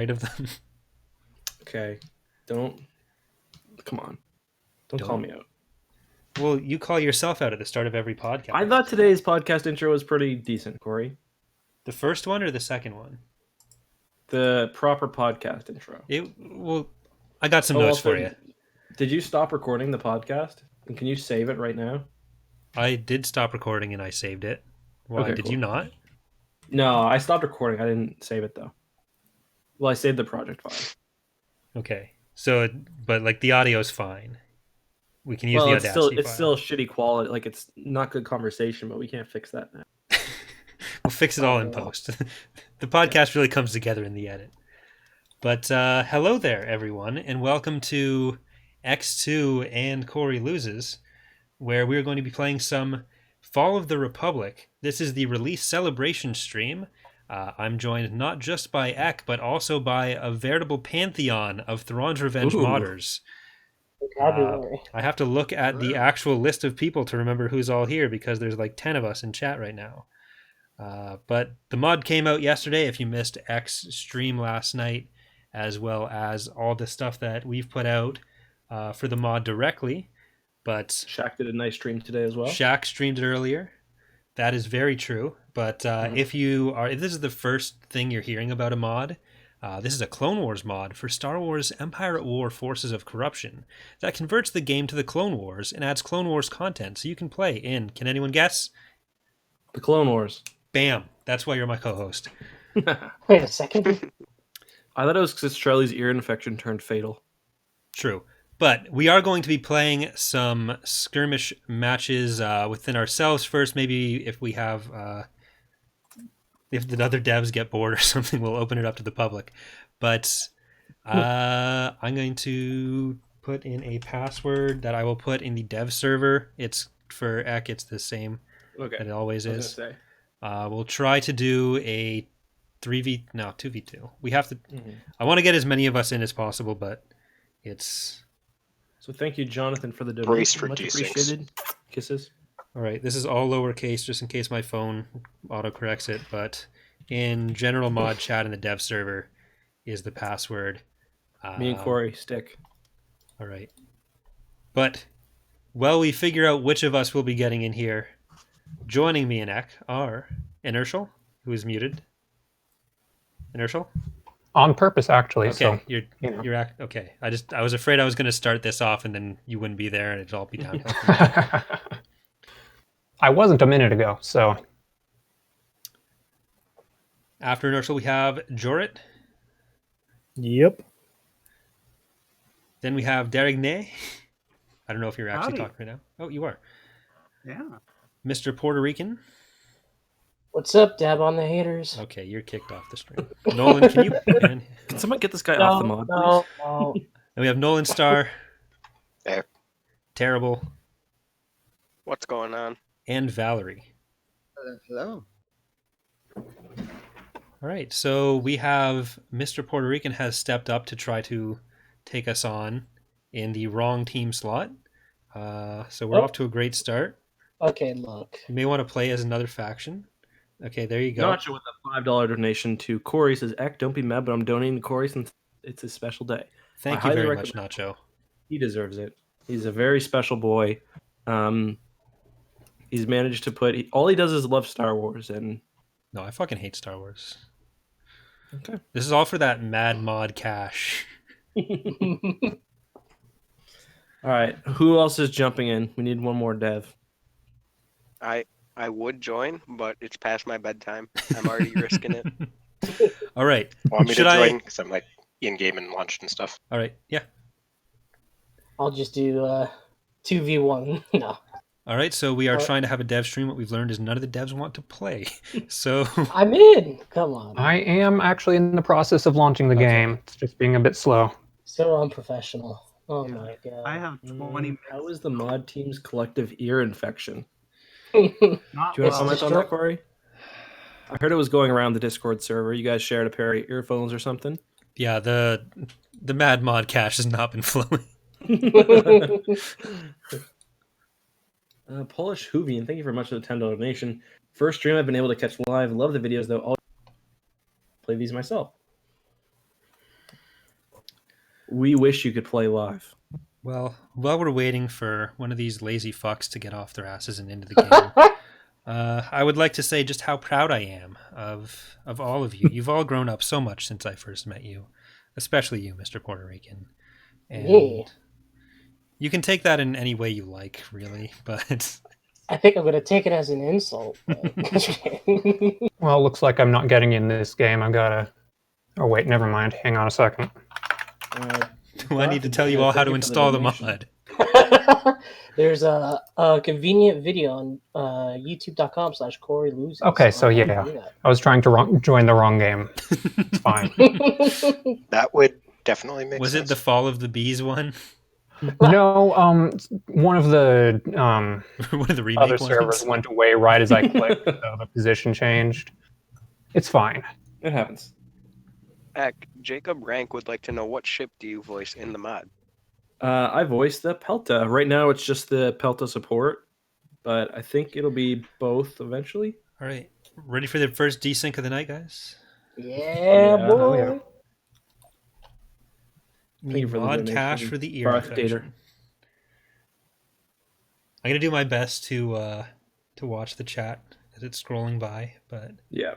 of them. Okay. Come on. Don't call me out. Well, you call yourself out at the start of every podcast. I thought today's podcast intro was pretty decent, Corey. The first one or the second one? The proper podcast intro. I got some notes for you. Did you stop recording the podcast? And can you save it right now? I did stop recording and I saved it. Why? Okay, did cool. you not? No, I stopped recording. I didn't save it though. Well, I saved the project file. Okay. So, but like the audio's fine. We can use the Audacity it's file. still shitty quality. Like it's not good conversation, but we can't fix that now. We'll fix it all in post. The podcast really comes together in the edit. But hello there, everyone, and welcome to X2 and Corey Loses, where we're going to be playing some Fall of the Republic. This is the release celebration stream. I'm joined not just by Ek, but also by a veritable pantheon of Thrawn's Revenge modders. I have to look at the actual list of people to remember who's all here because there's like 10 of us in chat right now. But the mod came out yesterday. If you missed X stream last night, as well as all the stuff that we've put out for the mod directly. But Shaq did a nice stream today as well. Shaq streamed it earlier. That is very true. But if this is the first thing you're hearing about a mod, this is a Clone Wars mod for Star Wars Empire at War Forces of Corruption that converts the game to the Clone Wars and adds Clone Wars content so you can play in, can anyone guess? The Clone Wars. Bam. That's why you're my co-host. Wait a second. I thought it was because Charlie's ear infection turned fatal. True. But we are going to be playing some skirmish matches within ourselves first. Maybe if we have... if the other devs get bored or something, we'll open it up to the public. But I'm going to put in a password that I will put in the dev server. It's for Ek, it's the same that it always is. We'll try to do a 2v2. We have to... I want to get as many of us in as possible, but it's... So thank you, Jonathan, for the donation. Brace for Much D6. appreciated. Kisses. All right, this is all lowercase just in case my phone autocorrects it, but in general mod chat in the dev server is the password. Me and Corey, stick. All right. But while we figure out which of us will be getting in here, joining me in Ek are Inertial, who is muted. Inertial? On purpose, actually. Okay, so, okay. I was afraid I was going to start this off and then you wouldn't be there and it'd all be downhill. I wasn't a minute ago, so. After Inertial, we have Jorit. Yep. Then we have Derigne. I don't know if you're actually Howdy. talking right now. Oh, you are. Yeah. Mr. Puerto Rican. What's up, Dab on the haters? Okay, you're kicked off the stream. Nolan, can you... Can someone get this guy off the mod, please? No. And we have Nolan Star. There. Terrible. What's going on? And Valerie. Hello. All right, so we have Mr. Puerto Rican has stepped up to try to take us on in the wrong team slot. So we're off to a great start. Okay, look. You may want to play as another faction. Okay, there you go. Nacho with a $5 donation to Corey says, Ek, don't be mad, but I'm donating to Corey since it's his special day. Thank you very much, Nacho. He deserves it. He's a very special boy. He's managed to put... all he does is love Star Wars. And No, I fucking hate Star Wars. Okay. This is all for that mad mod cash. All right. Who else is jumping in? We need one more dev. I would join, but it's past my bedtime. I'm already risking it. All right. Want me Should to I- join? Because I'm like in-game and launched and stuff. All right, yeah. I'll just do 2v1. No. All right, so we are trying to have a dev stream. What we've learned is none of the devs want to play. So I'm in. Come on. I am actually in the process of launching the game. It's just being a bit slow. So unprofessional. Oh my god. I have 20 How is the mod team's collective ear infection? Not Do you want to well. comment on that, Corey? I heard it was going around the Discord server. You guys shared a pair of earphones or something? yeah, the mad mod cash has not been flowing. Polish Hoovian, thank you very much for the $10 donation. First stream I've been able to catch live. Love the videos, though. I'll play these myself. We wish you could play live. Well, while we're waiting for one of these lazy fucks to get off their asses and into the game, I would like to say just how proud I am of all of you. You've all grown up so much since I first met you, especially you, Mr. Puerto Rican. And Me? you can take that in any way you like, really, but I think I'm gonna take it as an insult. but- Well, it looks like I'm not getting in this game. I've gotta. Oh wait, never mind. Hang on a second. I need to tell you all how to install the mod. There's a convenient video on youtube.com/Corey Loses. Okay, so yeah, I was trying to join the wrong game. It's fine. That would definitely make Was sense. it the Fall of the Bees one? No, one of the One of the remake other ones? servers went away right as I clicked, so the position changed. It's fine. It happens. Jacob Rank would like to know, what ship do you voice in the mod? I voiced the Pelta. Right now, it's just the Pelta support, but I think it'll be both eventually. All right. Ready for the first desync of the night, guys? Yeah, Yeah, boy. yeah. Thank you Need for the mod donation, cash for the ear Darth infection. Gator. I'm gonna do my best to watch the chat as it's scrolling by, but Yeah.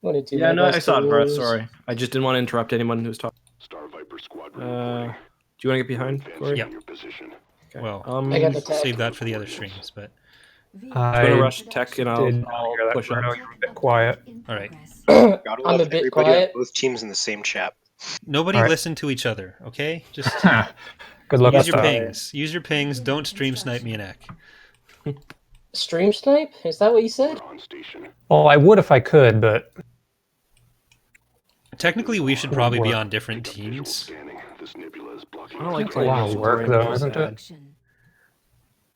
Wanna do Yeah, my no, I best saw to it, Brett. lose. Sorry. I just didn't want to interrupt anyone who's talking. Star Viper Squadron Do you reporting. want to get behind, Corey? Yeah. Your position. Okay. well, I got the tech. save that for the other streams. But I'm going to I rush tech and I'll did not hear that, push up. Bruno. You're a bit quiet. all right, Gotta I'm love a bit everybody on quiet. both teams in the same chat. nobody All right. listen to each other, okay? Just Good luck use with your that. pings. Use your pings. Don't stream snipe me and Ek. Stream snipe? Is that what you said? On station. Well, I would if I could, but Technically, we should probably be work. on different Visual teams. scanning. This nebula is blocking. I don't like That's a playing lot of against work, Corey. though, It's isn't bad. it?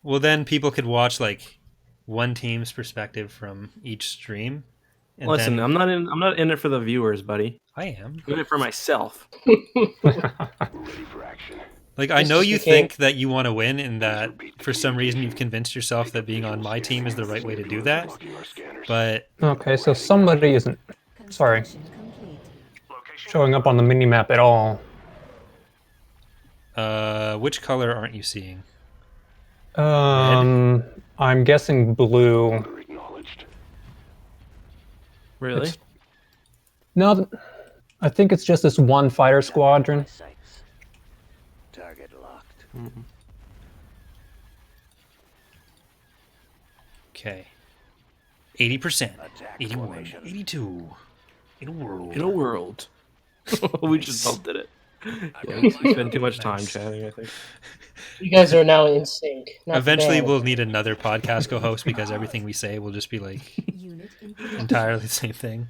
Well, then people could watch like one team's perspective from each stream. And Listen, then, I'm not in it for the viewers, buddy. I am. I'm in it for myself. Ready for action. Like, I This know is you the game. think that you want to win, and that for some reason you've convinced yourself that being on my team is the right way to do that. Blocking our scanners. But okay, so somebody isn't sorry showing up on the minimap at all. which color aren't you seeing? I'm guessing blue. Order acknowledged. Really? It's- No, I think it's just this one fighter squadron. Target locked. Okay. 80%. Attack 81. formation. 82. In a world. In a world. We just both did it. Yeah, we spend too much time Nice. chatting, I think. You guys are now in sync. Not Eventually, bad. we'll need another podcast co-host because everything we say will just be like Unit in production. entirely the same thing.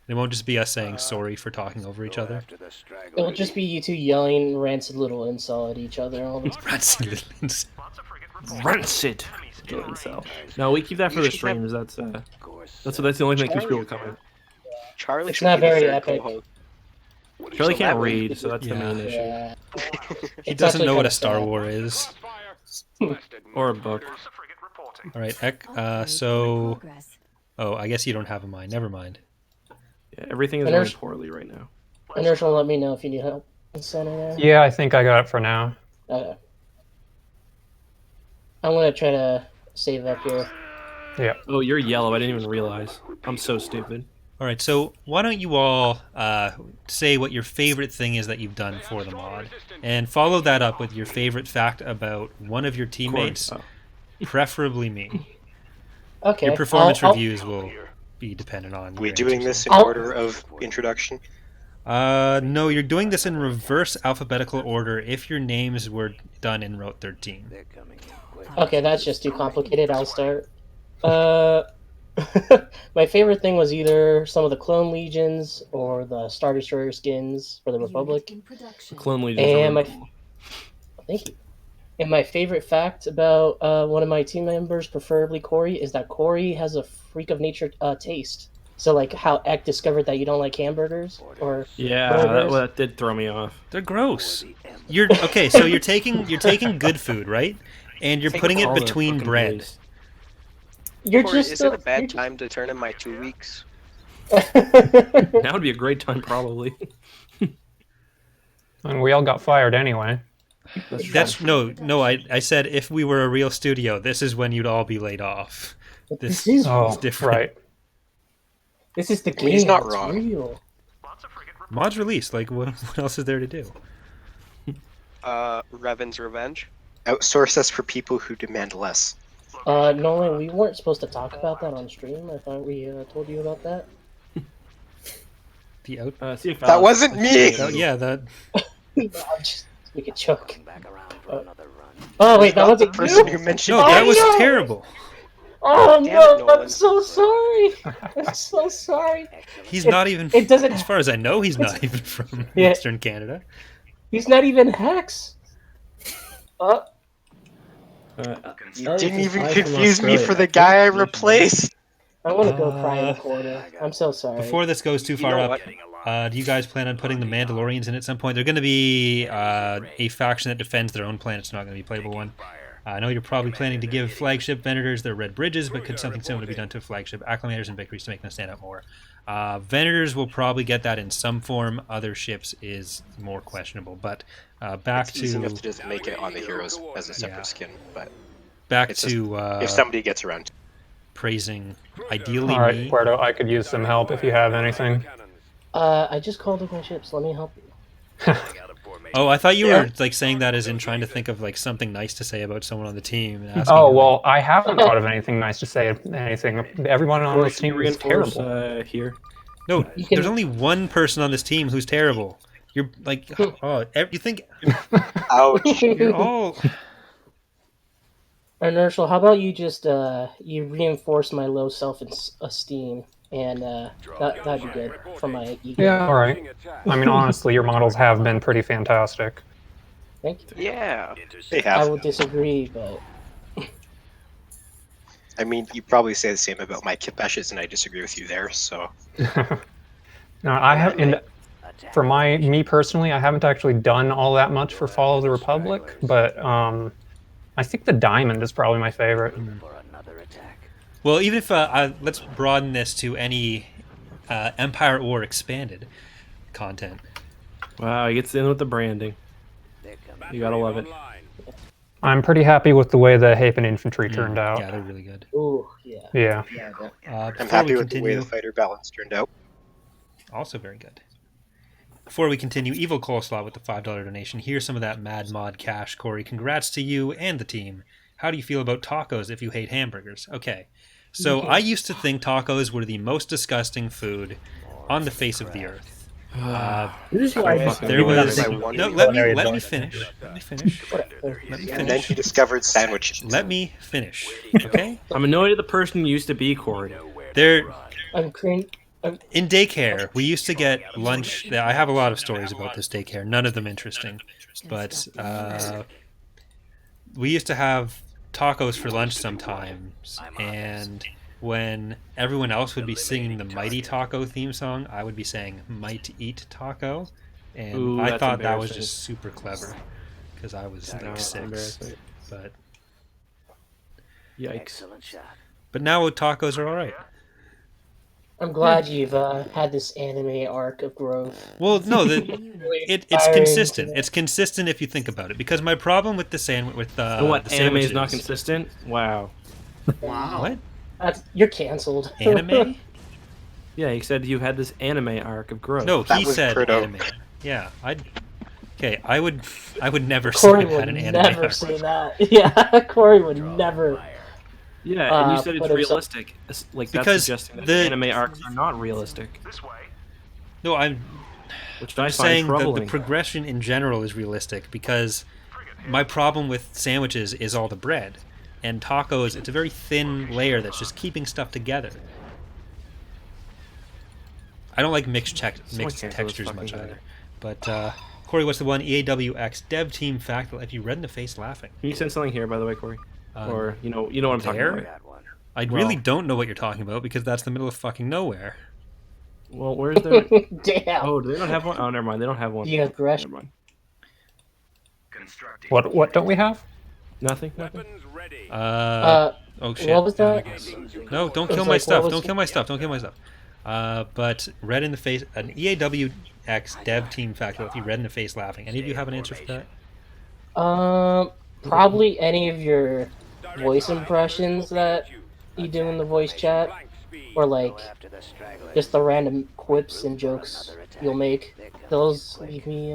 It won't just be us saying sorry for talking over each Go other. after the straggler. It'll just be you two yelling rancid little insult at each other all the time. Rancid. No, we keep that for You the should have- streams. That's Of course. that's the only thing that keeps people coming. Charlie It's should not be the very third epic. co-host. Charlie So can't that way you read, could- so that's the Yeah. main issue. Yeah. He It's doesn't actually know what kinda a Star sad. War is. Or a book. All right, Ek, Upgrade so... in progress. Oh, I guess you don't have a mind. Never mind. Yeah, everything is And going there's- poorly right now. Inertial, let me know if you need help. in center there. Yeah, I think I got it for now. Okay. I'm gonna try to save up here. Oh, you're yellow. I didn't even realize. I'm so stupid. All right, so why don't you all say what your favorite thing is that you've done for the mod, and follow that up with your favorite fact about one of your teammates, Oh. preferably me. Okay. Your performance I'll- reviews will be dependent on. We your doing answers. this in I'll- order of introduction? No, you're doing this in reverse alphabetical order if your names were done in Route 13. They're coming in quick. Okay, that's just too complicated. I'll start. My favorite thing was either some of the Clone Legions or the Star Destroyer skins for the Unit Republic. in production. Clone Legions. And are my, really cool. thank you. And my favorite fact about one of my team members, preferably Corey, is that Corey has a freak of nature taste. So like how Eck discovered that you don't like hamburgers, or Yeah, burgers. that did throw me off. They're gross. You're okay. So you're taking good food, right? And you're Take putting it All the between fucking bread. ways. you're Corey, just is it a you're bad just- time to turn in my 2 weeks? That would be a great time, probably. And we all got fired anyway. That's no. I said if we were a real studio, this is when you'd all be laid off. But This this is Oh, different. right. this is the I mean, he's game. not It's wrong. real. Mods released. Like, what else is there to do? Revan's Revenge. Outsource us for people who demand less. Nolan, we weren't supposed to talk about that on stream. I thought we told you about that. The out. See if That wasn't me! Oh, yeah, that. I'm just make a joke. Oh wait, that Not the wasn't person you. who mentioned No, Oh, that was no! terrible. Oh Damn it, no, Nolan. I'm so sorry. I'm so sorry. He's It- not even. it doesn't- As far as I know, he's not even from Yeah. Western Canada. He's not even Hex. You didn't even confuse me for the guy I replaced. I want to go cry in the corner. I'm so sorry. Before this goes too far know up, do you guys plan on putting the Mandalorians in at some point? They're going to be a faction that defends their own planet. It's not going to be a playable one. I know you're probably planning to give flagship Venators their red bridges, but could something similar be done to flagship acclimators and victories to make them stand out more? Venators will probably get that in some form. Other ships is more questionable. But back It's easy enough to to just make it on the heroes as a separate skin, but back it's to if somebody gets around. praising ideally All right, me. Puerto, I could use some help if you have anything. I just called up my ships. Let me help you. Oh, I thought you were like saying that as in trying to think of like something nice to say about someone on the team. And asking Oh, you, well, I haven't thought of anything nice to say. Anything. Everyone on this team is reinforce terrible. here. no, You can- there's only one person on this team who's terrible. You're like, oh, you think Ouch. you're all. Inertial, how about you just you reinforce my low self-esteem, and that'd be good for my ego. Yeah, all right. I mean, honestly, your models have been pretty fantastic. Thank you. Yeah. They I have. will disagree, but I mean, you probably say the same about my Kipeshes, and I disagree with you there, so. No, I have, and for me personally, I haven't actually done all that much for Fall of the Republic, but I think the Diamond is probably my favorite. Well, even if let's broaden this to any Empire or expanded content. Wow, he gets in with the branding. You gotta love it. I'm pretty happy with the way the Hapen Infantry turned out. Yeah, they're really good. ooh, yeah. Yeah. Yeah, that, I'm Before happy we with the way continue, the fighter balance turned out. also very good. Before we continue, Evil Coleslaw with the $5 donation. Here's some of that Mad Mod cash, Corey. Congrats to you and the team. How do you feel about tacos if you hate hamburgers? Okay, so I used to think tacos were the most disgusting food on the face of the earth. This is why There was my one no. week. Let me finish. Let me finish. Let me And then finish. he discovered sandwiches. Let me finish. Okay. I'm annoyed at the person you used to be, Corey. There I'm cring. in daycare, we used to get lunch. I have a lot of stories about this daycare. None of them interesting, but we used to have tacos for lunch sometimes, and when everyone else would be singing the Mighty Taco theme song, I would be saying "Might Eat Taco," and Ooh, I that's thought that was embarrassing. just super clever because I was No, like it's 6. embarrassing. But Yikes. now tacos are all right. I'm glad you've had this anime arc of growth. Well, no, it's Inspiring consistent. to- It's consistent if you think about it. Because my problem with the sandwich with And what, the anime is not sandwiches- consistent? Wow. wow. What You're canceled. anime? Yeah, he said you had this anime arc of growth. No, That he was said Proto. anime. Yeah, Okay, I would never say Corey I had would an anime. never arc. say that. Yeah, Corey would never. Yeah, and you said put it's himself- realistic. Like, that's Because suggesting that the- anime arcs are not realistic, No, I'm which I find saying that the troubling. progression in general is realistic because my problem with sandwiches is all the bread. And tacos, it's a very thin layer that's just keeping stuff together. I don't like mixed Someone mixed cancel this textures fucking much guy. either. But Corey, what's the one? EAWX dev team fact that left you red in the face laughing. Can you send something here, by the way, Corey? Or you know what I'm talking there? about. I really don't know what you're talking about because that's the middle of fucking nowhere. Well, where's their? Damn. Oh, do they not have one? Oh, never mind. They don't have one. The aggression. Never mind. What don't we have? Nothing. Nothing. Oh shit. What was that? No, don't It kill was my like, stuff. what was Don't it? kill my stuff. Don't kill my stuff. But red in the face, an EAWX dev team faculty, red in the face laughing. Any of you have an answer for that? Probably any of your voice impressions that you do in the voice chat, or like just the random quips and jokes you'll make. Those leave me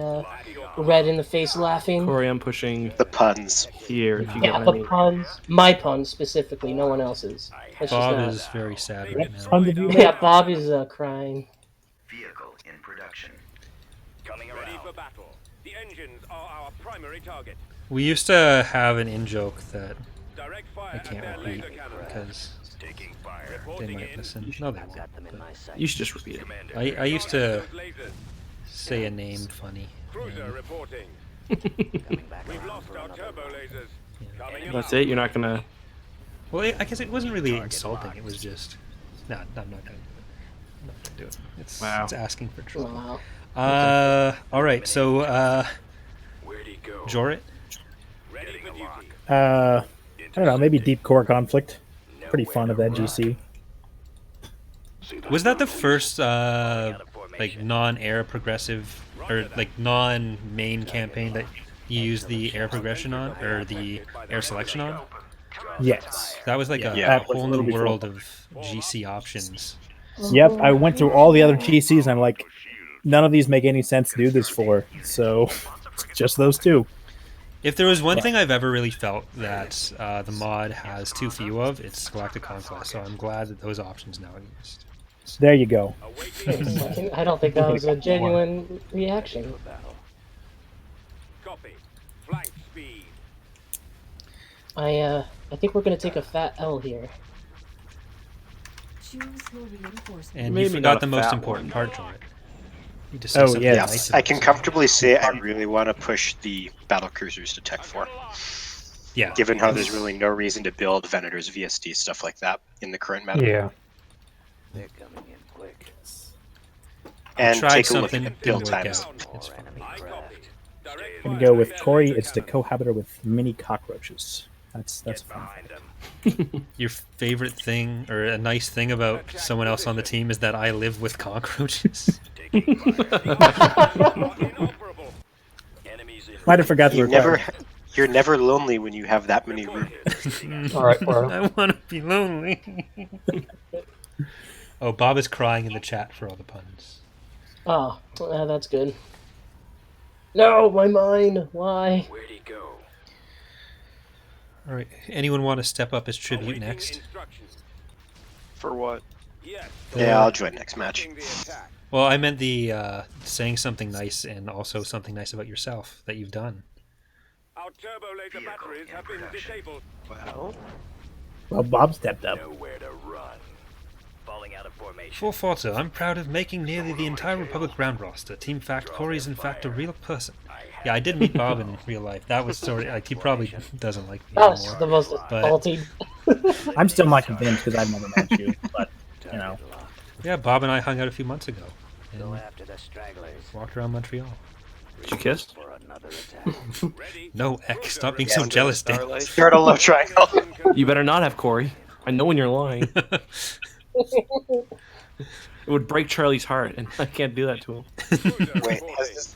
red in the face laughing. Corey, I'm pushing The puns. here. If you Yeah, get the what I mean. puns. My puns specifically, no one else's. That's Bob just is very sad right What now. fun did you make? Yeah, Bob is crying. Vehicle in production. Coming ready for battle. The engines are our primary target. We used to have an in-joke that Direct fire I at can't their repeat laser cannon. because Taking fire. they Reporting might in. listen. No, they won't. You should just repeat it. Commander. I used to Those lasers. say a name funny. Cruiser and- reporting. We've lost our turbo lasers. Coming in. That's it. You're not gonna. Well, I guess it wasn't really insulting. It was just, no, I'm not gonna do it. I'm not gonna do it. Wow. It's asking for trouble. Wow. All right. So, Where'd he go? Jorit, Ready for duty. I don't know, maybe Deep Core Conflict. Pretty fun of that GC. was that the first like non-air progressive or like non-main campaign that you used the air progression on or the air selection on? Yes. That was like a that was whole a new little before. world of GC options. Yep, I went through all the other GCs and I'm like, none of these make any sense to do this for. So, just those two. If there was one thing I've ever really felt that the mod has too few of, it's Galactic Conquest. So I'm glad that those options now exist. There you go. I don't think that was a genuine reaction. Copy. Flank speed. I think we're gonna take a fat L here. And Maybe you not forgot a the most fat important one. part, Jorit. You just say Oh, something yes. nice Yes, about I can yourself. comfortably say I really want to push the battle cruisers to Tech 4. Yeah. Given how there's really no reason to build Venators, VSD, stuff like that in the current meta. Yeah. They're coming in quick. And Tried take a look something, at build didn't work times. out. It's fine. I copy. Direct I'm fire gonna go with at their Corey. laser It's the cannon. cohabiter with mini cockroaches. That's fun. Your favorite thing or a nice thing about someone else on the team is that I live with cockroaches. Inoperable. Enemies in. Might have forgot the requirement. You're never lonely when you have that many rooms. All right, Florida. I want to be lonely. Oh, Bob is crying in the chat for all the puns. Oh, that's good. No, my mind. Why? Where'd he go? All right. Anyone want to step up as tribute Awaiting next? instructions. For what? Yes. Yeah, I'll join next match. Launching the attack. Well, I meant the saying something nice and also something nice about yourself that you've done. Our turbo laser batteries have been disabled. Well, Well, Bob stepped up. Nowhere to run. Falling out of formation. Full Forza, I'm proud of making nearly the entire Republic ground roster. Team Fact, Corey is in fact a real person. Yeah, I did meet Bob in real life. That was sort of like he probably doesn't like me That's anymore. the most But- salty. I'm still not convinced because I've never met you, but you know. Yeah, Bob and I hung out a few months ago Go and after the stragglers walked around Montreal. Did you kiss? for another attack. Ready. No, X, stop being so jealous, Dan. Starlight. Start a love triangle. You better not have Corey. I know when you're lying. It would break Charlie's heart, and I can't do that to him. Wait,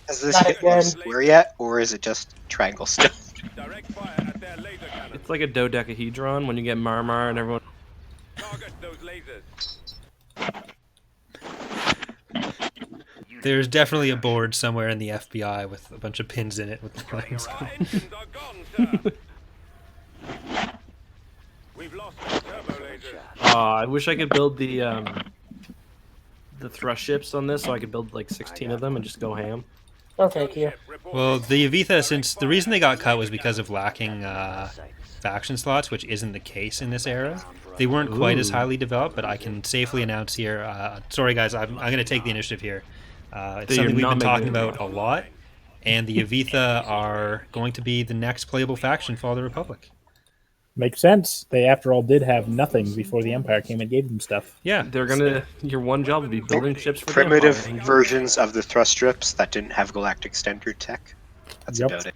has this Not hit again. square yet, or is it just triangle still? Direct fire at their laser cannon. It's like a dodecahedron when you get Marmar and everyone. Target those lasers. There's definitely a board somewhere in the FBI with a bunch of pins in it with lines. Our engines are gone, sir. We've lost our turbo lasers. I wish I could build the thrust ships on this, so I could build like 16 of them and just go ham. Oh, thank you. Well, the Avitha, since the reason they got cut was because of lacking faction slots, which isn't the case in this era. They weren't quite as Ooh. highly developed, but I can safely announce here. Sorry, guys, I'm going to take the initiative here. It's That you're something we've not been talking making it about a lot, and the Avitha are going to be the next playable faction for the Republic. Makes sense. They, after all, did have nothing before the Empire came and gave them stuff. Yeah, They're gonna. Your one job would be building ships for the Primitive Empire. versions of the thrust strips that didn't have galactic standard tech. That's Yep. about it.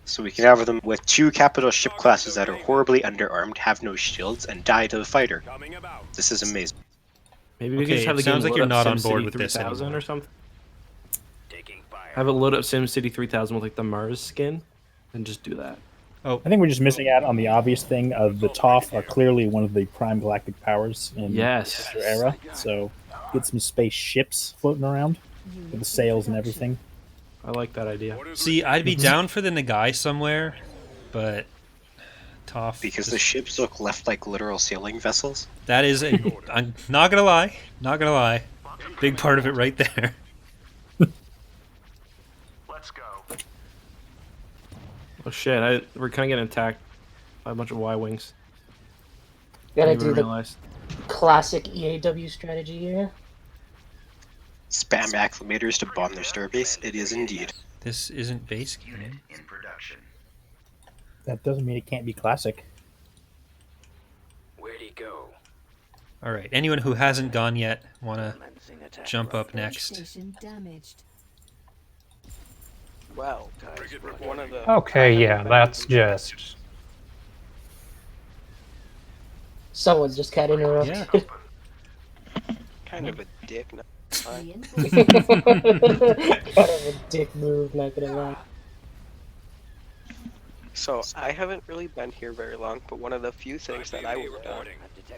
So we can have them with 2 capital ship classes that are horribly underarmed, have no shields, and die to the fighter. Coming about. This is amazing. Maybe we Okay, can just have it the game sounds like load you're up not on SimCity board with this 3000 anymore. or something. Taking fire. Have it load up SimCity 3000 with like the Mars skin, and just do that. Oh, I think we're just missing out on the obvious thing of the Toph are clearly one of the prime galactic powers in Yes. their era. So get some space ships floating around with the sails and everything. I like that idea. see, I'd be down for the Nagai somewhere, but Toph. Because the just- ships look left like literal sailing vessels. that is a. I'm not gonna lie. Not gonna lie. Big part of it right there. Let's go. Oh shit! We're kind of getting attacked by a bunch of Y-wings. Gotta Didn't do even the realize. classic EAW strategy here. Spam acclimators to bomb their starbase. It is indeed. This isn't base game. In production. That doesn't mean it can't be classic. Where'd he go? All right. Anyone who hasn't gone yet wanna Commencing attack. jump up next? Station damaged. Well, one of the Okay, yeah, that's just. Someone's just got interrupted. Yeah. kind of a dick. No, fine. Kind of a dick move, not gonna lie. So I haven't really been here very long, but one of the few things that I worked on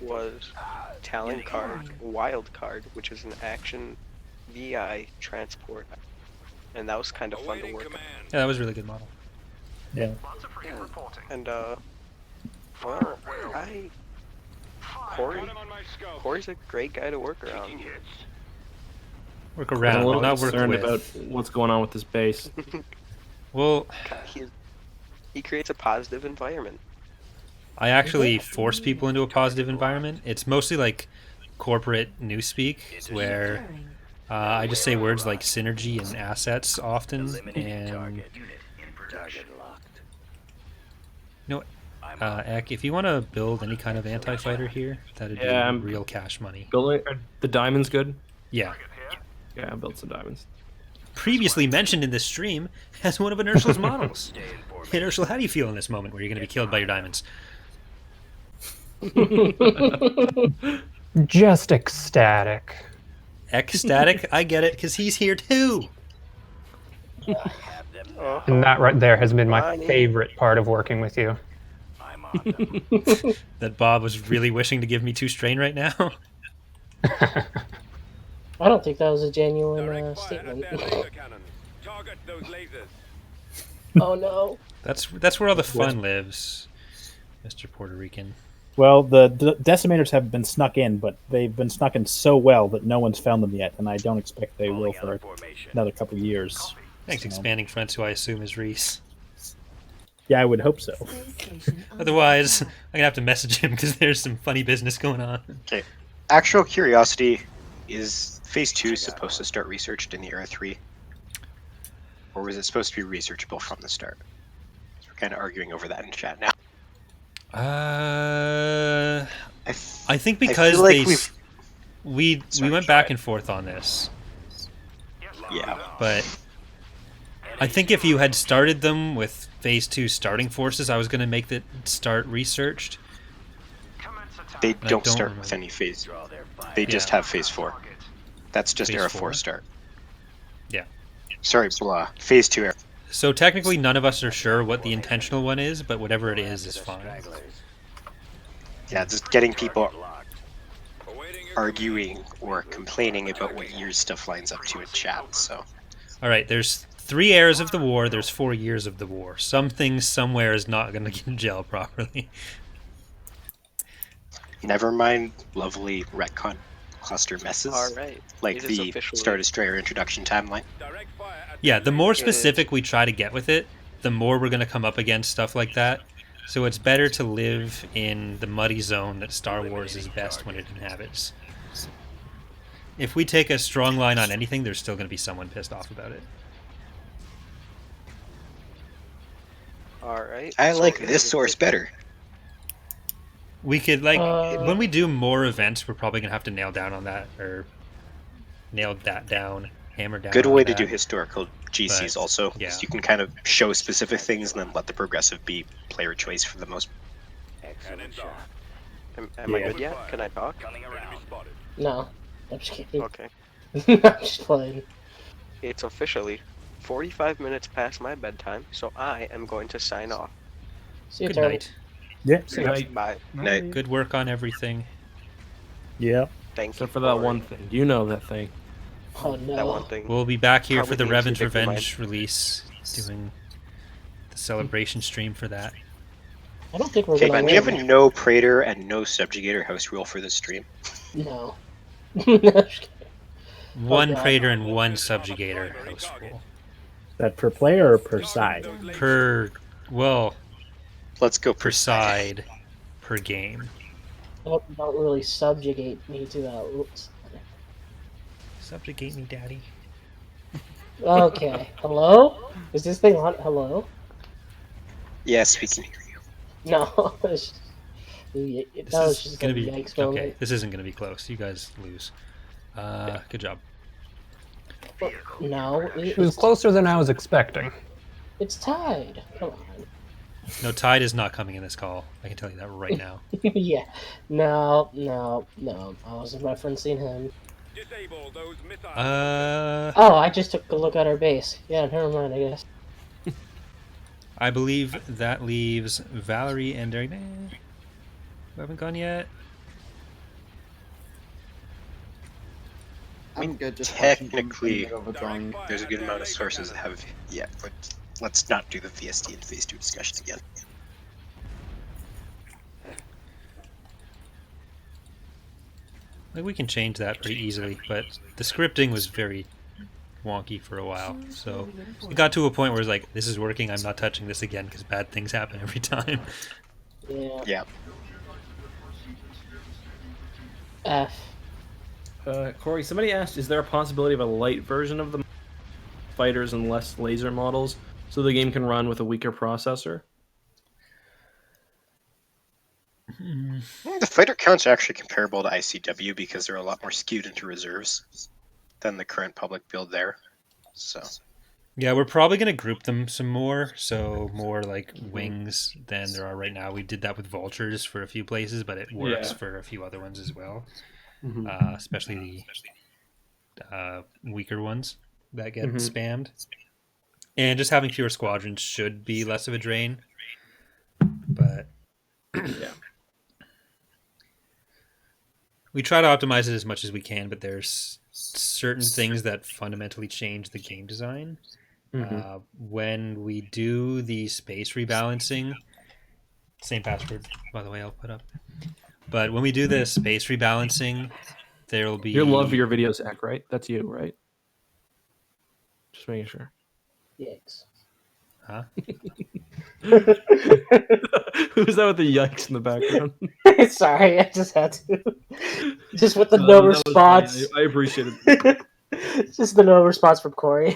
was Talon Card, Wild Card, which is an action VI transport, and that was kind of fun to Awaiting work on. command. Yeah, that was a really good model. Yeah. Lots of frigate reporting. And well, Corey, Got him on my scope. Corey's a great guy to work around. Taking hits. Work I'm around, a little not work concerned with. about what's going on with this base. Well, He creates a positive environment. I actually force people into a positive environment. It's mostly like corporate newspeak, where I just say words like synergy and assets often, and Target in production. Locked. you know, Ek, if you want to build any kind of anti-fighter here, that'd be Yeah, I'm- real cash money. Building are the diamonds good? Yeah. Yeah, I built some diamonds. Previously mentioned in this stream as one of Inertial's models. Stay in formation. Inertial, how do you feel in this moment where you're going to be killed by your diamonds? Just ecstatic. Ecstatic? I get it, because he's here too. Have them now. And that right there has been my Funny. favorite part of working with you. I'm on them. That Bob was really wishing to give me 2 strain right now. I don't think that was a genuine Direct fire statement. at their laser cannons. Target those lasers. Oh no. That's where all the fun lives, Mr. Puerto Rican. Well, the decimators have been snuck in, but they've been snuck in so well that no one's found them yet, and I don't expect they will Falling out for of formation. another couple of years. Thanks, So, expanding fronts, who I assume is Reese. Yeah, I would hope so. Space station under Otherwise, I'm attack. gonna have to message him because there's some funny business going on. Okay. Actual curiosity, is Phase 2 supposed to start researched in the Era 3? Or was it supposed to be researchable from the start? We're kind of arguing over that in chat now. I I think I because feel like they we've- we Sorry, went go back ahead. and forth on this, Yeah. but I think if you had started them with Phase 2 starting forces, I was gonna make that start researched. Commence attack. They I don't don't start remember. with any phase. Draw their fire. They just Yeah. have Phase 4. Target. That's just Phase Era 4? 4 start. Yeah. Sorry, blah. Phase 2 Era. So technically, none of us are sure what the intentional one is, but whatever it is fine. Stragglers. Yeah, just getting people Locked. Awaiting your arguing or complaining about what years stuff lines up to in chat, so. All right, there's 3 eras of the war. There's 4 years of the war. Something somewhere is not gonna get gel properly. Never mind lovely retcon cluster messes. Alright. Like It is the officially- Star Destroyer introduction timeline. direct fire at Yeah, the more is. specific we try to get with it, the more we're gonna come up against stuff like that. So it's better to live in the muddy zone that Star Wars is best when it inhabits. If we take a strong line on anything, there's still gonna be someone pissed off about it. Alright. I so like it this is source better. We could like Uh, when we do more events, we're probably gonna have to nail down on that or nail that down, hammer down. Good on way to that. do historical GCs But, also. yeah. Is you can kind of show specific things and then let the progressive be player choice for the most. Excellent Cannons shot. off. Am I Yeah. good yet? Can I talk? Coming Enemy around. spotted. No. I'm just kidding. Okay. I'm just playing. It's officially 45 minutes past my bedtime, so I am going to sign off. See you, Good turn. night. Yeah. Bye. Night. Good work on everything. Yeah. Thank you. Except for that Corey. one thing. You know that thing. Oh no. That one thing. We'll be back here for Probably the means you Revan's think we might- Revenge release, doing the celebration stream for that. I don't think we're Okay, gonna can we have win. a no Praetor and no Subjugator house rule for this stream? No. No, just kidding. One God. Praetor and one Subjugator house rule. Is that per player or per side? Per, well, Let's go per per side. side, per game. Don't really subjugate me to that. Oops. Subjugate me, daddy. Okay. Hello? Is this thing on? Hello? Yes, we can hear you. No. That was This is just gonna a be yikes okay. moment. This isn't gonna be close. You guys lose. Good job. No. It was closer than I was expecting. It's tied. Come on. No, Tide is not coming in this call. I can tell you that right now. Yeah. No. I wasn't referencing him. Disable those missiles. Oh, I just took a look at our base. Yeah, never mind, I guess. I believe that leaves Valerie and Derek. We haven't gone yet. I mean, good, just technically, overdrawn. there's a good amount of sources that have. Yeah, but let's not do the VST and Phase 2 discussion again. Like, we can change that pretty easily, but the scripting was very wonky for a while. So it got to a point where it's like, this is working, I'm not touching this again because bad things happen every time. Yeah. Yeah. F. Corey, somebody asked, is there a possibility of a light version of the fighters and less laser models so the game can run with a weaker processor? The fighter counts are actually comparable to ICW because they're a lot more skewed into reserves than the current public build there. So Yeah, we're probably going to group them some more, so more like wings than there are right now. We did that with vultures for a few places, but it works for a few other ones as well, especially the weaker ones that get spammed. And just having fewer squadrons should be less of a drain, but Yeah. we try to optimize it as much as we can, but there's certain things that fundamentally change the game design. When we do the space rebalancing, same password, by the way, I'll put up. But when we do the space rebalancing, there'll be... You love your videos, Zach, right? That's you, right? Just making sure. Yikes. Huh? Who's that with the yikes in the background? Sorry, I just had to. Just with the No, no that was response. funny. I appreciate it. Just the no response from Corey.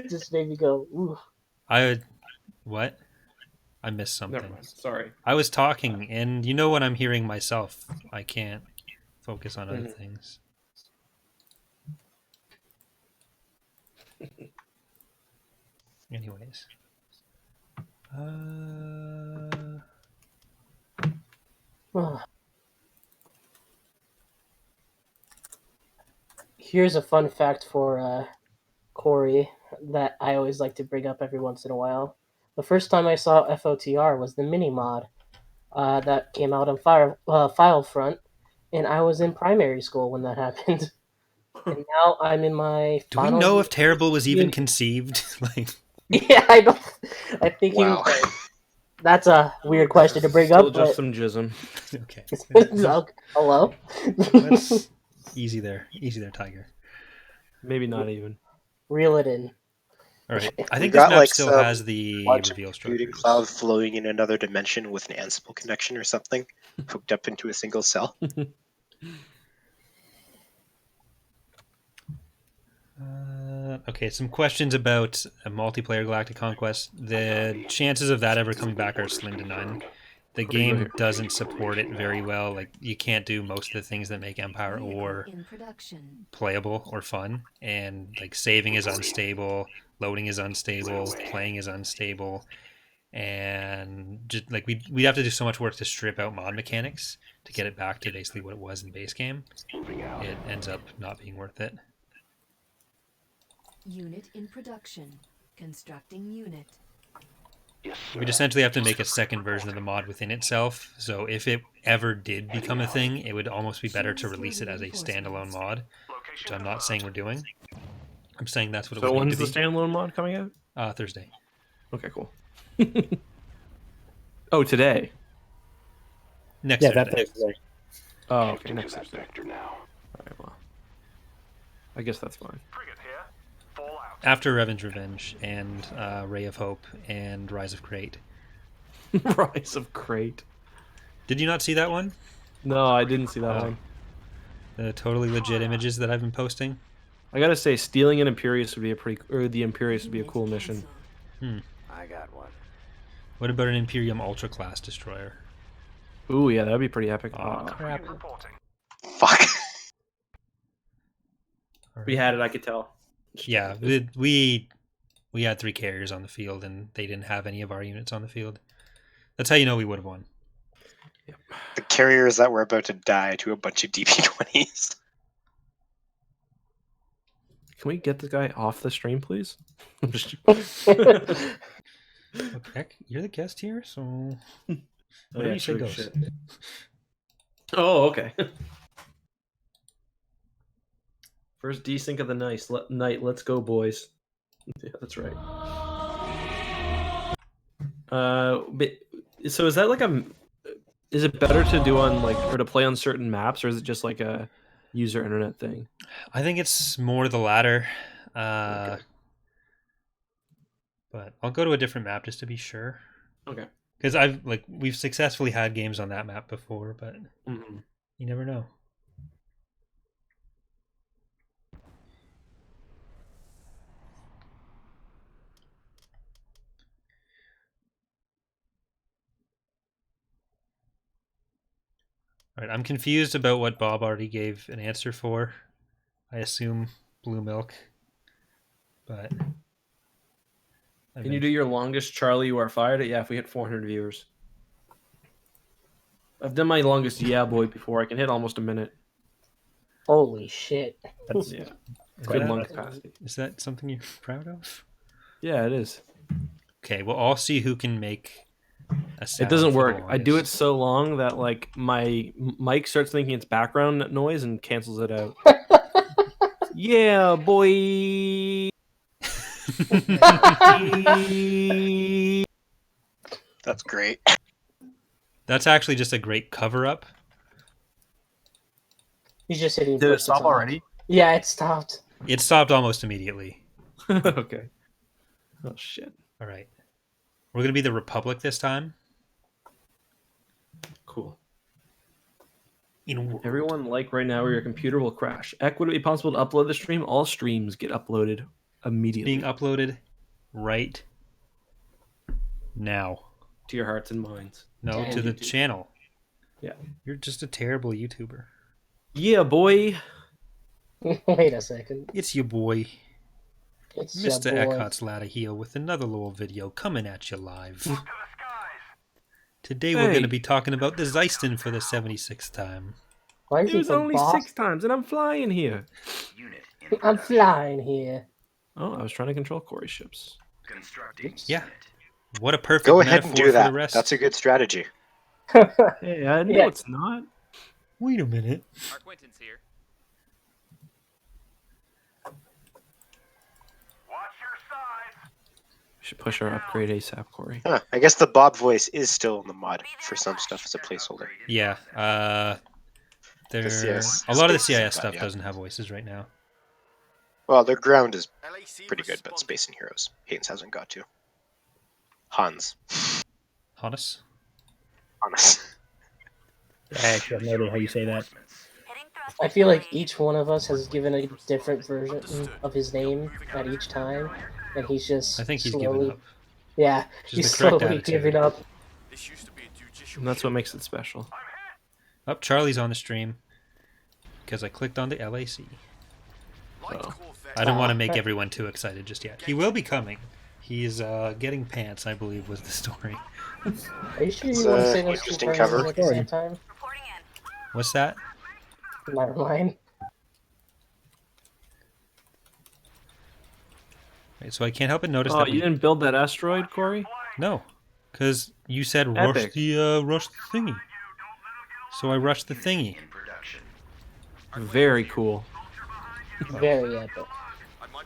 Just made me go, ooh. What? I missed something. Never mind. Sorry. I was talking, and you know when I'm hearing myself, I can't focus on other things. Anyways. Here's a fun fact for Corey that I always like to bring up every once in a while. The first time I saw FOTR was the mini mod that came out on File Front, and I was in primary school when that happened. And now I'm in my. Do we know if Terrible was even conceived? Like, yeah, I don't. I think wow. That's a weird question to bring Still up. just some jism. Okay. Hello. Let's, easy there, Tiger. Maybe not even. Reel it in. All right. I We think this got, map like, still some has the Watch reveal computing structures. cloud flowing in another dimension with an Ansible connection or something hooked up into a single cell. Okay, some questions about a multiplayer Galactic Conquest. The chances of that ever coming back are slim to none. The game doesn't support it very well. Like, you can't do most of the things that make Empire or playable or fun. And like, saving is unstable, loading is unstable, playing is unstable, and just like we'd have to do so much work to strip out mod mechanics to get it back to basically what it was in base game, it ends up not being worth it. Unit in production. Constructing unit. We'd essentially have to make a second version of the mod within itself, so if it ever did become a thing, it would almost be better to release it as a standalone mod, which I'm not saying we're doing. I'm saying that's what it So would need when's to the be. standalone mod coming out? Thursday. Okay, cool. Oh, today. Next Yeah, Thursday. that Thursday. Oh, okay. Next Thursday. All right, well, I guess that's fine. After Revenge and Ray of Hope and Rise of Crate. Rise of Crate. Did you not see that one? No, I didn't see that Oh. one. The totally legit images that I've been posting? I gotta say, stealing an Imperius would be the Imperius would be a cool mission. I got one. What about an Imperium Ultra Class destroyer? Ooh, yeah, that'd be pretty epic. Crap. Fuck. We had it, I could tell. Yeah, we had 3 carriers on the field, and they didn't have any of our units on the field. That's how you know we would have won. The carriers that were about to die to a bunch of DP20s. Can we get the guy off the stream, please? I'm just... Okay, you're the guest here, so Oh, whatever yeah, you say true, goes. shit. Oh, okay. First desync of the night. Let's go, boys. Yeah, that's right. But so is that like is it better to do on like or to play on certain maps, or is it just like a user internet thing? I think it's more the latter. Okay. But I'll go to a different map just to be sure. Okay. Because we've successfully had games on that map before, but Mm-hmm. you never know. All right, I'm confused about what Bob already gave an answer for. I assume blue milk, but Can you do your longest Charlie you are fired at? Yeah, if we hit 400 viewers. I've done my longest yeah boy before. I can hit almost a minute. Holy shit. That's Yeah. Is Good that- lung capacity. Is that something you're proud of? Yeah, it is. Okay, we'll all see who can make a sound. It doesn't for the work. I do it longest. so long that like my mic starts thinking it's background noise and cancels it out. Yeah, boy. That's great. That's actually just a great cover up. He's just hitting. Did it push to stop talk. already? Yeah, it stopped. It stopped almost immediately. Okay. Oh shit. All right. We're going to be the Republic this time. Cool. In a world. Everyone, like right now, or your computer will crash. Eck, would it be possible to upload the stream? All streams get uploaded immediately Being uploaded right now. to your hearts and minds. No, Damn, to the YouTube. channel. Yeah. You're just a terrible YouTuber. Yeah, boy. Wait a second. It's your boy, It's Mr. your boy. Eckhart's Ladder here with another little video coming at you live. Today we're Hey. going to be talking about the Zeiston for the 76th time. Why is It he was from only Boston? 6 times, and I'm flying here. Unit in I'm production. flying here. Oh, I was trying to control Corey's ships. Constructing Yeah. unit. What a perfect Go ahead and metaphor do for that. the rest. That's a good strategy. Hey, I know Yeah. it's not. Wait a minute. Our Quentin's here. We should push our upgrade ASAP, Corey. Huh, I guess the Bob voice is still in the mod for some stuff as a placeholder. Yeah. There, CIS a lot of the space CIS is stuff bad, yeah. doesn't have voices right now. Well, their ground is pretty good, but Space and Heroes, Haynes hasn't got to. Hans. Hannes? Hans. I actually have no idea how you say that. I feel like each one of us has given a different version of his name at each time, and he's just I think he's slowly, given up. Yeah, Which is he's the correct slowly attitude. giving up. And that's what makes it special. Oh, Charlie's on the stream because I clicked on the LAC. Oh. I don't want to make everyone too excited just yet. He will be coming. He's getting pants, I believe, was the story. Are you sure It's, you want to say those two interesting phrases cover. at the same time? What's that? Never mind. Right, so I can't help but notice Oh, that you we... didn't build that asteroid, Corey? No, because you said Epic. rush the thingy. So I rushed the thingy. Very cool. Very epic.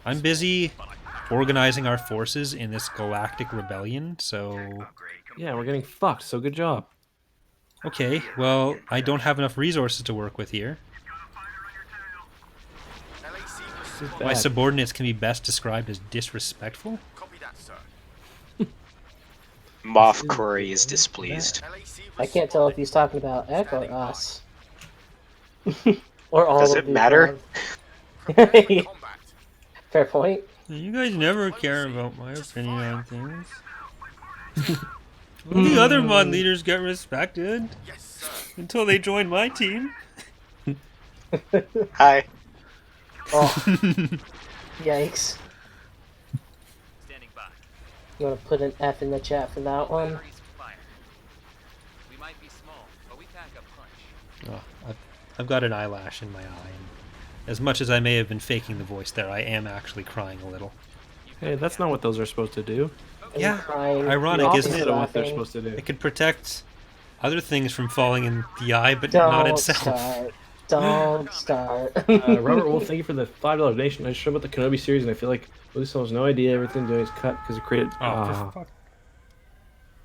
I'm busy organizing our forces in this galactic rebellion, so... Yeah, we're getting fucked, so good job. Okay, well, I don't have enough resources to work with here. My subordinates can be best described as disrespectful. Moff Corey is displeased. I can't tell if he's talking about Ek or us. Or all Does of it the matter? above. Fair point. You guys never care about my opinion on things. Well, the other mod leaders get respected until they join my team. Hi. Oh, yikes. You want to put an F in the chat for that one? Oh, I've got an eyelash in my eye, and as much as I may have been faking the voice there, I am actually crying a little. Hey, that's not what those are supposed to do. Yeah, Crying. ironic, You're isn't Opposite it? of what they're laughing. supposed to do. It could protect other things from falling in the eye, but Don't not itself. start. Don't start. Robert Wolf, thank you for the $5 donation. I showed about the Kenobi series, and I feel like Lucille has no idea everything doing is cut because it created. Oh, for fuck.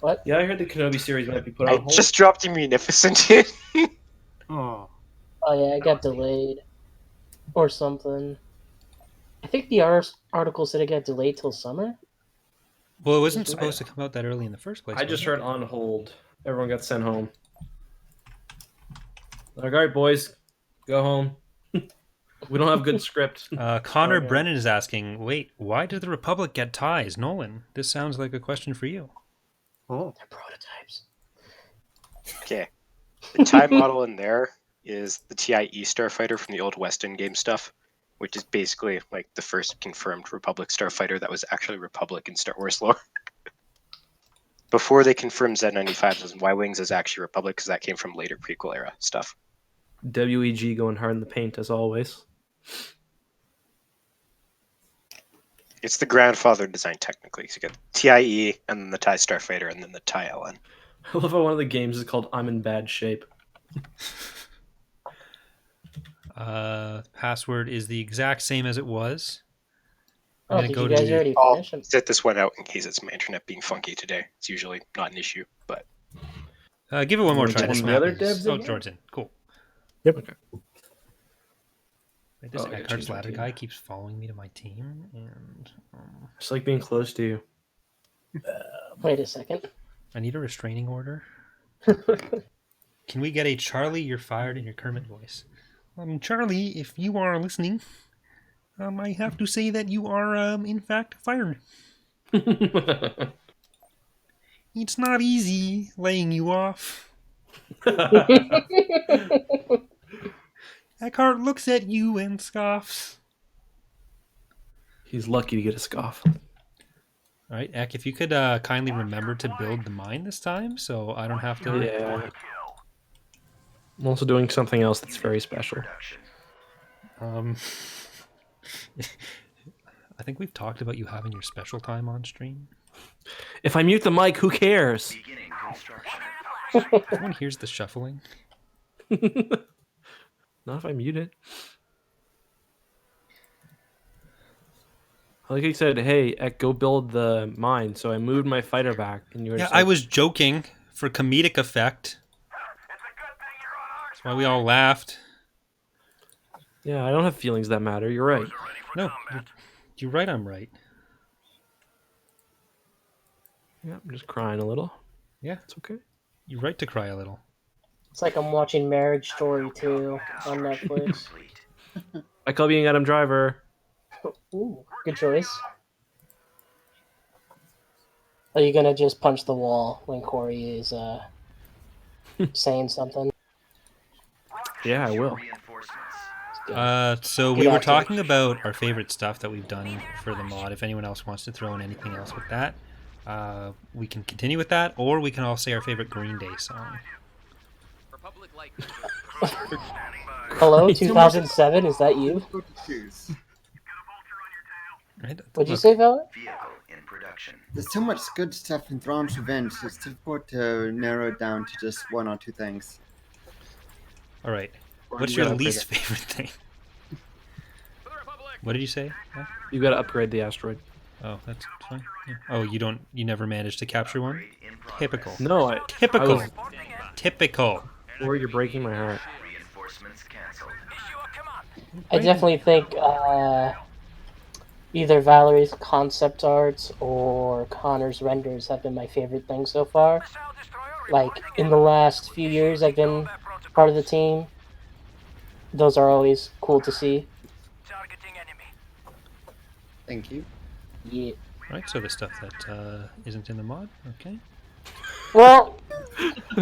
What? Yeah, I heard the Kenobi series might be put I on hold. just dropped a munificent in. Oh. Oh yeah, it got delayed. Or something. I think the article said it got delayed till summer. Well, it wasn't supposed to come out that early in the first place. I just was heard on hold. Everyone got sent home. Like, all right, boys, go home. We don't have good script. it? Connor Okay. Brennan is asking, wait, why did the Republic get ties? Nolan, this sounds like a question for you. Oh. They're prototypes. Okay. The TIE model in there is the TIE starfighter from the old West End game stuff, which is basically like the first confirmed Republic starfighter that was actually Republic in Star Wars lore. Before they confirmed Z95s and Y-Wings as actually Republic, because that came from later prequel era stuff. WEG going hard in the paint as always. It's the grandfather design technically. So you got TIE, and then the TIE starfighter, and then the TIE LN. I love how one of the games is called I'm in Bad Shape. Password is the exact same as it was. I'm Oh, gonna did go you to guys the- already I'll finish them? set this one out in case it's my internet being funky today. It's usually not an issue, but give it one more try. One This of the map other is... devs Oh, again? George's in. Cool. Yep. Okay. Wait, this Oh, I gotta Eckhart's change my Ladder team. guy keeps following me to my team, and Just like being close to you. Wait a second. I need a restraining order. Can we get a Charlie, you're fired in your Kermit voice? Charlie, if you are listening, I have to say that you are, in fact, fired. It's not easy laying you off. Eckhart looks at you and scoffs. He's lucky to get a scoff. All right, Eck, if you could kindly remember to build the mine this time, so I don't have to... Yeah. I'm also doing something else that's very special. I think we've talked about you having your special time on stream. If I mute the mic, who cares? Everyone hears the shuffling. Not if I mute it. Like I said, hey, Ek, go build the mine. So I moved my fighter back, and you were Yeah, just I like, was joking for comedic effect. That's why we all laughed. Yeah, I don't have feelings that matter. You're right. No, you're right, I'm right. Yeah, I'm just crying a little. Yeah, It's okay. you're right to cry a little. It's like I'm watching Marriage Story 2 on Netflix. I call being Adam Driver. Ooh, good choice. Are you gonna just punch the wall when Corey is saying something? Yeah, I will. So Good we were acting. talking about our favorite stuff that we've done for the mod. If anyone else wants to throw in anything else with that, we can continue with that, or we can all say our favorite Green Day song. Hello, 2007. Is that you? Right? What'd you Look, say, Valor? Vehicle in production. There's so much good stuff in Thrawn's Revenge. It's difficult to narrow it down to just one or two things. all right. Or What's you your gotta upgrade least favorite thing? What did you say? Huh? You gotta upgrade the asteroid. Oh, that's fine. Yeah. Oh, you never managed to capture one? Typical. No, I Typical. was- Typical. Or you're breaking my heart. Reinforcements cancelled. I definitely think either Valerie's concept arts or Connor's renders have been my favorite thing so far. Like, in the last few years I've been part of the team. Those are always cool to see. Thank you. Yeah. Right, so the stuff that isn't in the mod. Okay. Well,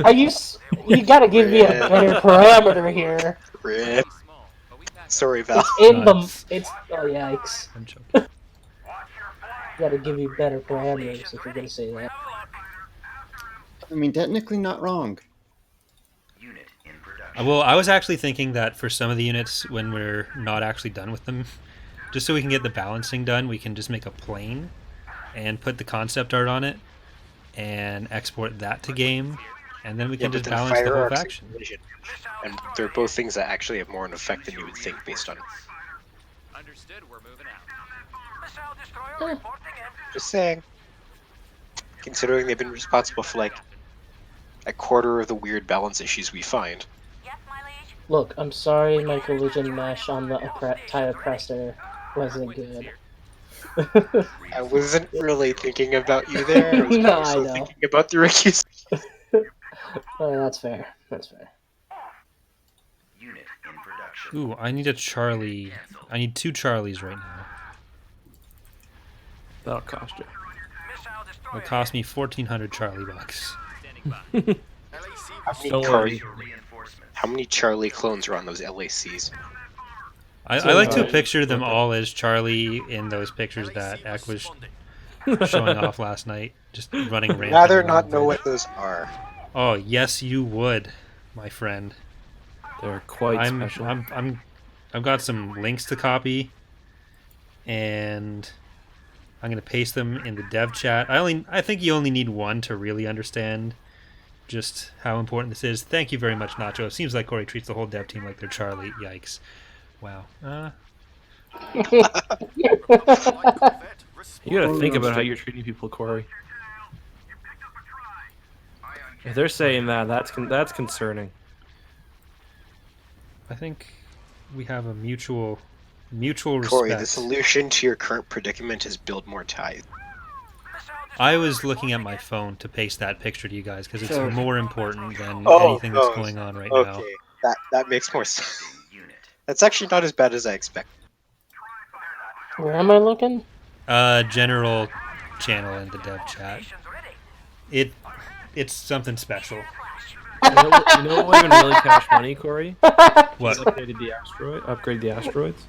you gotta give me a better parameter here. Rip. Sorry, Val. It's in the. Nice. It's. Oh, yikes. I'm joking. Gotta give you better parameters if you're gonna say that. I mean, technically not wrong. Unit in production. Well, I was actually thinking that for some of the units, when we're not actually done with them, just so we can get the balancing done, we can just make a plane and put the concept art on it and export that to game, and then we can just balance the whole faction. And they're both things that actually have more an effect than you would think based on. Understood. We're moving out. Just saying. Considering they've been responsible for like a quarter of the weird balance issues we find. Look, I'm sorry my collision mesh on the TIE oppressor wasn't good. I wasn't really thinking about you there. I was No, also I know. thinking about the Ricky's. That's fair. That's fair. Unit in production. Ooh, I need a Charlie. I need 2 Charlies right now. That'll cost you. It'll cost me 1,400 Charlie bucks. How many Charlie clones are on those LACs? I like to picture them all as Charlie in those pictures that Eck was showing off last night, just running rampant. Rather around not the know bridge. what those are. Oh yes, you would, my friend. They're quite special. I've got some links to copy, and I'm gonna paste them in the dev chat. I think you only need one to really understand just how important this is. Thank you very much, Nacho. It seems like Corey treats the whole dev team like they're Charlie. Yikes. Wow. You gotta think about how you're treating people, Corey. If they're saying that, that's concerning. I think we have a mutual respect. Corey, the solution to your current predicament is build more ties. I was looking at my phone to paste that picture to you guys because it's Sure. more important than Oh, anything that's going on right now. Okay, that makes more sense. That's actually not as bad as I expected. Where am I looking? General channel in the dev chat. It's something special. You know what would even really cash money, Corey? What? Upgrade the asteroids.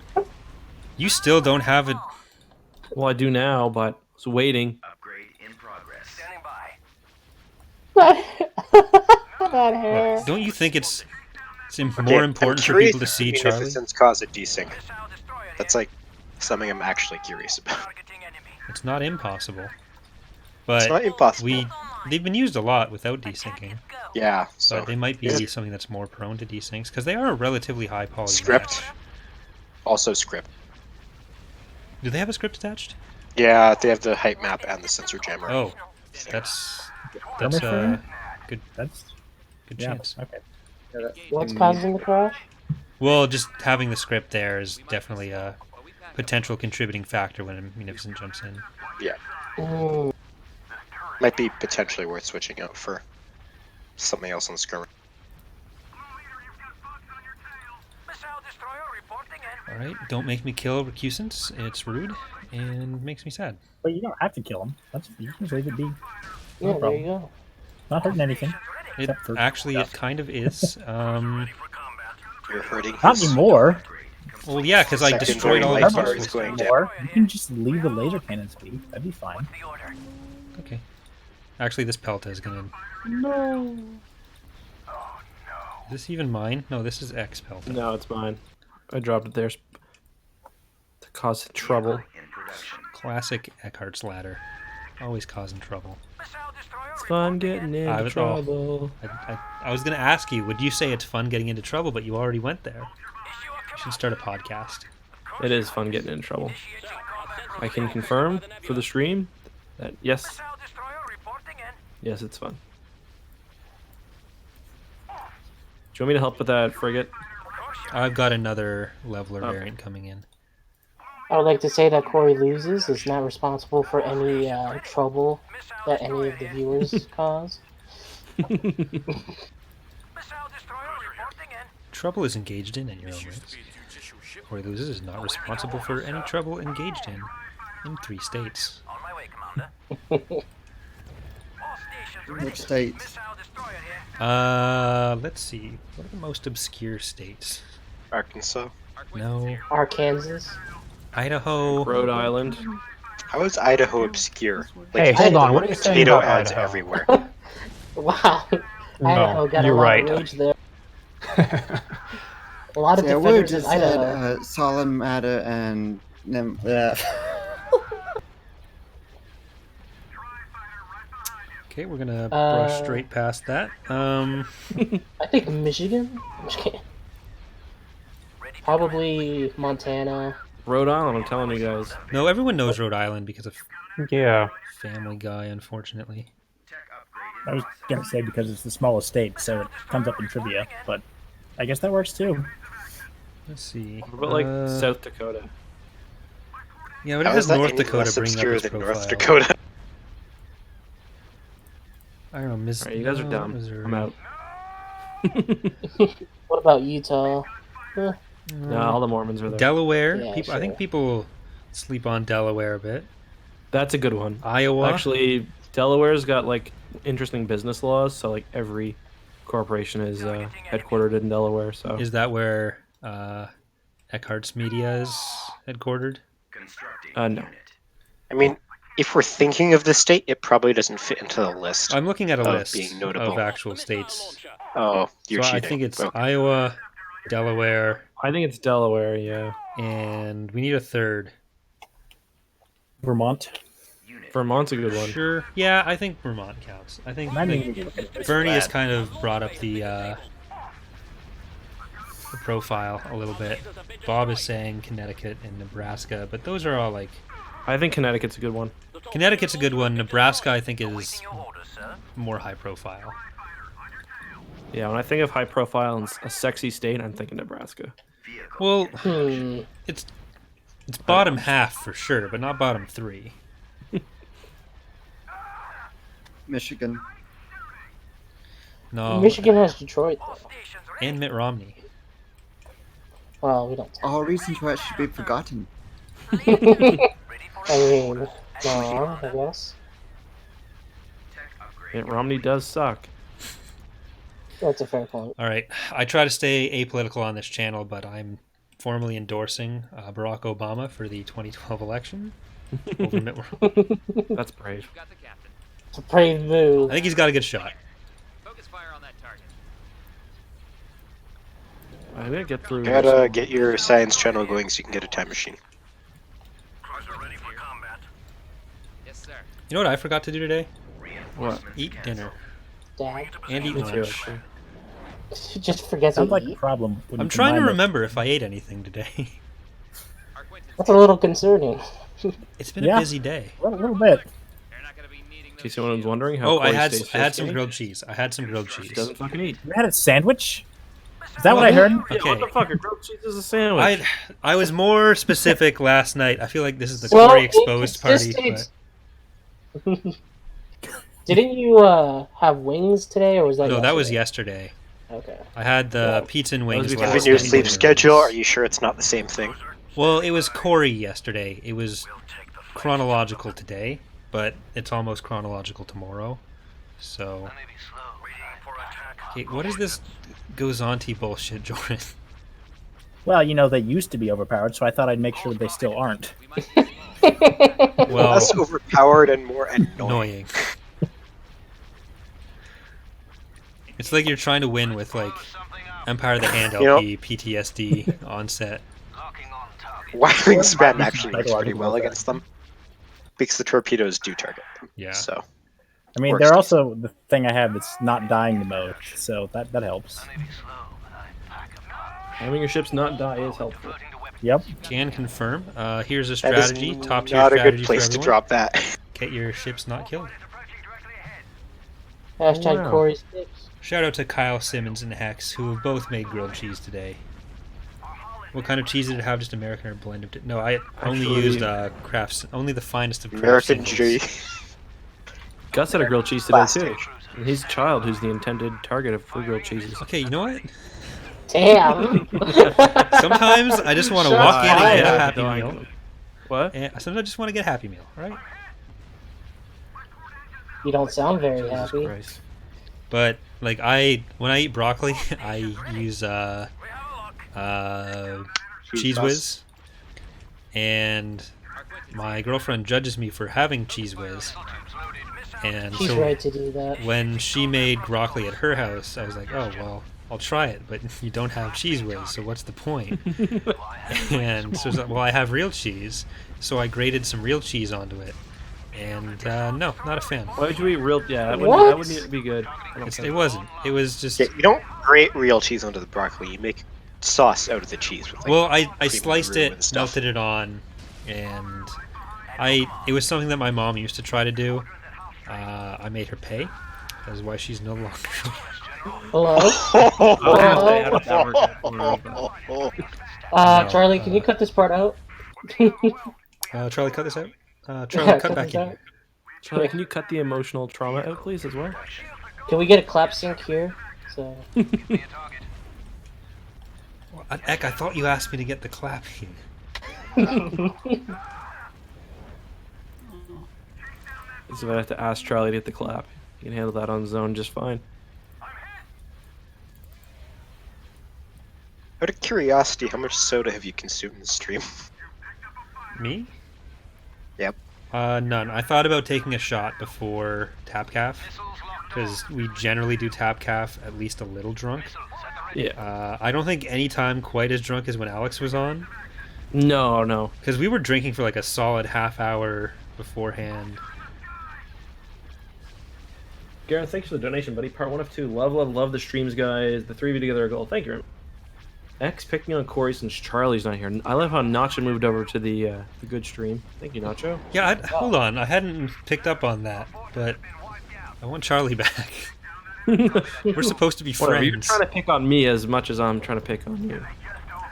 You still don't have it. Well, I do now, but I was waiting. Upgrade in progress. Standing by. That hair. Don't you think it's more Okay, important I'm for curious people to if see the Charlie? Munificence cause a desync. That's like something I'm actually curious about. It's not impossible. But It's not impossible. They've been used a lot without desyncing. Yeah, so But they might be something that's more prone to desyncs because they are a relatively high poly. Script. Also script. Do they have a script attached? Yeah, they have the height map and the sensor jammer. Oh, that's Frame? good. That's Good yeah. chance. Okay. What's causing the crash? Well, just having the script there is definitely a potential contributing factor when Munificent jumps in. Yeah. Mm. Might be potentially worth switching out for something else on the screen. Alright, don't make me kill Recusants. It's rude and makes me sad. But you don't have to kill him. You can just leave it be. Yeah, there problem. you go. Not hurting anything. It Except for actually stuff. it kind of is. You're hurting. Not anymore. Well, yeah, because I Secondary destroyed all life the bar is particles. going down. More. You can just leave the laser cannons be. That'd be fine. Okay. Actually, this Pelta is gonna. No. Is this even mine? No, this is X Pelta. No, it's mine. I dropped it there to cause trouble. Classic Eckhart's ladder. Always causing trouble. It's fun getting into trouble. I was going to ask you, would you say it's fun getting into trouble, but you already went there. You should start a podcast. It is fun getting in trouble. I can confirm for the stream that yes, it's fun. Do you want me to help with that frigate? I've got another leveler variant coming in. I would like to say that Corey loses is not responsible for any trouble that any of the viewers cause. Trouble is engaged in your own ways. Corey loses is not responsible for any trouble engaged in 3 states. Which state? Let's see. What are the most obscure states? Arkansas. No. Arkansas. Idaho. Rhode Island. How is Idaho obscure? Hey, hold on. What are you saying potato about ads Idaho? everywhere. Wow. No, Idaho got you're a lot right. of rage there. A lot of Yeah, we defenders in just said Idaho. solemn matter and Okay, we're gonna brush straight past that. I think Michigan. I'm just kidding. Probably Montana. Rhode Island, I'm telling you guys. No, everyone knows Rhode Island because of Yeah. Family Guy, unfortunately. I was gonna say because it's the smallest state, so it comes up in trivia, but I guess that works too. Let's see. What about like South Dakota? Yeah, but it How has is that North any Dakota less bringing up obscure its than profile. North Dakota? I don't know, Alright, you guys are dumb. Missouri. I'm out. What about Utah? Huh. No, all the Mormons are there. Delaware. Yeah, I think sure. people sleep on Delaware a bit. That's a good one. Iowa. Actually, Delaware's got like interesting business laws, so like every corporation is headquartered in Delaware. So Is that where Eckhart's Media is headquartered? no. I mean, if we're thinking of the state, it probably doesn't fit into the list. I'm looking at a of list being notable. of actual states. Oh, you're So I cheating. think it's Okay. Iowa, Delaware, I think it's Delaware. Yeah, and we need a third. Vermont. Vermont's a good one. Sure. Yeah, I think Vermont counts. I think I mean, Bernie has kind of brought up the profile a little bit. Bob is saying Connecticut and Nebraska, but those are all like... I think Connecticut's a good one. Connecticut's a good one. Nebraska, I think, is more high profile. Yeah, when I think of high profile and a sexy state, I'm thinking Nebraska. Well, it's bottom half for sure, but not bottom 3. Michigan. No. Michigan has Detroit, though. And Mitt Romney. Well, we don't. All reasons why it should be forgotten. I mean, no, I guess. Mitt Romney does suck. That's a fair point. All right. I try to stay apolitical on this channel, but I'm formally endorsing Barack Obama for the 2012 election over Mitt Romney. That's brave. It's a brave move. I think he's got a good shot. I'm gonna get through. You gotta get your science channel going so you can get a time machine. You know what I forgot to do today? What? Eat dinner. Dad. And eat Me too, lunch. actually. Just forget to Sounds like a eat. problem. when I'm you trying to combine remember if I ate anything today. That's a little concerning. It's been Yeah. a busy day. A little bit. In case anyone was wondering how. Oh, I Corey had stays I had some skinny, grilled cheese. I had some grilled he cheese. doesn't fucking eat. You had a sandwich? Is that what I heard? Yeah, what Okay. the fuck? A grilled cheese is a sandwich. I was more specific last night. I feel like this is the Well, Corey exposed it's party. just- But... Didn't you have wings today, or was that? No, that was yesterday? yesterday. Okay. I had the pizza and wings before last Given your night. sleep schedule, are you sure it's not the same thing? Well, it was Corey yesterday. It was chronological today, but it's almost chronological tomorrow. So, okay, what is this Gozanti bullshit, Jordan? Well, you know, they used to be overpowered, so I thought I'd make sure that they still aren't. Well, Less overpowered and more annoying. annoying. It's like you're trying to win with like Empire of the Hand You know- LP PTSD onset. Wiring spam actually works pretty Psychological well effect. against them because the torpedoes do target them. Yeah. So I mean, Works they're decent. also the thing I have that's not dying the most, so that helps. Having your ships not die is helpful. Yep. Can confirm. Here's a that strategy, is top tier not a strategy good for place to everyone. drop that. Get your ships not killed. Hashtag Wow. Corey's tips. Shout out to Kyle Simmons and Hex, who have both made grilled cheese today. What kind of cheese did it have? Just American or blend of? No, I only Actually- used crafts. Only the finest of craft American singles. G. Gus had a grilled cheese today too. And he's a child who's the intended target for grilled cheeses. Okay, you know what? Damn. Sometimes I just want to Shots walk in and get a fired. happy meal. What? And sometimes I just want to get a happy meal, right? You don't sound very Jesus happy. Christ. But like when I eat broccoli, I use Cheese Whiz, and my girlfriend judges me for having Cheese Whiz. And She's so right to do that. when she made broccoli at her house, I was like, oh well, I'll try it, but you don't have Cheese Whiz, so what's the point? And so it's like, well, I have real cheese, so I grated some real cheese onto it. And no, not a fan. Why would you eat real? Yeah, that What? wouldn't be good. I don't think. It wasn't. It was just. Yeah, you don't grate real cheese onto the broccoli. You make sauce out of the cheese with like Well, I cream sliced roux it, and stuff. melted it on, and it was something that my mom used to try to do. I made her pay. That is why she's no longer. Hello? No, Charlie, can you cut this part out? Charlie, cut this out. Charlie, Yeah, cut back this in. out. Charlie, can you cut the emotional trauma out, please, as well? Can we get a clap sync here? So Eck, I thought you asked me to get the clapping. So I have to ask Charlie to get the clap. He can handle that on his own just fine. Out of curiosity, how much soda have you consumed this stream? Me? Yep. None. I thought about taking a shot before tap calf, because we generally do tap calf at least a little drunk. Yeah. I don't think any time quite as drunk as when Alex was on, No. because we were drinking for like a solid half hour beforehand. Garen, thanks for the donation, buddy. Part 1 of 2. Love the streams, guys. The 3 of you together are a goal. Thank you. X picked me on Corey since Charlie's not here. I love how Nacho moved over to the good stream. Thank you, Nacho. Yeah, hold on. I hadn't picked up on that, but I want Charlie back. We're supposed to be Whatever, you're friends. trying to pick on me as much as I'm trying to pick on you.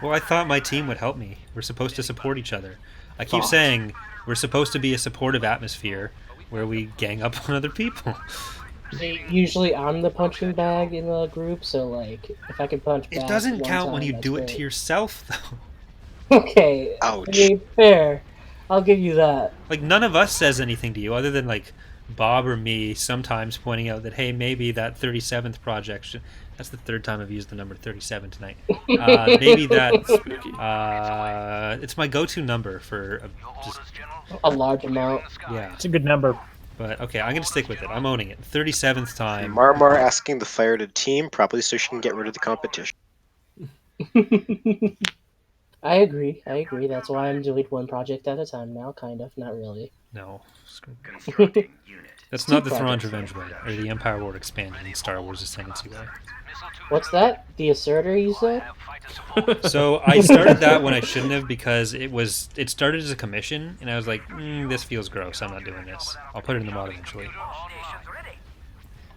Well, I thought my team would help me. We're supposed to support each other. I keep Fuck. saying we're supposed to be a supportive atmosphere where we gang up on other people. see, usually I'm the punching bag in the group, so like if I can punch back It doesn't one count when time, you that's do it great. to yourself, though. Okay. Ouch. I mean, fair. I'll give you that. Like, none of us says anything to you other than, like, Bob or me sometimes pointing out that, hey, maybe that 37th project should... That's the third time I've used the number 37 tonight. Maybe that... it's my go-to number for just... A large amount. Yeah. It's a good number. But, okay, I'm going to stick with it. I'm owning it. 37th time. Marmar asking the fire to team, probably so she can get rid of the competition. I agree. That's why I'm doing one project at a time now, kind of. Not really. No. Constructing unit. That's Two not the Thrawn projects. Revenge way, or the Empire Ward expansion in Star Wars Ascendancy way. What's that? The asserter, you said? So I started that when I shouldn't have because it started as a commission and I was like, this feels gross. I'm not doing this. I'll put it in the mod eventually.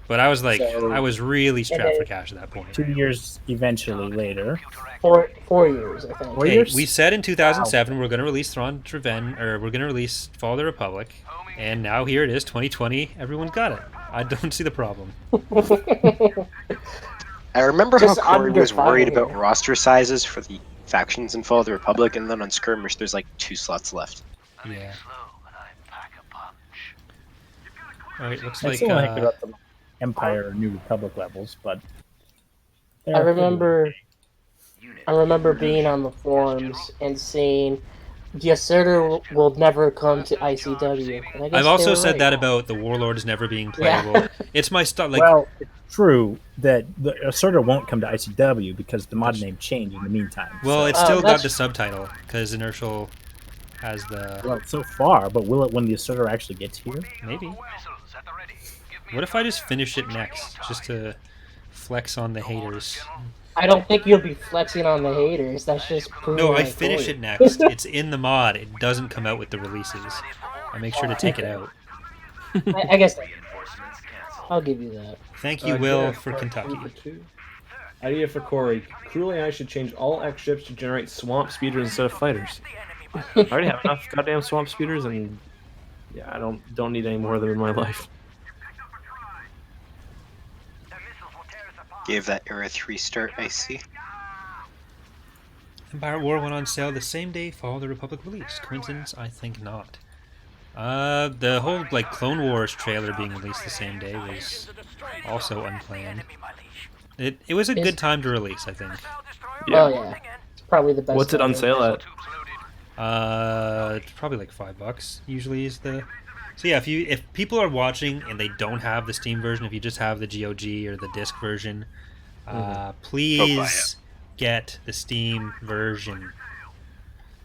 But I was like, So- I was really strapped And for then- cash at that point. 2 years eventually later. 4 years, I think. 4 Hey, years? we said in 2007 we're going to release Thrawn's Revenge, or we're going to release Fall of the Republic, and now here it is, 2020. Everyone's got it. I don't see the problem. I remember Just how Corey under was worried fire. about roster sizes for the factions in Fall of the Republic, and then on Skirmish there's like 2 slots left. Yeah. All right, looks I like still don't think they're at the Empire or New Republic levels, but I I remember being on the forums and seeing The asserter will never come to ICW. And I guess I've also they were said right. that about the Warlords never being Yeah. playable. It's my stuff. Like, well, it's true that the asserter won't come to ICW because the mod name changed in the meantime. well, so. it's still got that's- the subtitle because Inertial has the. Well, so far, but will it when the asserter actually gets here? Maybe. What if I just finish it next, just to flex on the haters? I don't think you'll be flexing on the haters. That's just proving No, I my finish point. it next. It's in the mod. It doesn't come out with the releases. I make sure to take it out. I guess I'll give you that. Thank you, Will, yeah, for part Kentucky. two for two. Idea for Corey. Cruelly, I should change all X ships to generate swamp speeders instead of fighters. I already have enough goddamn swamp speeders, and yeah, I don't need any more of them in my life. Gave that Era 3 start, I see. Empire War went on sale the same day Fall of the Republic release. Coincidence? I think not. The whole like Clone Wars trailer being released the same day was also unplanned. It was a good time to release, I think. Yeah. Oh yeah, it's probably the best. What's it on time. sale at? It's probably like $5 usually is the. So yeah, if people are watching and they don't have the Steam version, if you just have the GOG or the disc version, please get the Steam version.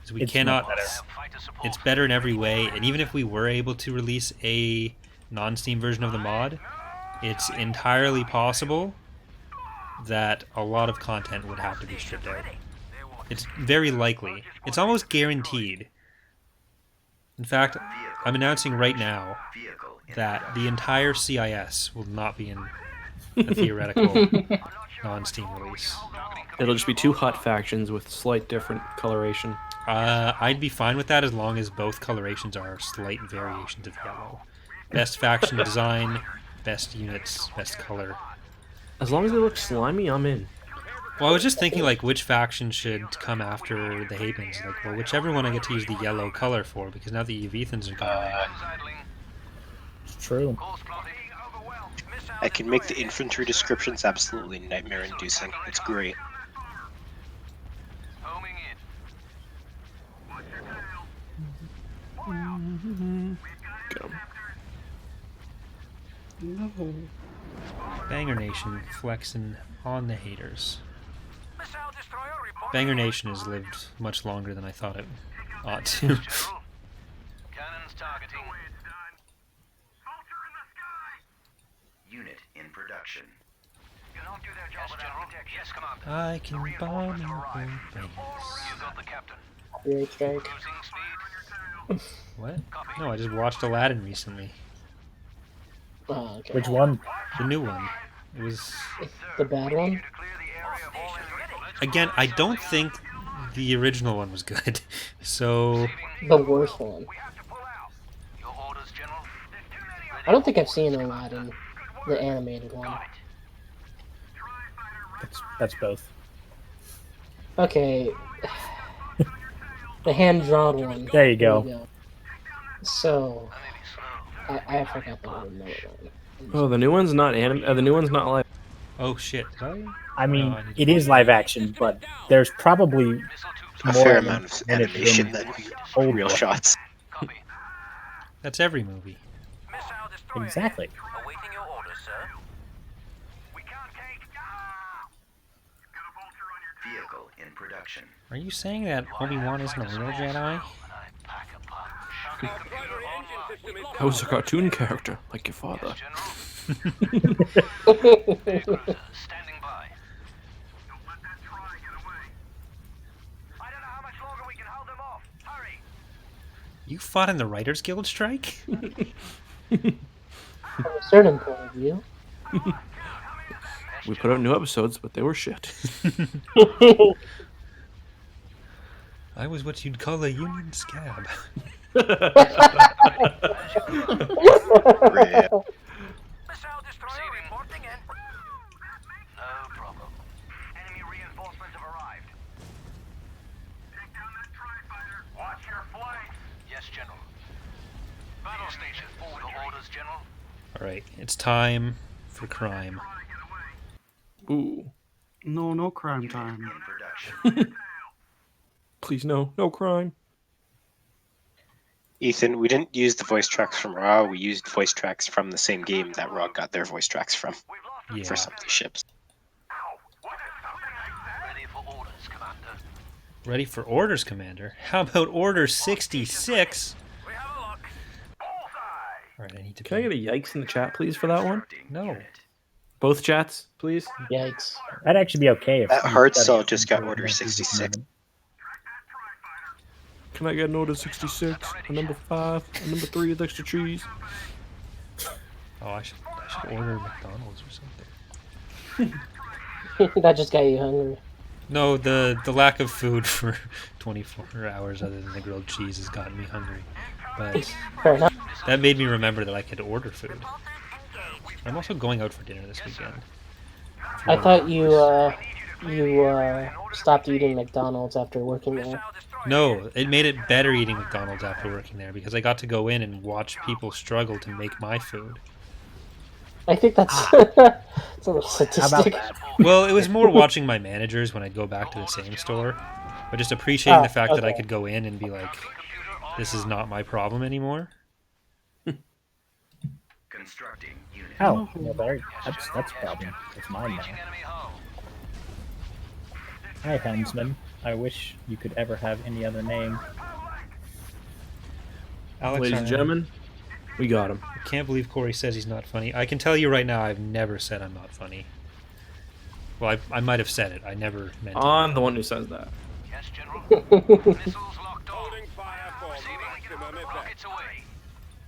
So we It's cannot. better. It's better in every way, and even if we were able to release a non-Steam version of the mod, it's entirely possible that a lot of content would have to be stripped out. It's very likely. It's almost guaranteed. In fact, I'm announcing right now that the entire CIS will not be in a theoretical non-Steam release. It'll just be two hot factions with slight different coloration. I'd be fine with that as long as both colorations are slight variations of yellow. Best faction design, best units, best color. As long as they look slimy, I'm in. Well, I was just thinking, like, which faction should come after the Havens? Like, well, whichever one I get to use the yellow color for, because now the Evethans are gone. It's true. I can make the infantry descriptions absolutely nightmare-inducing. It's great. Go. No. Banger Nation flexing on the haters. Banger Nation has lived much longer than I thought it ought to. Cannons targeting. Unit in production. Cannot do their job without protection. Yes, Commander. I can bomb your base. You got the captain. Great strike. Losing speed. What? No, I just watched Aladdin recently. Oh, okay. Which one? The new one. It was... The bad one? Again, I don't think the original one was good. So... The worst one. Your orders, General. I don't think I've seen Aladdin, the animated one. That's both. Okay. The hand-drawn one. There you go. So, I forgot the name of it. Oh, the new one's not the new one's not live. Oh shit, did I? I mean, No, I need to- it is live action, but there's probably A more fair in amount of it animation than than old real one. shots. That's every movie. Exactly. Awaiting your orders, sir. We can't take. Vehicle in production. Are you saying that Obi-Wan isn't a real Jedi? I was a cartoon character, like your father. Standing by. Don't let that try get away. I don't know how much longer we can hold them off. Hurry. You fought in the Writers Guild strike? From a certain point of view. We put out new episodes, but they were shit. I was what you'd call a Union scab. Yeah. Missile destroyer reporting in. No problem. Enemy reinforcements have arrived. Take down that tri-fighter. Watch your flanks. Yes, General. Battle station forward. Your orders, General. Alright, it's time for crime. Ooh. No crime time. In production. Please no. No crime. Ethan, we didn't use the voice tracks from Raw. We used voice tracks from the same game that Raw got their voice tracks from Yeah. for some of these ships. Ready for orders, Commander. Ready for orders, Commander? How about Order 66? We have a look. All right, I need to. Can I get a yikes in the chat, please, for that one? No. Both chats, please. Yikes. That'd actually be okay if That you hard set it cell up just got into Order a 66. Can I get an order 66? A number 5, a number 3 with extra cheese. Oh, I should order McDonald's or something. That just got you hungry. No, the lack of food for 24 hours other than the grilled cheese has gotten me hungry. But Fair enough. that made me remember that I could order food. I'm also going out for dinner this weekend. I thought you stopped eating McDonald's after working there. No, it made it better eating McDonald's after working there because I got to go in and watch people struggle to make my food. I think that's it's a little sadistic. Well, it was more watching my managers when I'd go back to the same store, but just appreciating the fact that I could go in and be like, this is not my problem anymore. Constructing unit. Oh, well, that's a problem. It's mine now. Hi, helmsman. I wish you could ever have any other name. Alex, Ladies and gentlemen, we got him. I can't believe Corey says he's not funny. I can tell you right now, I've never said I'm not funny. Well, I might have said it. I never meant it. I'm the one who says that. Yes, General. Missiles locked on. Holding fire for receiving. Rockets away.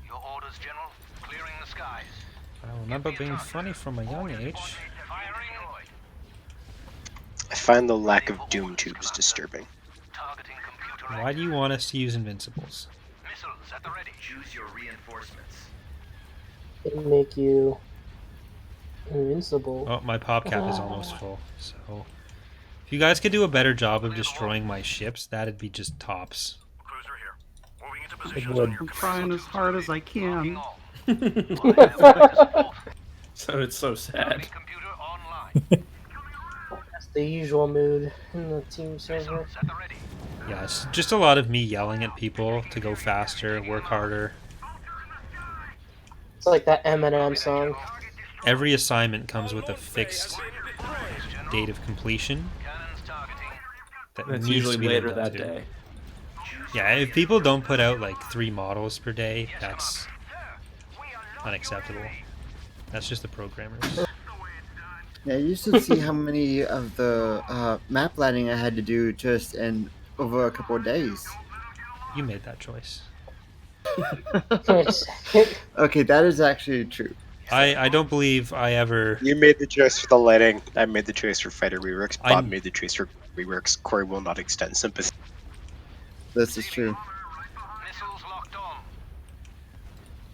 Your orders, General. Clearing the skies. I remember being funny from a young age. Firing. I find the lack of doom tubes disturbing. Targeting computer. Why do you want us to use Invincibles? Missiles at the ready. Choose your reinforcements. It'll make you invincible. Oh, my pop cap is almost full. So, if you guys could do a better job of destroying my ships, that'd be just tops. Cruiser here. Moving into It position. would. I'm trying as hard as I can. Sounded so sad. Computer online. That's the usual mood in the team server. At the ready. Yeah, it's just a lot of me yelling at people to go faster, work harder. It's like that Eminem song. Every assignment comes with a fixed date of completion. That That's needs usually to be later lived up that to. day. Yeah, if people don't put out like 3 models per day, that's unacceptable. That's just the programmers. Yeah, you should see how many of the map lighting I had to do just in over a couple of days. You made that choice. Okay, that is actually true. I don't believe I ever... You made the choice for the lighting. I made the choice for fighter reworks. Bob I'm- made the choice for reworks. Corey will not extend sympathy. This is true. Missiles locked on.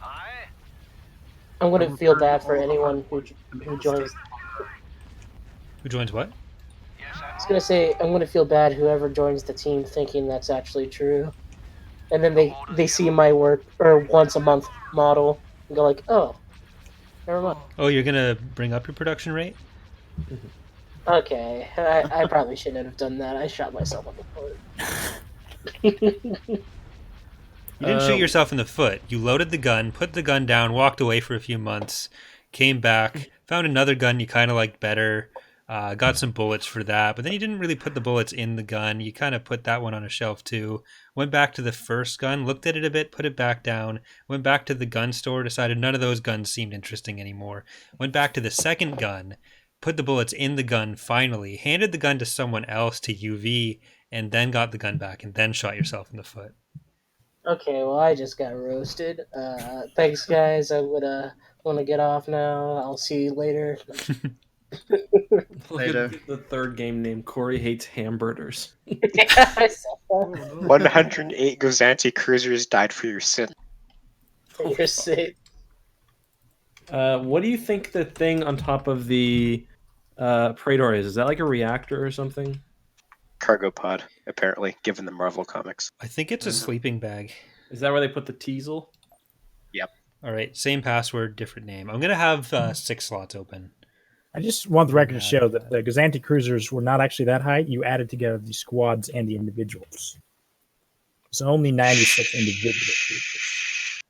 Aye. I'm gonna feel bad for anyone who joins. Who joins what? I was gonna say I'm gonna feel bad whoever joins the team thinking that's actually true, and then they see my work or once a month model and go like, oh, never mind. Oh, you're gonna bring up your production rate? Okay, I probably shouldn't have done that. I shot myself in the foot. You didn't shoot yourself in the foot. You loaded the gun, put the gun down, walked away for a few months, came back, found another gun you kind of liked better, got some bullets for that, but then you didn't really put the bullets in the gun. You kind of put that one on a shelf too. Went back to the first gun, looked at it a bit, put it back down, went back to the gun store, decided none of those guns seemed interesting anymore. Went back to the second gun, put the bullets in the gun finally, handed the gun to someone else to UV, and then got the gun back and then shot yourself in the foot. Okay, well I just got roasted. Thanks guys. I would want to get off now. I'll see you later. Look at the third game name. Corey hates hamburgers. 108 Gozanti cruisers died for your sin. You're sick. What do you think the thing on top of the Praetor is? Is that like a reactor or something? Cargo pod, apparently, given the Marvel comics. I think it's a sleeping bag. Is that where they put the teasel? Yep. All right, same password, different name. I'm going to have 6 slots open. I just want the record to show that the Gazanti cruisers were not actually that high. You added together the squads and the individuals. It's only 96 individual creatures.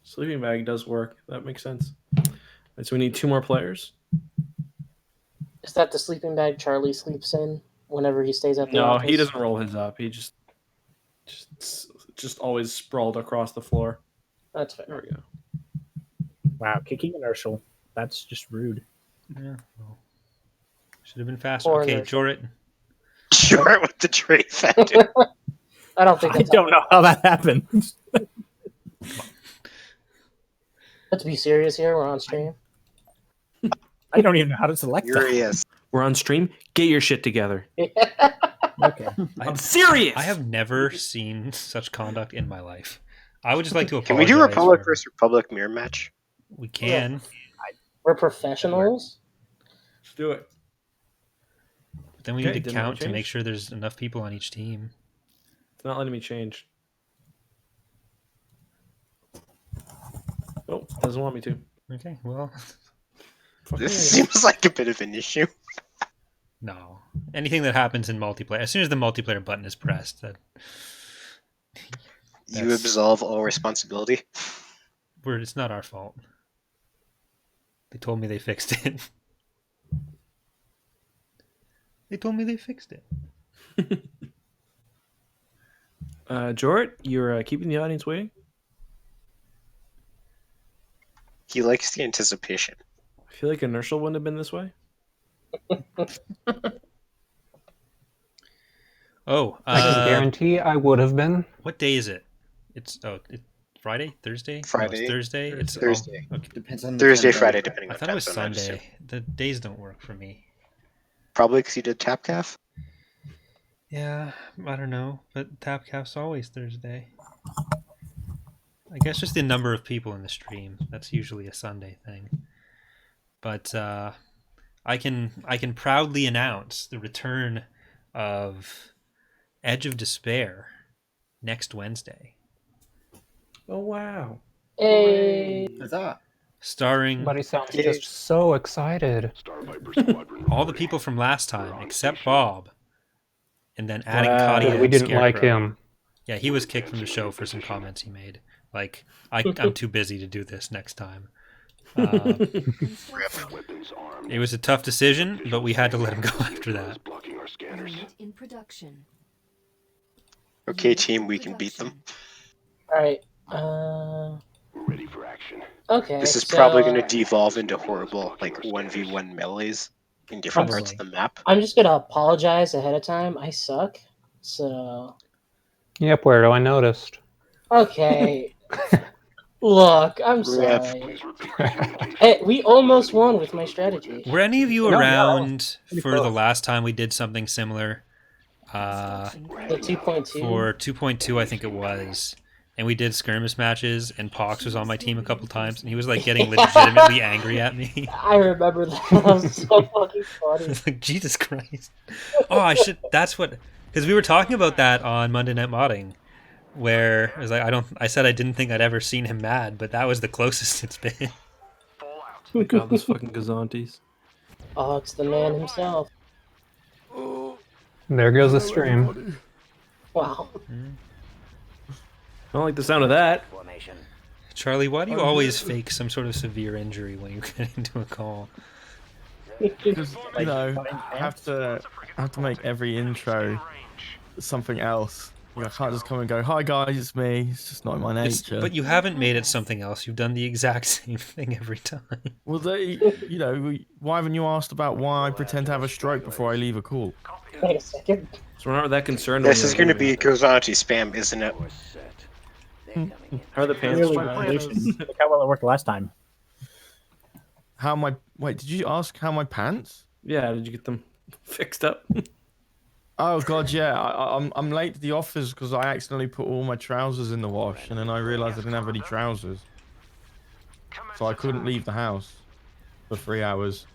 Sleeping bag does work. That makes sense. Right, so we need 2 more players. Is that the sleeping bag Charlie sleeps in whenever he stays at the No, office? he doesn't roll his up. He just always sprawled across the floor. That's fair. There we go. Wow, kicking inertial. That's just rude. Yeah. Well, should have been faster. Or Okay, inertial. Jorrit. Sure, with the tray factor. I don't think I that's don't know how that happened. Let's be serious here. We're on stream. I don't even know how to select Here he that. is. We're on stream. Get your shit together. Okay. I'm serious. I have never seen such conduct in my life. I would just like to apologize. Can we do Republic for- versus Republic mirror match? We can. We're professionals. Let's do it. But then we Okay, need to didn't count to change? make sure there's enough people on each team. It's not letting me change. Oh, doesn't want me to. Okay, well, This seems like a bit of an issue. no. Anything that happens in multiplayer, as soon as the multiplayer button is pressed, You absolve all responsibility. it's not our fault. They told me they fixed it. They told me they fixed it. Jorrit, you're keeping the audience waiting? He likes the anticipation. I feel like inertial wouldn't have been this way. Oh, I can guarantee I would have been. What day is it? It's Friday, Thursday. Friday. No, it's Thursday. It's Thursday. Okay. Depends on the Thursday, time Friday, zone. depending I on thought it time was zone, I'd assume. Sunday. The days don't work for me. Probably because you did tap calf. Yeah, I don't know, but Tapcalf's always Thursday. I guess just the number of people in the stream. That's usually a Sunday thing. But I can proudly announce the return of Edge of Despair next Wednesday. Oh wow! Hey. Huzzah. Starring Somebody sounds just so excited. all the people from last time except Bob, and then adding Wow. Katia. Good, we and didn't like Scarecrow. him. Yeah, he was kicked from the show for some comments he made. Like, I'm too busy to do this next time. It was a tough decision, but we had to let him go after that. Unit in production. Okay, team, we can beat them. All right. We're ready for action. Okay. This is so, probably going to devolve into horrible, like, 1v1 melees in different parts of the map. I'm just gonna apologize ahead of time. I suck. So. Yep, Puerto, I noticed. Okay. Look, I'm sorry. Hey, we almost won with my strategy. Were any of you No, around pretty for the close. last time we did something similar? The 2.2? For 2.2, I think it was. And we did skirmish matches, and Pox was on my team a couple times, and he was like getting legitimately angry at me. I remember that. That was so fucking funny. It's like, Jesus Christ. Oh, I should. That's what. Because we were talking about that on Monday Night Modding, where I was like, I said I didn't think I'd ever seen him mad, but that was the closest it's been. Oh my god, those fucking Gazantes. Oh, it's the man himself. There goes the stream. Wow. I don't like the sound of that. Charlie, why do you always fake some sort of severe injury when you get into a call? Because you know, I have to make every intro something else. You know, I can't just come and go, "Hi guys, it's me." It's just not in my nature. But you haven't made it something else. You've done the exact same thing every time. Well, you know, why haven't you asked about why I pretend to have a stroke before I leave a call? Wait a second. So we're not that concerned. This is going to be Gozanti spam, isn't it? How are the pants? Really, look how well it worked last time. How my wait? Did you ask how my pants? Yeah, did you get them fixed up? Oh god, yeah. I'm late to the office because I accidentally put all my trousers in the wash, and then I realised I didn't have any trousers, so I couldn't leave the house for 3 hours.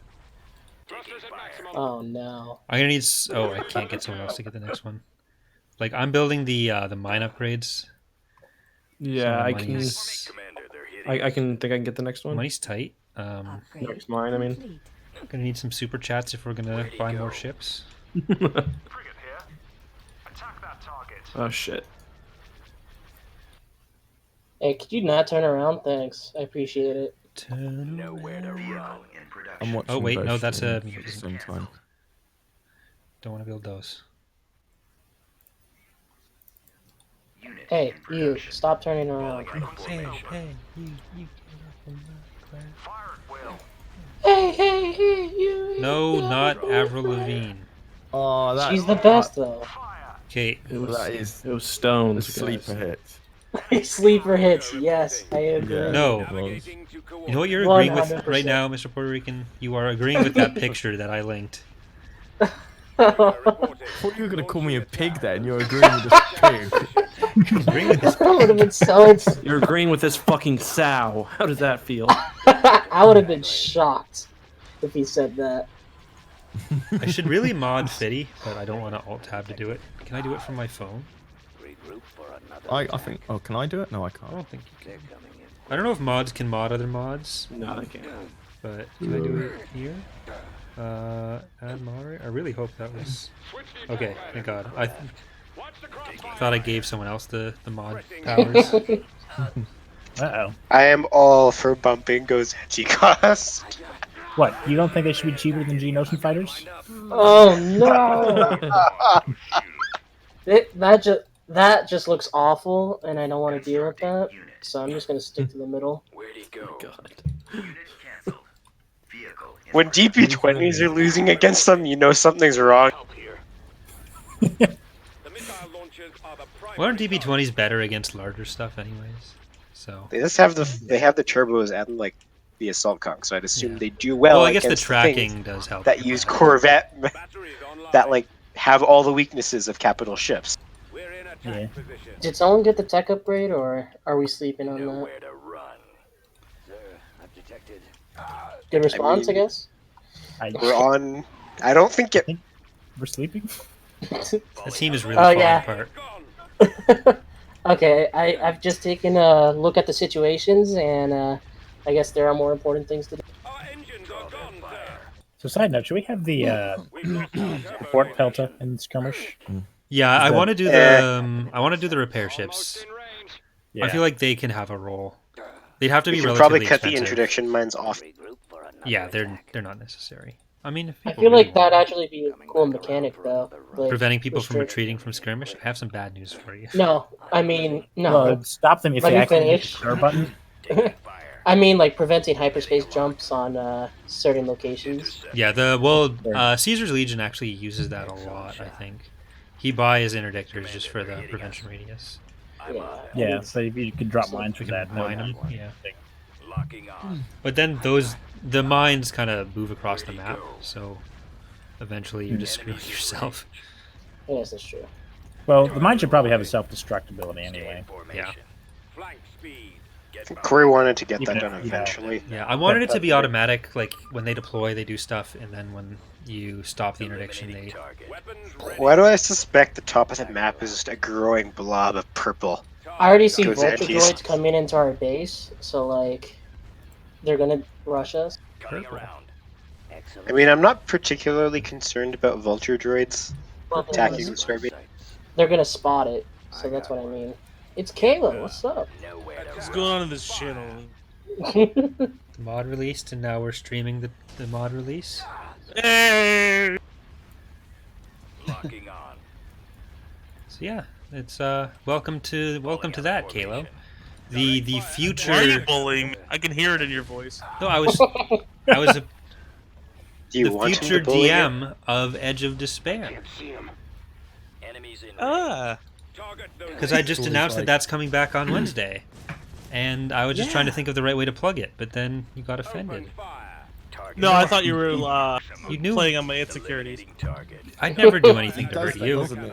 Oh no. I'm gonna need. Oh, I can't get someone else to get the next one. Like, I'm building the mine upgrades. Yeah, So I can. money's- I can think I can get the next one. Money's tight. Next mine, I mean. Gonna need some super chats if we're gonna buy more ships. Oh shit. Hey, could you not turn around? Thanks. I appreciate it. I'm watching Oh wait, both no, that's a streams at the mutant. same time. Don't want to build those. Hey, you, stop turning around. Hey, you Hey, you. No, not Avril Lavigne. Oh, that, She's the best, though. Okay, It was that is Stones. a sleeper hit. Sleeper hits, yes, I agree. Yeah, no. it was. You know what you're agreeing with 100%. right now, Mr. Puerto Rican? You are agreeing with that picture that I linked. I thought you were going to call me a pig then. You're agreeing with this pig. Agreeing with this That would have been so. You're agreeing with this fucking sow. How does that feel? I would have been shocked if he said that. I should really mod Fitty, but I don't want to alt tab to do it. Can I do it from my phone? I think. Oh, can I do it? No, I I can't. don't think you can. I don't know if mods can mod other mods. No, I can't. But can I do it here? Add moderator? I really hope that was... Okay, thank god. I thought I gave someone else the mod powers. Uh-oh. I am all for bumping Gozetti cost. What, you don't think they should be cheaper than Geonosian fighters? Oh no! That just looks awful, and I don't want to deal with that. So I'm just gonna stick to the middle. Where'd he go? God. When DP20s are losing against them, you know something's wrong. Why aren't DB20s better against larger stuff anyways? So They just have the turbos and like the assault conch, so I'd assume they do well. I guess the against tracking things does help. that use Corvette that like have all the weaknesses of capital ships. Yeah. Did someone get the tech upgrade, or are we sleeping on that? Good response, I guess. We're on. I don't think it. We're sleeping? The team is really Oh, falling yeah. apart. Okay, I've just taken a look at the situations, and I guess there are more important things to do. So side note, should we have the Fort Pelta in skirmish? Yeah, I want to do the repair ships. Yeah. I feel like they can have a role. They'd have to We be should relatively probably cut the expensive. introduction mines off. Yeah, they're not necessary. I mean, if I people feel really like that'd actually be a cool mechanic, though. Like, preventing people from restrict- retreating from skirmish, I have some bad news for you. No, I mean no. Well, it'd stop them if Let they me actually hit the finish. start button. I mean, like preventing hyperspace jumps on certain locations. Yeah, Caesar's Legion actually uses that a lot. I think he buys interdictors just for the prevention radius. Yeah, so if you could drop mines for that. Mine them, yeah. But then the mines kind of move across the map, so eventually you're just screwing yourself. Yes, that's true. Well, the mine should probably have a self-destruct ability anyway. Yeah. Corey wanted to get Even that if, done you know, eventually. Yeah, I wanted it to be automatic, like when they deploy they do stuff, and then when you stop the interdiction they... Why do I suspect the top of the map is just a growing blob of purple? I already see Goes vulture antis. droids coming into our base, so like they're gonna rush us. I mean, I'm not particularly concerned about vulture droids attacking the starbase. They're gonna spot it, so that's what I mean. It's Kayla, what's up? What's going on in this channel? The mod released, and now we're streaming the mod release. Hey! So yeah, it's welcome to that, Kalo. The future. Why are you bullying me? I can hear it in your voice. No, I was a Do you the want him future to bully DM of Edge of Despair. Ah. Because I just announced that that's coming back on Wednesday, and I was just trying to think of the right way to plug it, but then you got offended. No, I thought you were You knew. playing on my insecurities. I'd never do anything to hurt Does that, you. doesn't he?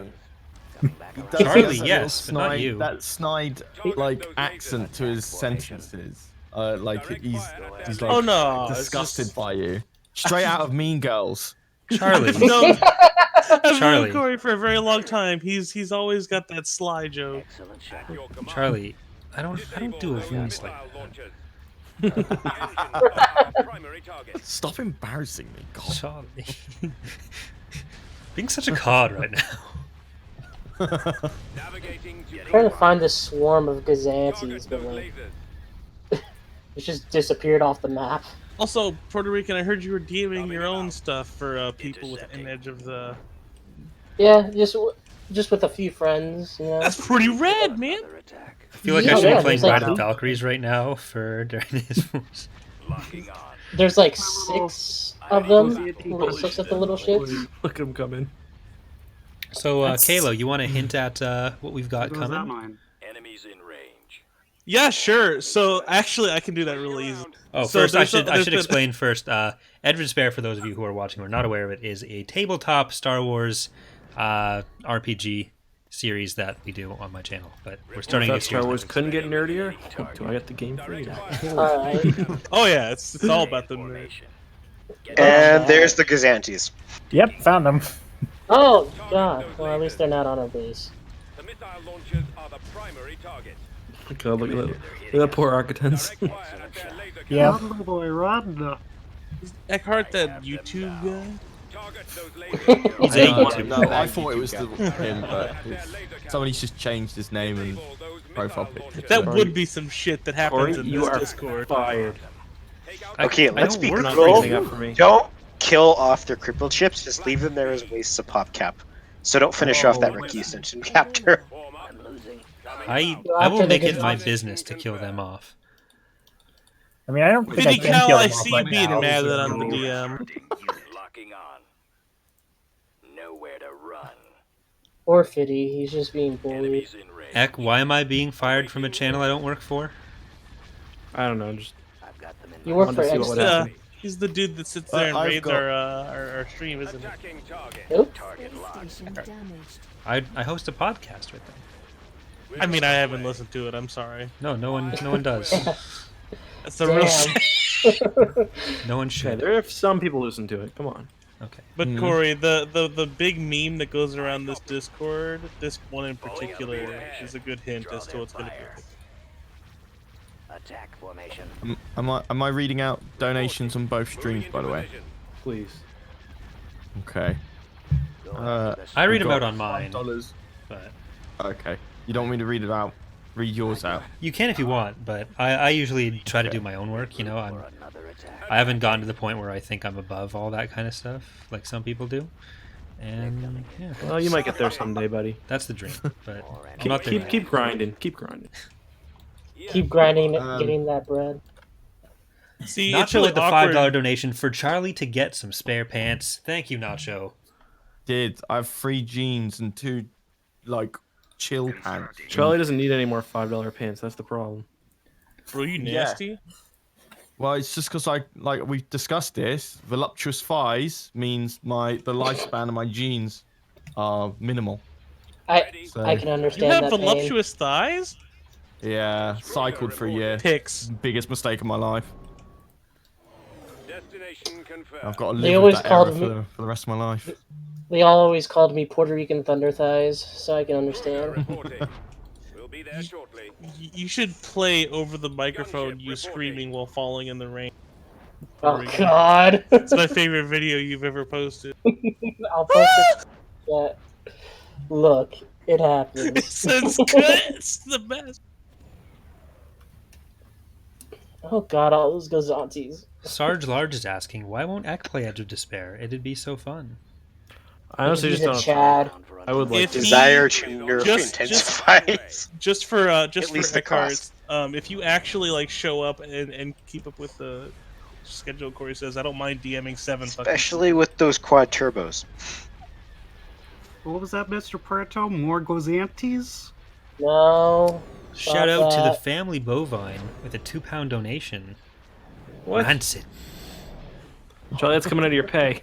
He does Charlie, have that yes, little but not you. That snide, like, accent to his sentences. Like, he's like, Oh, no, it's disgusted just- by you. Straight out of Mean Girls. Charlie. No, I've Charlie. known Corey for a very long time. He's always got that sly joke. Charlie, I don't do a voice like that. Stop embarrassing me, God. Charlie. Being such a cod right now. Trying to find this swarm of Gazantes, but like, it's just disappeared off the map. Also, Puerto Rican, I heard you were DMing your own stuff for people within edge of the. Yeah, just with a few friends. You know. That's pretty rad, man. I feel like I should be playing Riding Valkyries right now during his force. There's like 6 of them. 6 of the little ships. Look at them coming. So, Kalo, you want to hint at what we've got coming? Enemies in range. Yeah, sure. So actually, I can do that really easy. Oh, so first I should explain first. Edge of Despair, for those of you who are watching or not aware of it, is a tabletop Star Wars RPG series that we do on my channel. But we're starting. If Star Wars couldn't get nerdier, do I get the game for you? Oh yeah, it's all about the nerd. And there's the Gazantes. Yep, found them. Oh god. Well, at least they're not on our base. The missile launchers are the primary target. God, look at that poor Architects. Yeah. Run, boy, run. Eckhart, that YouTube guy. He's a YouTube. No, I thought it was him, but somebody's just changed his name and profile picture. That would be some shit that happens Corey, in you this are Discord. fired. Okay, let's be work cool. Freezing up for me. Don't kill off their crippled ships. Just leave them there as wastes of pop cap. So don't finish off that Ricky Ascension captor. I will make it my business to kill them off. I mean, I don't think I Fiddy can Cal, kill I them off see you right being now. mad that I'm the DM. Locking on. Nowhere to run. Or Fiddy, he's just being bullied. Enemies in range. Eck, why am I being fired from a channel I don't work for? I don't know, just You work wanted for to see what would X. happen. He's the dude that sits there and I've raids got- our stream, isn't he? Attacking target. Nope. Target locked. Station damaged. I host a podcast with them. I mean, I haven't listened to it. I'm sorry. No one does. That's the real shit. No one Okay, should. there are some people listen to it. Come on. Okay. But Corey, the big meme that goes around this Discord, this one in particular, is a good hint as to what's going to be. Attack formation. Am I reading out donations on both streams, by the way? Please. Okay. I read them out on mine. $5. But Okay. You don't want me to read it out? Read yours out. you can if you want, but I usually try to do my own work. You know, I haven't gotten to the point where I think I'm above all that kind of stuff like some people do. And yeah, Well, you might get there someday, buddy. that's the dream. But I'm not there yet. Keep grinding. Keep grinding. Keep grinding, getting that bread. See, it's Nacho really with the awkward. $5 donation for Charlie to get some spare pants. Thank you, Nacho. I have 3 jeans and 2, like, chill pants. Charlie doesn't need any more $5 pants. That's the problem. Bro, you nasty? Well, it's just because we've discussed this. Voluptuous thighs means the lifespan of my jeans are minimal. I So- can You understand have that pain. voluptuous thighs? Yeah, cycled for a year. Pics. Biggest mistake of my life. Destination confirmed. I've got to They live always with that called error me- for the rest of my life. They always called me Puerto Rican Thunder Thighs, so I can understand. Reporting. We'll be there shortly. You should play over the microphone you screaming while falling in the rain. Oh god. It's my favorite video you've ever posted. I'll post it. Yeah. Look, it happens. It's good. It's the best. Oh god, all those Gazantes. Sarge Large is asking, why won't Eck play Edge of Despair? It'd be so fun. I honestly He's just a don't. Chad. I would like If to. he- Desire to nerf Just- intensifies. Just for At least the Eckhart, if you actually like show up and keep up with the schedule, Corey says, I don't mind DMing 7 fucking. Especially with those quad turbos. What was that, Mr. Puerto? More Gozantes? No. Shout Stop out to the that. Family Bovine with a £2 donation. What? Rancid. Charlie, that's coming out of your pay.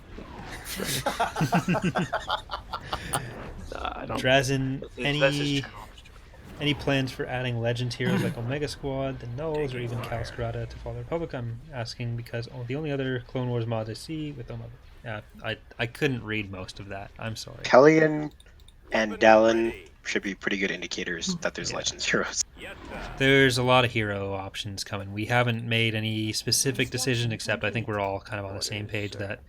I don't. Drazen, That's just any plans for adding legend heroes like Omega Squad, the Nulls, or even Cal Strata to Fall Republic? I'm asking because the only other Clone Wars mod I see with Omega. Yeah, I couldn't read most of that. I'm sorry. Kellyan and Dallin should be pretty good indicators that there's Legends heroes. There's a lot of hero options coming. We haven't made any specific decision, except I think we're all kind of on the same page that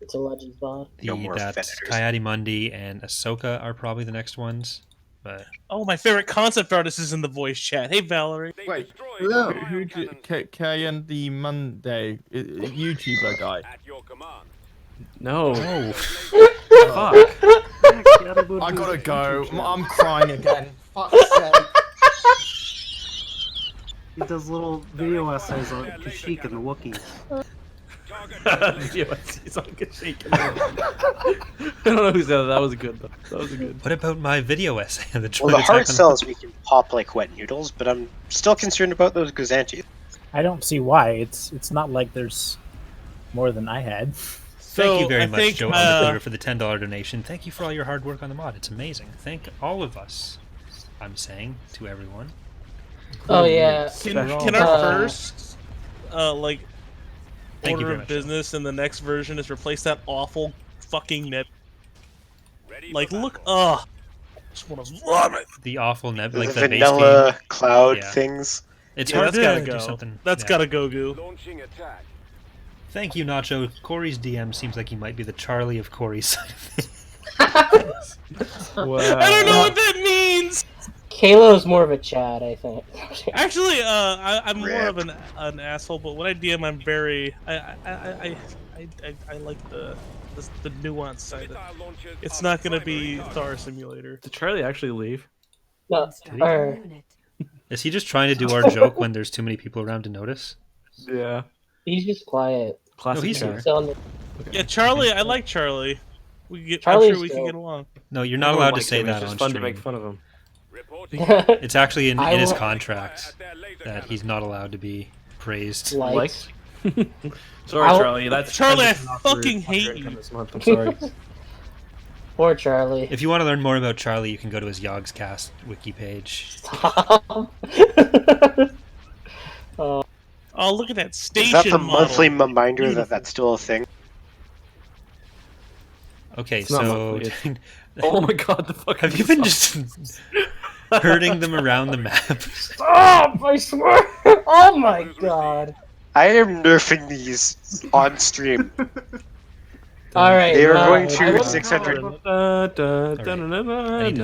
it's a Legends mod. that Coyote Mundi and Ahsoka are probably the next ones. But Oh, my favorite concept artist is in the voice chat. Hey, Valerie. Wait, who K&D Monday, YouTuber guy? No. Oh. Fuck. I gotta go. I'm crying again. Fuck's sake. He does little video essays on Kashyyyk and the Wookiees. Video essays on Kashyyyk. I don't know who said that. That was good, though. That was good. What about my video essay on the Well, the hard cells we can pop like wet noodles, but I'm still concerned about those Gozanti. I don't see why. It's not like there's more than I had. Thank you very much, Joe Underclear, for the $10 donation. Thank you for all your hard work on the mod. It's amazing. Thank all of us, I'm saying, to everyone. Oh, yeah. Can our first, Thank you order very of much. business in the next version is replace that awful fucking net? Like, look, I just want to vomit. The awful The like the vanilla base game. cloud Yeah. things. It's Yeah, hard that's to gotta do go. something. That's Yeah. gotta go, Goo. Thank you, Nacho. Corey's DM seems like he might be the Charlie of Corey's side of things. Wow. I don't know what that means. Kalo's more of a Chad, I think. Actually, I'm more of an asshole, but when I DM, I'm very I like the nuanced side. It's not gonna be Star Simulator. Did Charlie actually leave? No, Is he just trying to do our joke when there's too many people around to notice? Yeah. he's just quiet. Classic he's Chad. here. Yeah, Charlie. I like Charlie. We can get. Charlie's I'm sure we can dope. get along. No, you're not Everyone allowed to likes say him, that it's just on fun stream. to make fun of him. It's actually in I his will- contract that he's not allowed to be praised. Liked. Sorry, I'll- Charlie. That's Charlie, I that's not for fucking hate income you. This month. I'm sorry. Poor Charlie. If you want to learn more about Charlie, you can go to his Yogscast wiki page. Oh, look at that station Is that the model. monthly reminder that that's still a thing? Okay, It's not so monthly, Oh my god, the fuck. have you been just herding them around the map? Stop! I swear! Oh my god. I am nerfing these on stream. Alright, They are well, going I to will- 600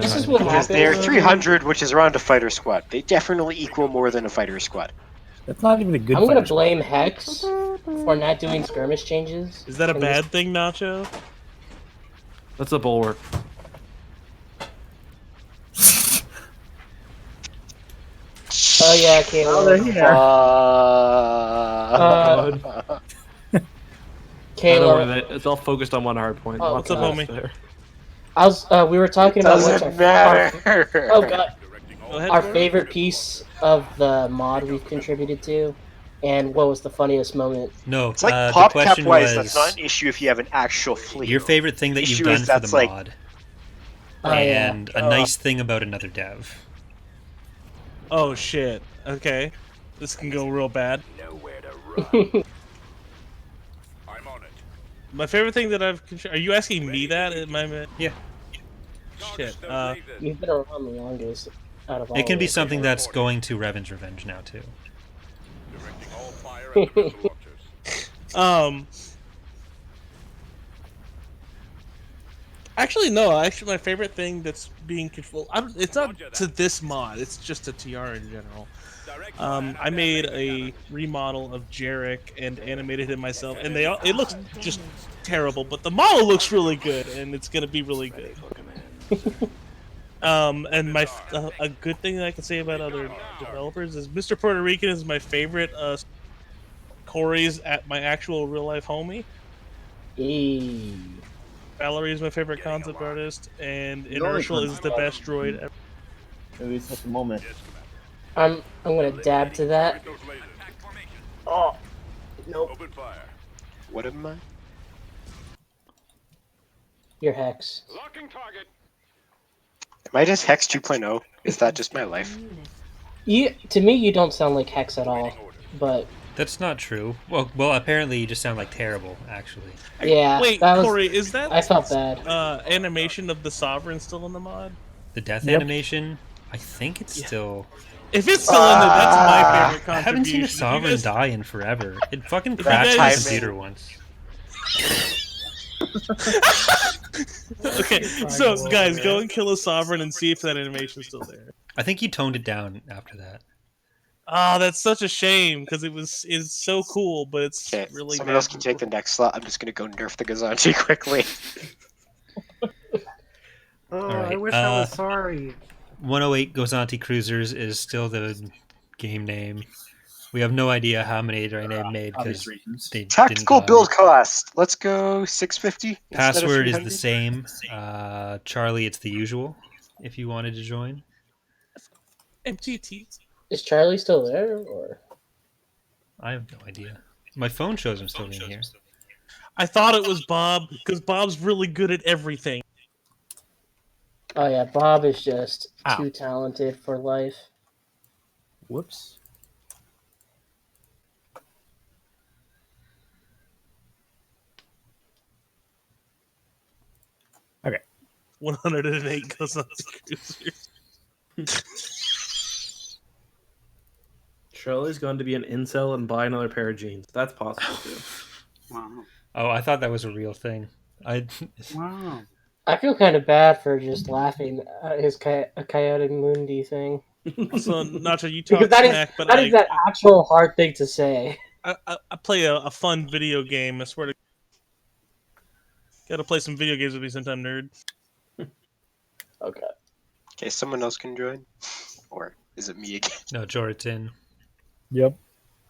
This is what because they are happens. 300, which is around a fighter squad. They definitely equal more than a fighter squad. That's not even a good I'm gonna fighter squad. blame Hex for not doing skirmish changes. Is that a in bad this- thing, Nacho? That's a bulwark. Oh yeah, Kalo. Get over Kalo. it. It's all focused on one hard point. Oh, What's up, God. homie? There. I was. We were talking about Doesn't what's matter. oh god, Go ahead, our Corey. favorite piece of the mod we've contributed to, and what was the funniest moment. No, It's like the pop cap question wise, was that's not an issue if you have an actual fleet. your favorite thing that you've Issue done is for that's the like- mod, Oh, yeah. and a nice thing about another dev. Oh shit. Okay, this can go real bad. Nowhere to run. I'm on it. My favorite thing that I've. Are you asking me that? Am I? Yeah. Shit. You've been around the longest out of all. It can of be us. something that's going to Revan's Revenge now too. Directing all fire at the missile launchers. Actually, no. Actually, my favorite thing that's being controlled. It's not to this mod. It's just to TR in general. I made a remodel of Jarek and animated him myself, and it looks just terrible, but the model looks really good, and it's gonna be really good. And a good thing that I can say about other developers is Mr. Puerto Rican is my favorite. Corey's at my actual real life homie. Hey. Valerie is my favorite concept artist, and You only Inertial is the best droid ever. At least at the moment. I'm gonna dab to that. Oh. Nope. Open fire. What am I? Your Hex. Locking target. Am I just Hex 2.0? Is that just my life? To me, you don't sound like Hex at all, but That's not true. Well, apparently you just sound like terrible, actually. Yeah. Wait, that was, Corey, is that I felt bad. animation of the Sovereign still in the mod? The death Yep. animation, I think it's still... If it's still in there, that's my favorite contribution. I haven't seen a If you Sovereign guys- die in forever. It fucking If you crashed my guys- computer once. Okay, so guys, go and kill a Sovereign and see if that animation's still there. I think you toned it down after that. Oh, that's such a shame because it's so cool, but it's Okay, really someone bad. else can take the next slot. I'm just gonna go nerf the Gazanti quickly. Oh, Alright, I wish I was sorry. 108 Gozanti Cruisers is still the game name. We have no idea how many they made because they Tactical didn't build cost. Let's go 650. Password is the same. Charlie, it's the usual. If you wanted to join, MTT. Is Charlie still there, or? I have no idea. My phone shows him still in here. I thought it was Bob because Bob's really good at everything. Oh yeah, Bob is just too talented for life. Whoops. 108 goes on the cruiser. Charlie's going to be an incel and buy another pair of jeans. That's possible too. Wow. Oh, I thought that was a real thing. Wow. I feel kind of bad for just laughing at his Coyote Mundi thing. So, Nacho, you talk Because that smack, is but that is an actual hard thing to say. I play a fun video game. I swear to. Gotta play some video games with me sometime, nerd. Okay. Okay, someone else can join, or is it me again? No, Jordan. Yep.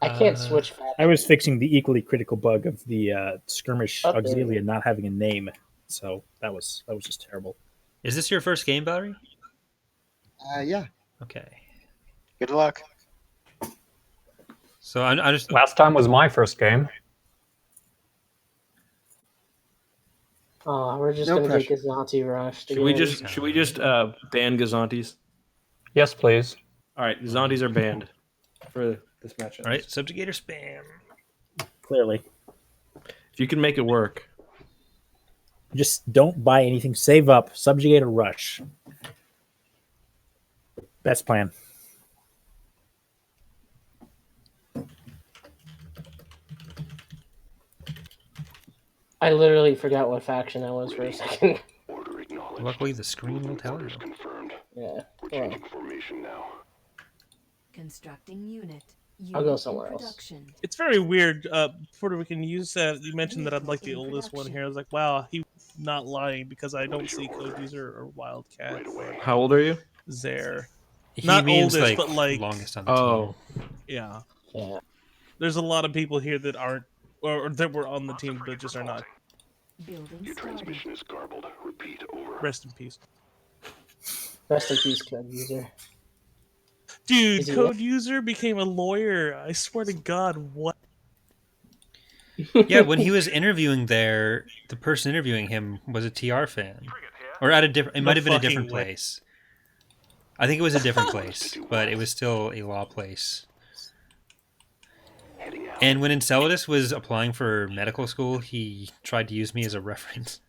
I can't switch fast. I was fixing the equally critical bug of the skirmish Okay. auxilia not having a name, so that was just terrible. Is this your first game, Valerie? Yeah. Okay. Good luck. So I just Last time was my first game. Oh, we're just No gonna pressure. get Gazanti rushed. Should we again. just ban Gazantis? Yes, please. All right, Gazantis are banned for this match. All right, subjugator spam. Clearly. If you can make it work. Just don't buy anything. Save up. Subjugate or rush. Best plan. I literally forgot what faction I was for a second. Luckily, the screen will tell you. Yeah. We're changing formation now. Constructing unit. I'll go Unit somewhere in else. production. It's very weird. Before we can use that, you mentioned that I'm like the oldest one here. I was like, wow, he's not lying because I don't see code user or wildcat. How old are you? There. He Not means, oldest, like, but like longest on the Oh. yeah. Yeah. There's a lot of people here that aren't, or that were on the team but just are not. Building Your started. transmission is garbled. Repeat, over. Rest in peace, Rest in peace, code user. dude. Is he Code user became a lawyer. I swear to God, what? Yeah, when he was interviewing there, the person interviewing him was a TR fan, or at a different. It No might have been a fucking different way. place. I think it was a different place, but it was still a law place. And when Enceladus was applying for medical school, he tried to use me as a reference.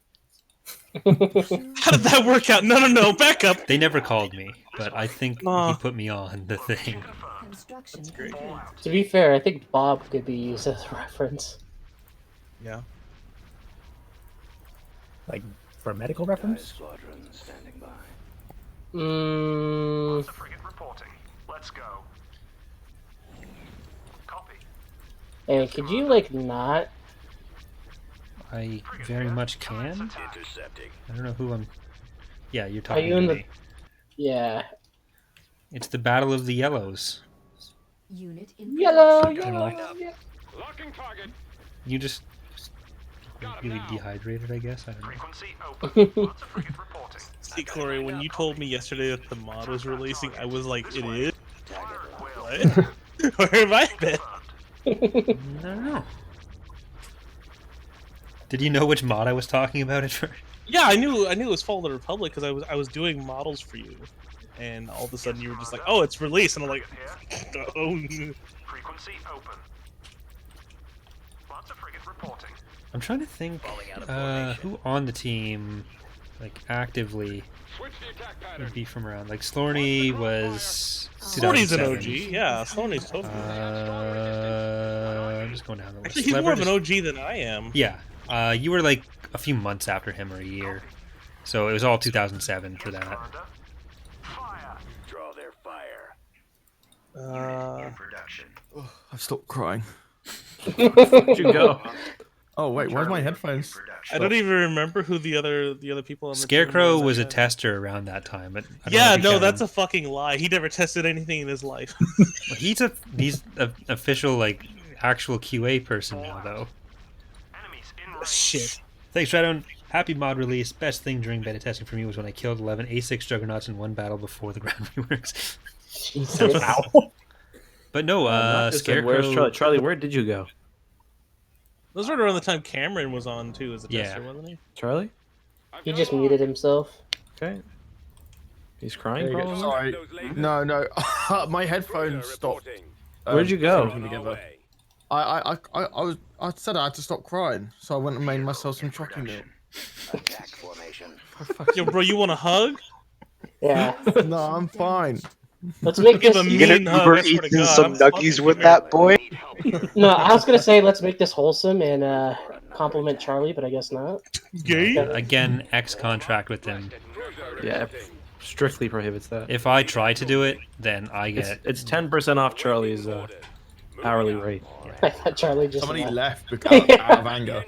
How did that work out? No, back up. They never called me, but I think Aw. he put me on the thing. Construction complete. To be fair, I think Bob could be used as a reference. Yeah. Like, for a medical reference? Squadron standing by. Frigate reporting. Let's go. Copy. Hey, could you like not? I very much can. Intercepting. I don't know who I'm. Yeah, you're Are talking you to in the? me. Yeah. It's the Battle of the Yellows. Unit in Yellow, production. yellow. Locking target. You just really dehydrated, I guess. I don't know. Frequency open. Frigate reporting. See, Corey, when you told me yesterday that the mod was releasing, I was like, it is? What? Where have I been? I don't know. Did you know which mod I was talking about at first? Yeah, I knew it was Fall of the Republic because I was doing models for you, and all of a sudden you were just like, "Oh, it's released," and I'm like, "Oh." Frequency open. I'm trying to think who on the team, like actively, would be from around. Like Slorny was. Slorny's an 2007. OG. Yeah, Slorny's totally. I'm just going down the list. Actually, he's more of an Celebrities- OG than I am. Yeah, you were like a few months after him or a year, so it was all 2007 for that. Draw their fire. I've stopped crying. Where'd you go? Oh wait, where's my headphones? I don't even remember who the other people on the Scarecrow team was a actually. tester around that time, but I don't know Yeah, if you no, count that's him. a fucking lie. He never tested anything in his life. He's a official like actual QA person now though. Shit. Thanks, Shadown. Happy mod release. Best thing during beta testing for me was when I killed 11 A6 Juggernauts in one battle before the ground reworks. Wow. But no, Not just him. Where's Scarecrow. Charlie? Charlie, where did you go? That was right around the time Cameron was on too as a Yeah. tester, wasn't he? Charlie? He just muted himself. Okay. He's crying. There you go. Sorry. No, my headphones stopped. Where'd you go? syncing together. I said I had to stop crying, so I went and made myself some chocolate milk. Attack formation. Yo, bro, you want a hug? Yeah. No, I'm fine. Let's make Give this. a You gonna mean hug, Uber I swear to eating God, some I'm nuggies fucking with here. that boy? No, I was gonna say let's make this wholesome and compliment Charlie, but I guess not. Gay? Again, X contract with him. Yeah, strictly prohibits that. If I try to do it, then I get. It's 10% off Charlie's hourly rate. I thought Charlie just. Somebody left. left because out of anger.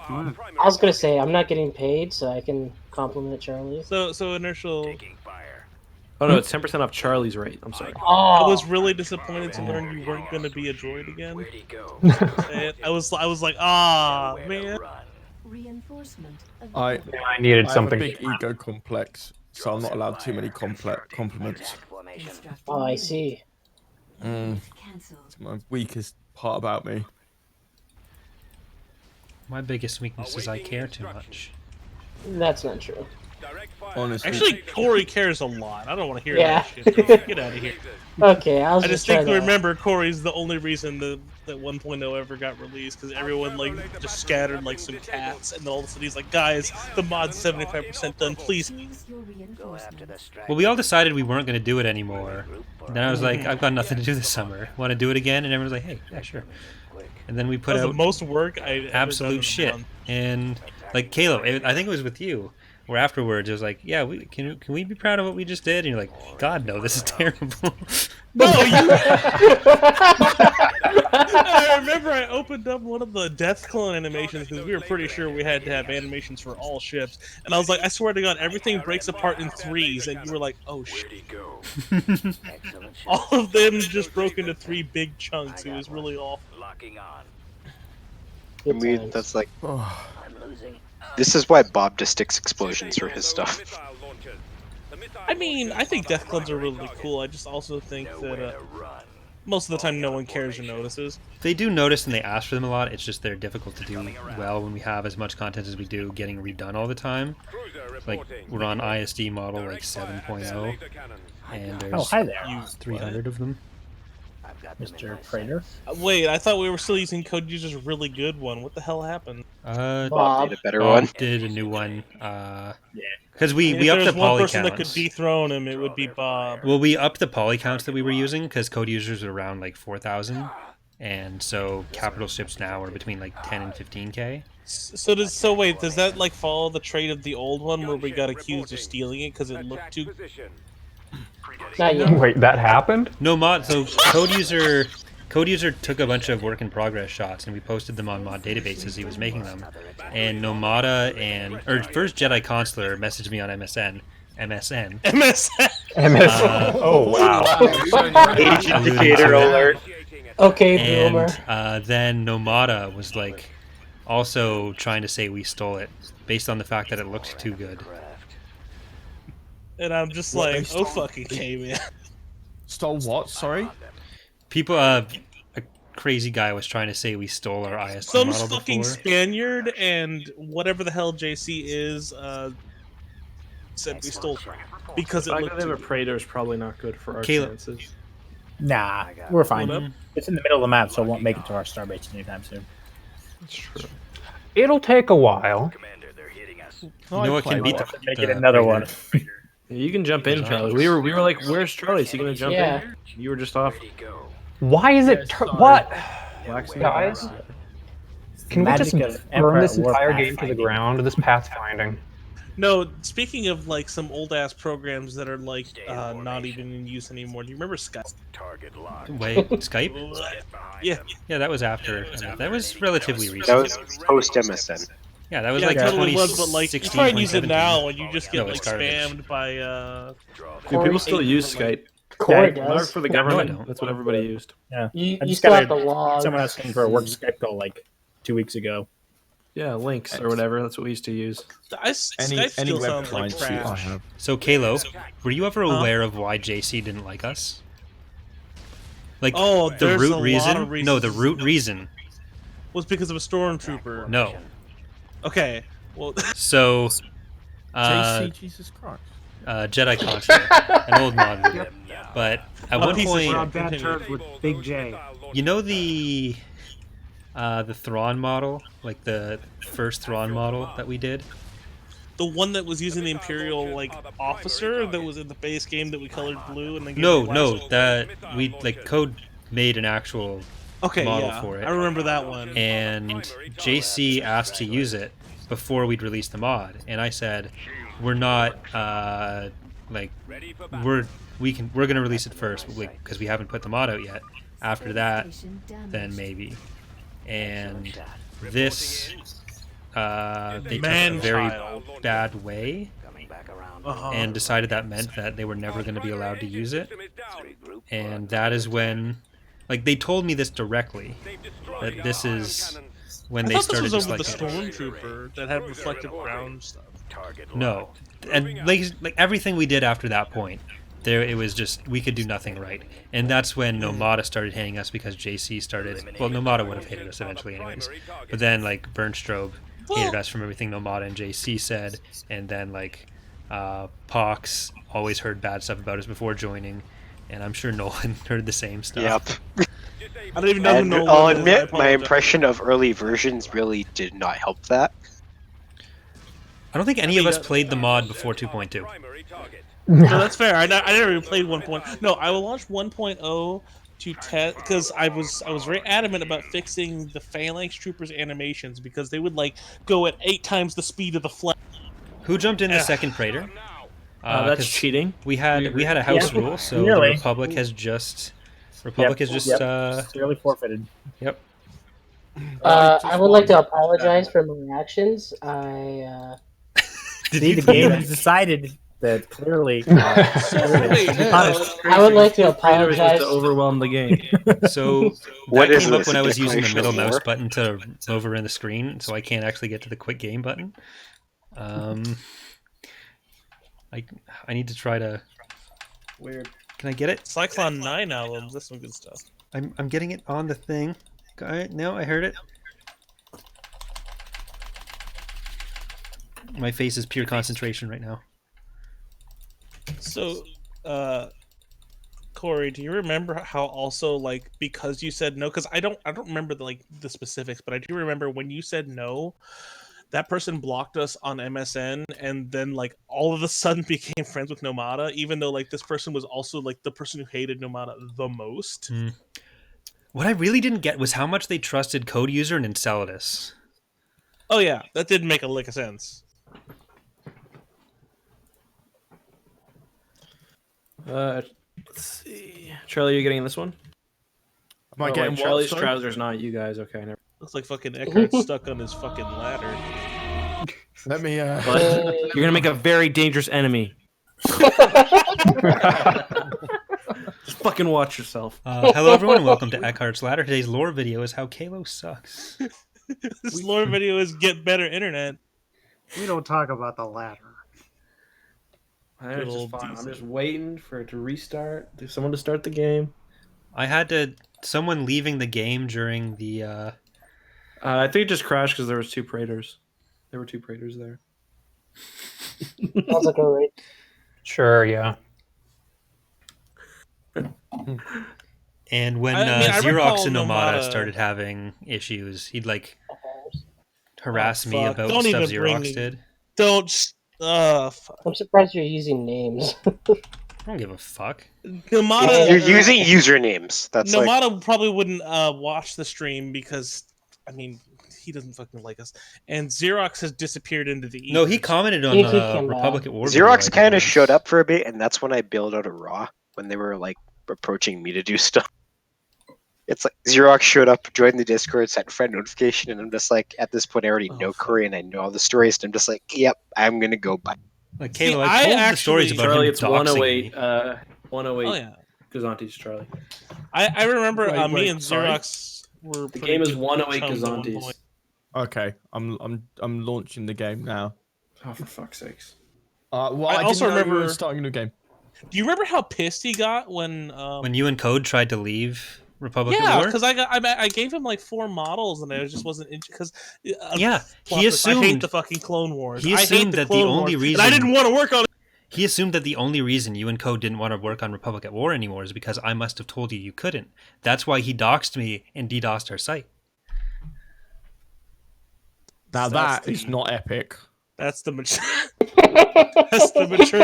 I was gonna say I'm not getting paid, so I can compliment Charlie. So initial. Oh no, it's 10% off Charlie's rate. I'm sorry. I Oh, was really disappointed to learn you weren't going to be a droid again. And I was like, ah, man. Reinforcement. I needed I have a something. big ego complex, so I'm not allowed too many compliments. oh, I see. It's my weakest part about me. My biggest weakness is I care too much. That's not true. Honestly. Actually, Corey cares a lot. I don't want to hear Yeah. that shit. Get out of here. Okay, I was I just just trying think to remember Corey's the only reason that 1.0 ever got released because everyone like just scattered like some cats, and then all of a sudden he's like, guys, the mod's 75% done. Please. Well, we all decided we weren't going to do it anymore. Then I was like, I've got nothing to do this summer. Want to do it again? And everyone's like, hey, yeah, sure. And then we put That was out the most work I ever done in absolute a shit. month. And like Caleb, I think it was with you, where afterwards it was like, yeah, can we be proud of what we just did? And you're like, God, no, this is terrible. No, you. I remember I opened up one of the Death Clone animations because we were pretty sure we had to have animations for all ships, and I was like, I swear to God, everything breaks apart in threes, and you were like, oh shit. All of them just broke into 3 big chunks. It was really awful. Locking on. I mean, that's like. This is why Bob just sticks explosions for his stuff. I mean, I think Death Clones are really cool. I just also think that most of the time no one cares or notices. They do notice and they ask for them a lot. It's just they're difficult to do well when we have as much content as we do getting redone all the time. Like, we're on ISD model like 7.0, and there's Oh, hi there. 300 of them. Mr. Prater. Wait, I thought we were still using Code User's really good one. What the hell happened? Bob did a better one. Did a new one. Because we If upped the there's one poly person that could counts. dethrone him, it would be Bob. Well, we upped the poly counts that we were using because code users are around like 4,000, and so capital ships now are between like 10 and 15k. So wait, does that like follow the trait of the old one where we got accused of stealing it because it looked too? Not yet. Wait, that happened? No mod. So code user took a bunch of work in progress shots and we posted them on mod databases. He was making them, and Nomada or first Jedi Consular messaged me on MSN. MSN. Oh wow! Age indicator alert. Okay, boomer. And then Nomada was like also trying to say we stole it based on the fact that it looked too good. And I'm just like, oh fucking K, man. Stole what? Sorry? People, a crazy guy was trying to say we stole our ISD Some model fucking before. Spaniard and whatever the hell JC is said we stole because it I looked got too a Praetor is probably not good for our Caleb. chances. Nah, we're fine. What up? It's in the middle of the map, so it won't make it to our starbase anytime soon. That's true. It'll take a while. You know what can beat the Make it another one. Yeah, you can jump in, Charlie. We were like, "Where's Charlie? Is he gonna jump Yeah. in?" You were just off. Why is it what? Waxing Guys, it. can we just Magic of burn Empire this War entire game to the pathfinding. ground? This pathfinding. No, speaking of like some old ass programs that are like not even in use anymore. Do you remember Skype? Wait, Skype? Yeah. Yeah, that was after. That was relatively recent. That was post MSN. Yeah, that was Yeah, like it totally was, but like you 2016, try and use it 2017. now, and you just get No, like it's garbage. spammed by. Dude, people still use Skype. Corey Not does. for the No, I government. don't. That's what everybody used. Yeah. You I just still got have to log. someone asking for a work Skype call like 2 weeks ago. Yeah, links or whatever. That's what we used to use. Skype still web sounds like client sheet I trash. have. So, Kalo, were you ever Huh? aware of why JC didn't like us? Like, Oh, the there's a root lot reason? of reasons. No, the root reason. Was because of a stormtrooper. No. Okay. Well, So, JC, Jesus Christ. Jedi Contra, an old mod movie. But at Oh, one piece of point, We're on shit. bad Continue. terms with Big J. you know the Thrawn model, like the first Thrawn model that we did. the one that was using the Imperial like officer that was in the base game that we colored blue and then. No, that we like Code made an actual Okay, model yeah, for it. I remember that one. And JC asked to use it before we'd release the mod, and I said, "We're not like we're gonna release it first because we haven't put the mod out yet. After that, then maybe." And this they took a very bad way and decided that meant that they were never going to be allowed to use it. And that is when, like, they told me this directly, that this is when they started this was just over like the stormtrooper that had reflective ground stuff. no, and like everything we did after that point, there it was just we could do nothing right, and that's when Nomada started hating us because JC started. Well, Nomada would have hated us eventually, anyways. But then like Bernstrobe hated us from everything Nomada and JC said, and then like Pox always heard bad stuff about us before joining, and I'm sure Nolan heard the same stuff. Yep. I don't even know who And Nolan I'll is, I admit, my apologize. impression of early versions really did not help that. I don't think any of us played the mod before 2.2. No, that's fair. I never even played 1.0. No, I will launch 1.0 to test because I was very adamant about fixing the Phalanx Troopers animations because they would like go at 8 times the speed of the flash. Who jumped in the second Praetor? That's 'cause cheating. We had a house Yeah. rule, so Nearly. the Republic has just Severely forfeited. Yep. I would like to apologize for my actions. I See, the game has decided that clearly. I would like to apologize. To overwhelm the game. So What that is came up this, when a I was using the declaration middle of mouse war? button to hover in the screen, so I can't actually get to the quick game button. I need to try to. Weird. Can I get it? Cyclone 9 albums. That's some good stuff. I'm getting it on the thing. No, I heard it. My face is pure concentration right now. So, Corey, do you remember how also like because you said no? Because I don't remember the specifics, but I do remember when you said no, that person blocked us on MSN, and then like all of a sudden became friends with Nomada, even though like this person was also like the person who hated Nomada the most. What I really didn't get was how much they trusted Code User and Enceladus. Oh yeah, that didn't make a lick of sense. Let's see. Charlie, you getting in this one? Am I getting wait, what, Charlie's sorry? trousers, not you guys. Okay, never. Looks like fucking Eckhart's stuck on his fucking ladder. Let me. But you're gonna make a very dangerous enemy. Just fucking watch yourself. Hello everyone, and welcome to Eckhart's Ladder. Today's lore video is how Kalo sucks. This lore video is get better internet. We don't talk about the ladder. It's just fine. I'm just waiting for it to restart. There's someone to start the game. I had someone leaving the game during the. I think it just crashed because there was 2 Praetors. There were 2 Praetors there. Sounds like a raid. Sure, yeah. And when I Xerox recall and Nomada Nomada- started having issues, he'd like harass me fuck. about Don't stuff even bring Xerox me- did. Don't. Fuck. I'm surprised you're using names. I don't give a fuck. Nomada, You're using usernames. That's like Nomada probably wouldn't watch the stream because, I mean, he doesn't fucking like us. And Xerox has disappeared into the ether. No, he commented on Republic at War. video Xerox I did kind of once. showed up for a bit, and that's when I bailed out of Raw when they were like approaching me to do stuff. It's like Xerox showed up, joined the Discord, sent friend notification, and I'm just like, at this point, I already know Corey and I know all the stories, and I'm just like, yep, I'm gonna go buy. Like See, Caleb, I told the stories about Charlie, him it's doxing 108. me. 108. Oh, yeah. Gazantes, Charlie. I remember Wait, me and sorry? Xerox were. The pretty game is good 108 chums at one Gazantes. point. Okay, I'm launching the game now. Oh, for fuck's sakes. Well, I I also didn't know you were remember- starting a new game. Do you remember how pissed he got when? When you and Code tried to leave Republic at Yeah, War? because I gave him like 4 models and I just wasn't because Yeah, he I hate assumed the fucking Clone Wars. He I hate assumed the that Clone the only Wars, reason and I didn't want to work on it. He assumed that the only reason you and Code didn't want to work on Republic at War anymore is because I must have told you you couldn't. That's why he doxed me and DDoSed our site. Now That's that is not epic. That's the mature. That's the mature.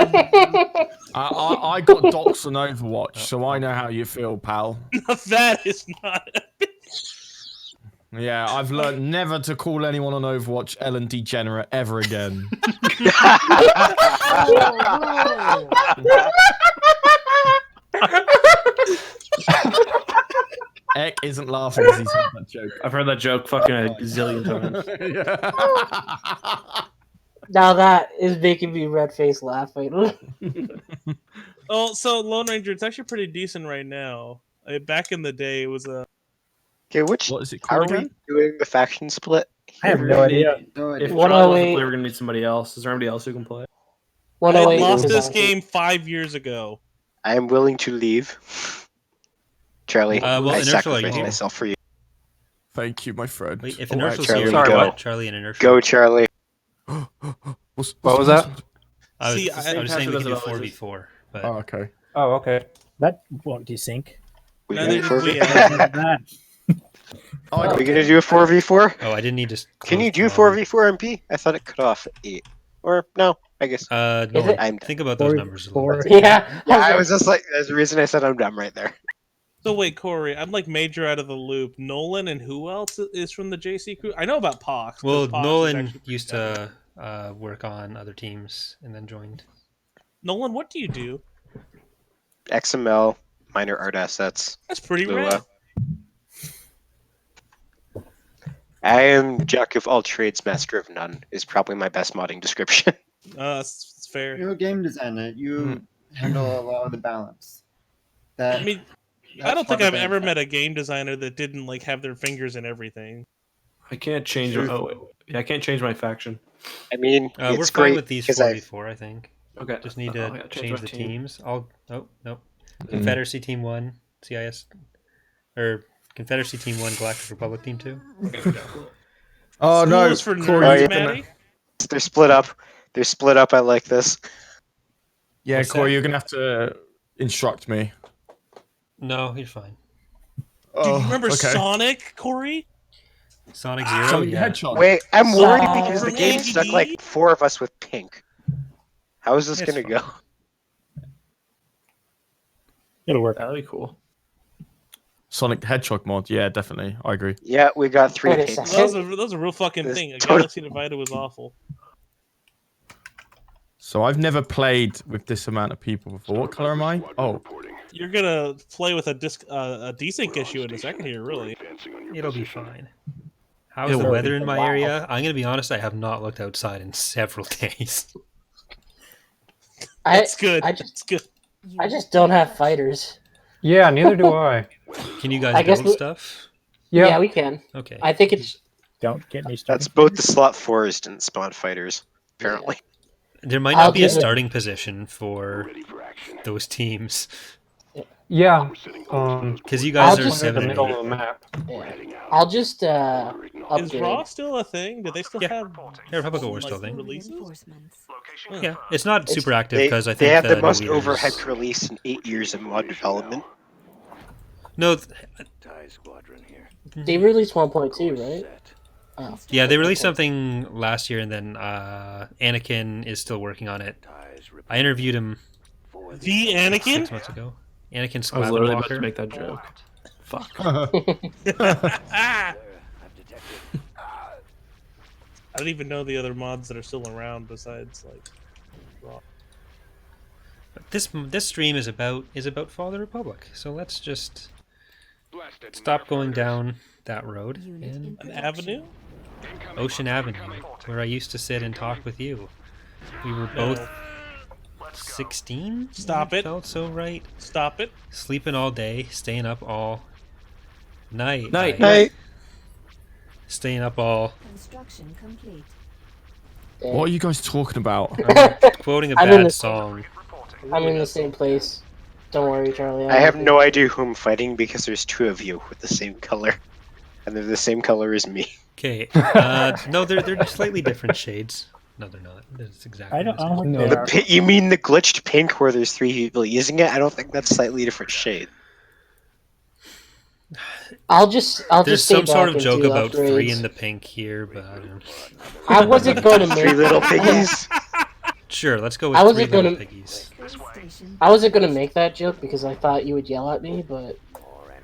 I got doxed on Overwatch, so I know how you feel, pal. That is not. Yeah, I've learned never to call anyone on Overwatch Ellen Degenerate ever again. Eck isn't laughing because he's heard that joke. I've heard that joke fucking a zillion times. Now that is making me red face laughing. Oh, so Lone Ranger, it's actually pretty decent right now. Back in the day, it was a. Okay, which What is it how are called we again? doing the faction split? I have no idea. If One Charlie oh wants to eight. play, we're gonna need somebody else. Is there anybody else who can play? I 108 lost is this on. game 5 years ago. I am willing to leave. Charlie, Well, I Inertial, are you sacrificed here? myself for you. Thank you, my friend. Wait, if Oh, Inertial's Charlie, here, Sorry, go. what? Charlie and Inertial. Go, Charlie. What's was that? I was, See, I was saying we Patrick could do does it always. 4v4. But Oh, okay. Oh, okay. That won't desync. We Neither gonna did do we. 4v4? That. Are we gonna do a 4v4? oh, I didn't need to. Can you do close the 4v4 MP? I thought it cut off at 8. Or no, I guess. lobby. Is it- No, think about those numbers a little 4v4. bit. Yeah. Yeah, I was just like, there's the reason I said I'm dumb right there. So wait, Corey, I'm like major out of the loop. Nolan and who else is from the JC crew? I know about Pox. 'cause Well, Pox is Nolan actually- used to work on other teams and then joined. Nolan, what do you do? XML, minor art assets. That's pretty Lua. rad. I am jack of all trades, master of none, is probably my best modding description. It's fair. You're a game designer. You handle a lot of the balance. That I mean, I that's don't think part I've of it. ever met a game designer that didn't like have their fingers in everything. I can't change. I can't change my faction. I mean, We're it's fine great with these because I 4v4, I think. Okay. Just need Oh, to yeah, change my the team. teams. Oh, no. Confederacy Team 1, CIS. Or Confederacy Team 1, Galactic Republic Team 2. Oh no, Schools for Corey, nerds, you're Maddie? they're split up. They're split up. I like this. Yeah, What's Corey, that? you're gonna have to instruct me. No, you're fine. Do you remember okay. Sonic, Corey? Sonic Zero, Sonic the yeah. Hedgehog. Wait, I'm worried Saw because the from game AGD? stuck like 4 of us with pink. How is this It's gonna go? It'll work. That'd be cool. Sonic the Hedgehog mod, yeah, definitely. I agree. Yeah, we got 3 Wait a pinks. second. That was a real fucking This thing. A total- Galaxy Divided was awful. So I've never played with this amount of people before. What color am I? Oh, You're gonna play with a desync issue in a second here, really. It'll be fine. How's It'll the be weather in my Wow. area? I'm going to be honest, I have not looked outside in several days. It's good. It's good. I just don't have fighters. Yeah, neither do I. Can you guys I guess build we- stuff? Yeah, we can. Okay. I think it's Don't get me started. That's both the slot 4s didn't spawn fighters, apparently. There might I'll not be a give it- starting position for those teams. Yeah. Because you guys I'll are just- 7 the and middle 8. of the map. I'll just Is upgrade. Raw still a thing? Do they still have Yeah, Republic of War like, still a thing. releases? Yeah, it's not super active They, because I think they have the new most leaders- overhyped release in 8 years of mod development. No, TIE squadron here. They released 1.2, right? Yeah, they released something last year, and then Anakin is still working on it. I interviewed him. The Anakin? 6 months ago. Anakin I was literally about to Skywalker. make that joke. Fuck. I don't even know the other mods that are still around besides like. Raw. This stream is about Father Republic, so let's just stop going down that road and An avenue? Ocean Avenue, where I used to sit and talk with you. We were both 16. Stop it! Felt so right. Stop it! Sleeping all day, staying up all night. Night. Staying up all. Construction complete. What are you guys talking about? I'm quoting a I'm in bad the- song. I'm in the same place. Don't worry, Charlie. I have no idea who I'm fighting because there's two of you with the same color, and they're the same color as me. Okay. No, they're slightly different shades. No, they're not. It's exactly. I don't the same. think they are. You mean the glitched pink where there's 3 people using it? I don't think that's slightly different shade. I'll just There's stay some sort back of and joke do about 3 upgrades. in the pink here, but I don't know. I wasn't going to make 3 little piggies. Sure, let's go with I 3 wasn't little gonna- piggies. I wasn't gonna make that joke because I thought you would yell at me, but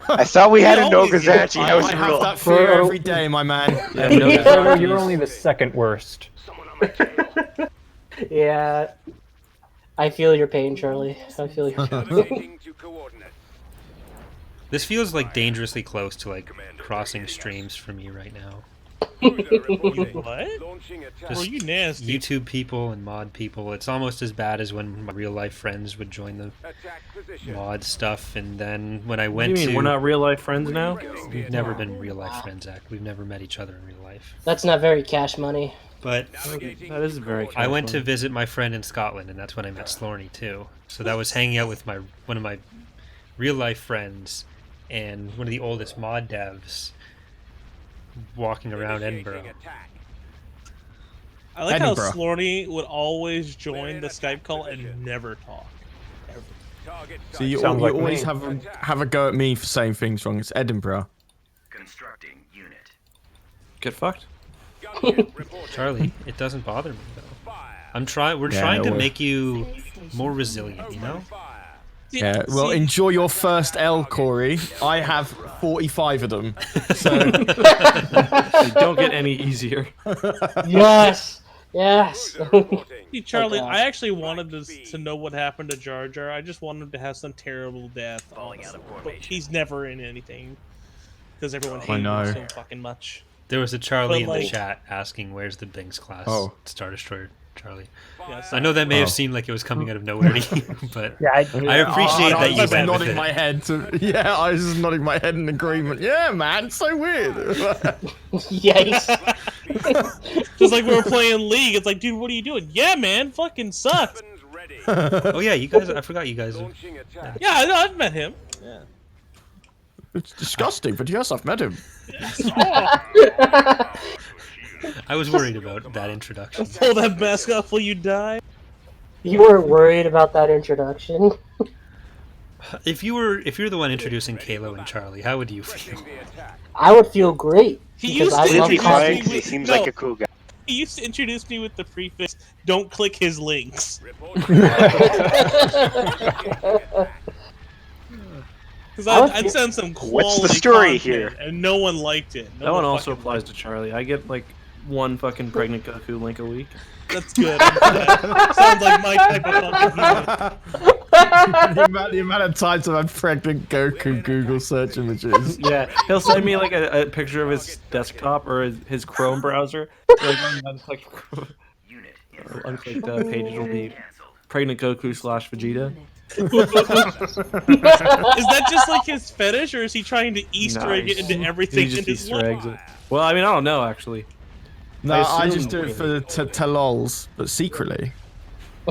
I thought we had a always do. Nogazaki. I That was have real. that fear every day, my man. Yeah, no, Frodo, you're only the second worst. yeah. I feel your pain, Charlie. I feel your pain. This feels like dangerously close to like crossing streams for me right now. What? Just Well, you nasty. YouTube people and mod people. It's almost as bad as when my real life friends would join the mod stuff, and then when I What do went you mean? to, We're not real life friends now? we've never been real life friends. We've never met each other in real life. That's not very cash money. But That is very. I went to careful. visit my friend in Scotland, and that's when I met Slorny too. So that was hanging out with one of my real life friends and one of the oldest mod devs walking around Edinburgh. I like Edinburgh. how Slorny would always join the Skype call and never talk. Ever. So you, Sounds like always me. have a go at me for saying things wrong. It's Edinburgh. Constructing unit. Get fucked. Charlie, it doesn't bother me though. We're Yeah, trying to well- make you more resilient, you know? Yeah, well, See, enjoy your first L, Corey. I have 45 of them. So They don't get any easier. Yes! Yes! see, Charlie, Oh, God. I actually wanted to know what happened to Jar Jar. I just wanted him to have some terrible death. Falling out of But formation. he's never in anything because everyone I hates know. him so fucking much. There was a Charlie in But, the like- chat asking where's the Bings class Oh. Star Destroyer, Charlie. Yes. I know that may have Oh. seemed like it was coming out of nowhere to you, but Yeah, I appreciate I that you was went with nodding it. my head to, yeah, I was just nodding my head in agreement. Yeah, man, it's so weird. Yikes! Just like we were playing League, it's like, dude, what are you doing? Yeah, man, fucking sucks. Oh yeah, you guys, I forgot you guys. Yeah, I know, I've met him. Yeah. It's disgusting, but yes, I've met him. I was worried about that introduction. Pull that mask off while you die. You weren't worried about that introduction? If you're the one introducing Kalo and Charlie, how would you feel? I would feel great. He Because used I to love He'd be fine introduce because me he with, seems no, like a cool guy. he used to introduce me with the prefix, don't click his links. Because I would I'd feel- send some quality What's the story content, here? and no one liked it. No That one also fucking applies to Charlie. I get like one fucking pregnant Goku link a week. That's good. I'm glad. Sounds like my type of fucking humor. the amount of times I've had pregnant Goku Google search images. Yeah, he'll send me like a picture of his desktop or his Chrome browser. Like unclicked pages will be pregnant Goku / Vegeta. Is that just like his fetish, or is he trying to Easter egg it Nice. into everything He just in his Easter life? eggs it. Well, I mean, I don't know actually. No, I I assume just do it for the lols, but secretly.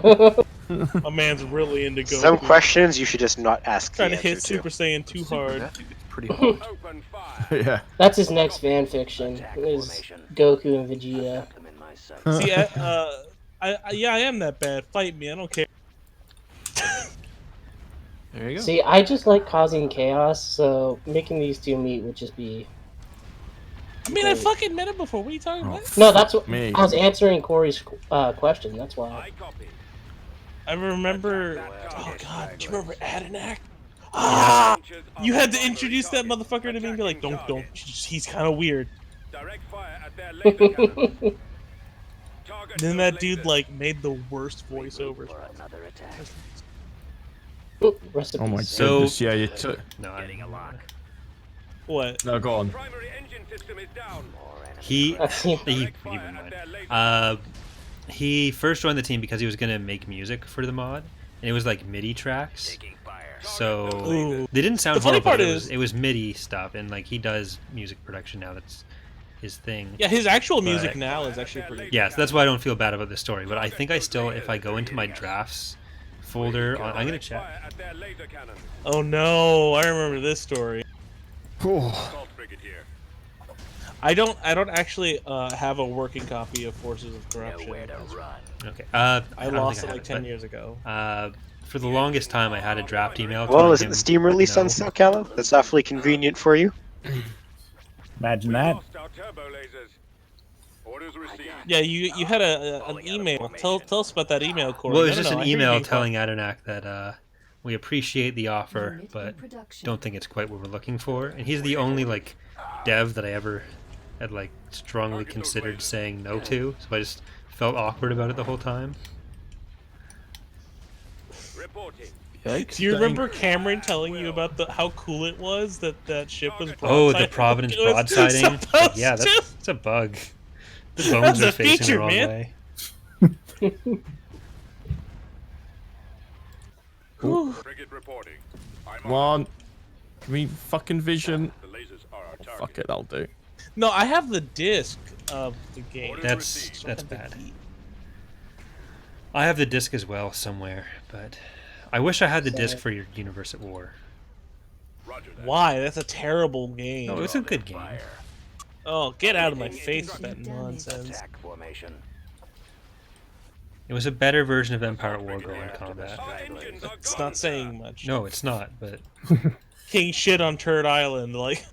My man's really into Goku. Some questions you should just not ask Trying the to hit answer Super Saiyan too hard. That dude is pretty hard. Yeah. That's his next fan fiction. Is Goku and Vegeta. See, I am that bad. Fight me, I don't care. There you go. See, I just like causing chaos, so making these two meet would just be I mean, I fucking met him before. What are you talking about? No, that's what me. I was answering Corey's question. That's why. I remember. Oh God, do you remember Adenak? Ah! You had to introduce that motherfucker to me and be like, don't. He's kind of weird. Then that dude like made the worst voiceovers. Rest in Oh my peace. So- goodness, yeah, you took. No, What? No, go on. he I've seen- wouldn't mind. He first joined the team because he was gonna make music for the mod, and it was like MIDI tracks. So Ooh. they didn't sound The funny horrible. part But is- it was MIDI stuff, and like he does music production now. That's his thing. Yeah, his actual music But- now is actually pretty. Yeah, so that's why I don't feel bad about this story. But I think I still, if I go into my drafts folder, I'm gonna check. Oh no, I remember this story. I don't actually have a working copy of Forces of Corruption. Okay. I don't lost think it I like have 10 but, years ago. For the longest time, I had a draft email. Well, telling is it him the Steam release on no. Snow Callow? That's awfully convenient for you. Imagine that. Yeah, you had an email. Tell us about that email, Corey. Well, it was No, just no, an I hear you email being telling Adenak that we appreciate the offer, but don't think it's quite what we're looking for. And he's the only like dev that I ever had like strongly considered saying no to, so I just felt awkward about it the whole time. Do you remember Cameron telling you about how cool it was that ship was broadsiding? Oh, the Providence It was broadsiding? supposed Yeah, to. that's a bug. The That's bones a are facing feature, the wrong man. way. Come on. Give me fucking vision. Oh, fuck it, I'll do. No, I have the disc of the game. That's bad. I have the disc as well somewhere, but I wish I had the disc for your Universe at War. Why? That's a terrible game. No, it's a good game. Oh, get out of my face with that nonsense. It was a better version of Empire at War Ground Combat. It's not saying much. No, it's not, but King shit on Turd Island, like.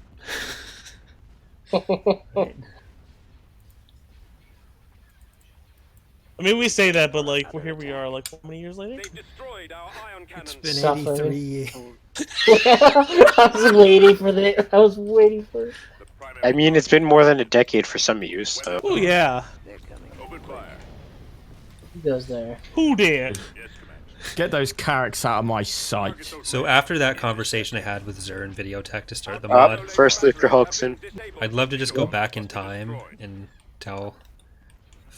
I mean, we say that, but like, well, here we are, like, how many years later? it's been Suffering. 83 years. I was waiting for the. I was waiting for it. I mean, it's been more than a decade for some of you, so. Oh yeah. He goes there. Who did? Get those carrots out of my sight. So after that conversation I had with Zer and Videotech to start the mod, Up, first Luke Hulkson. I'd love to just go back in time and tell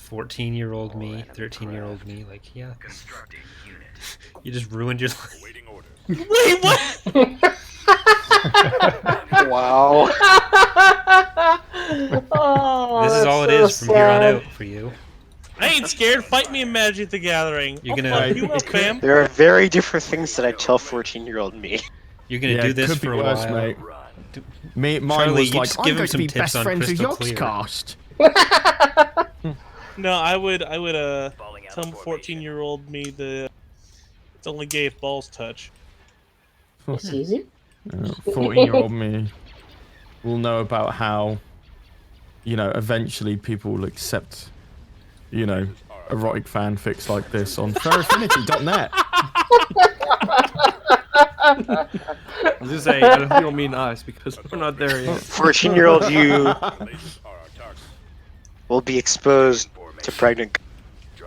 14-year-old me, 13-year-old me, like, yeah, you just ruined your life. Wait, what? Wow. Oh, This is all it is from here on out for you. I ain't scared. Fight me in Magic the Gathering. You're I'll gonna- fuck you up, fam. There are very different things that I tell 14-year-old me. You're gonna Yeah, do it this could be for a worse, while. mate. Mine Charlie, was you like, just I'm give him going to some be tips best on friends with Crystal Clear. Yogscast. No, I would tell 14-year-old me the it's only gay if balls touch. It's easy. 14-year-old me will know about how, eventually people will accept, erotic fanfics like this on fairaffinity.net. I was gonna say, I don't think you'll mean us because we're not there yet. 14-year-old you will be exposed to pregnant.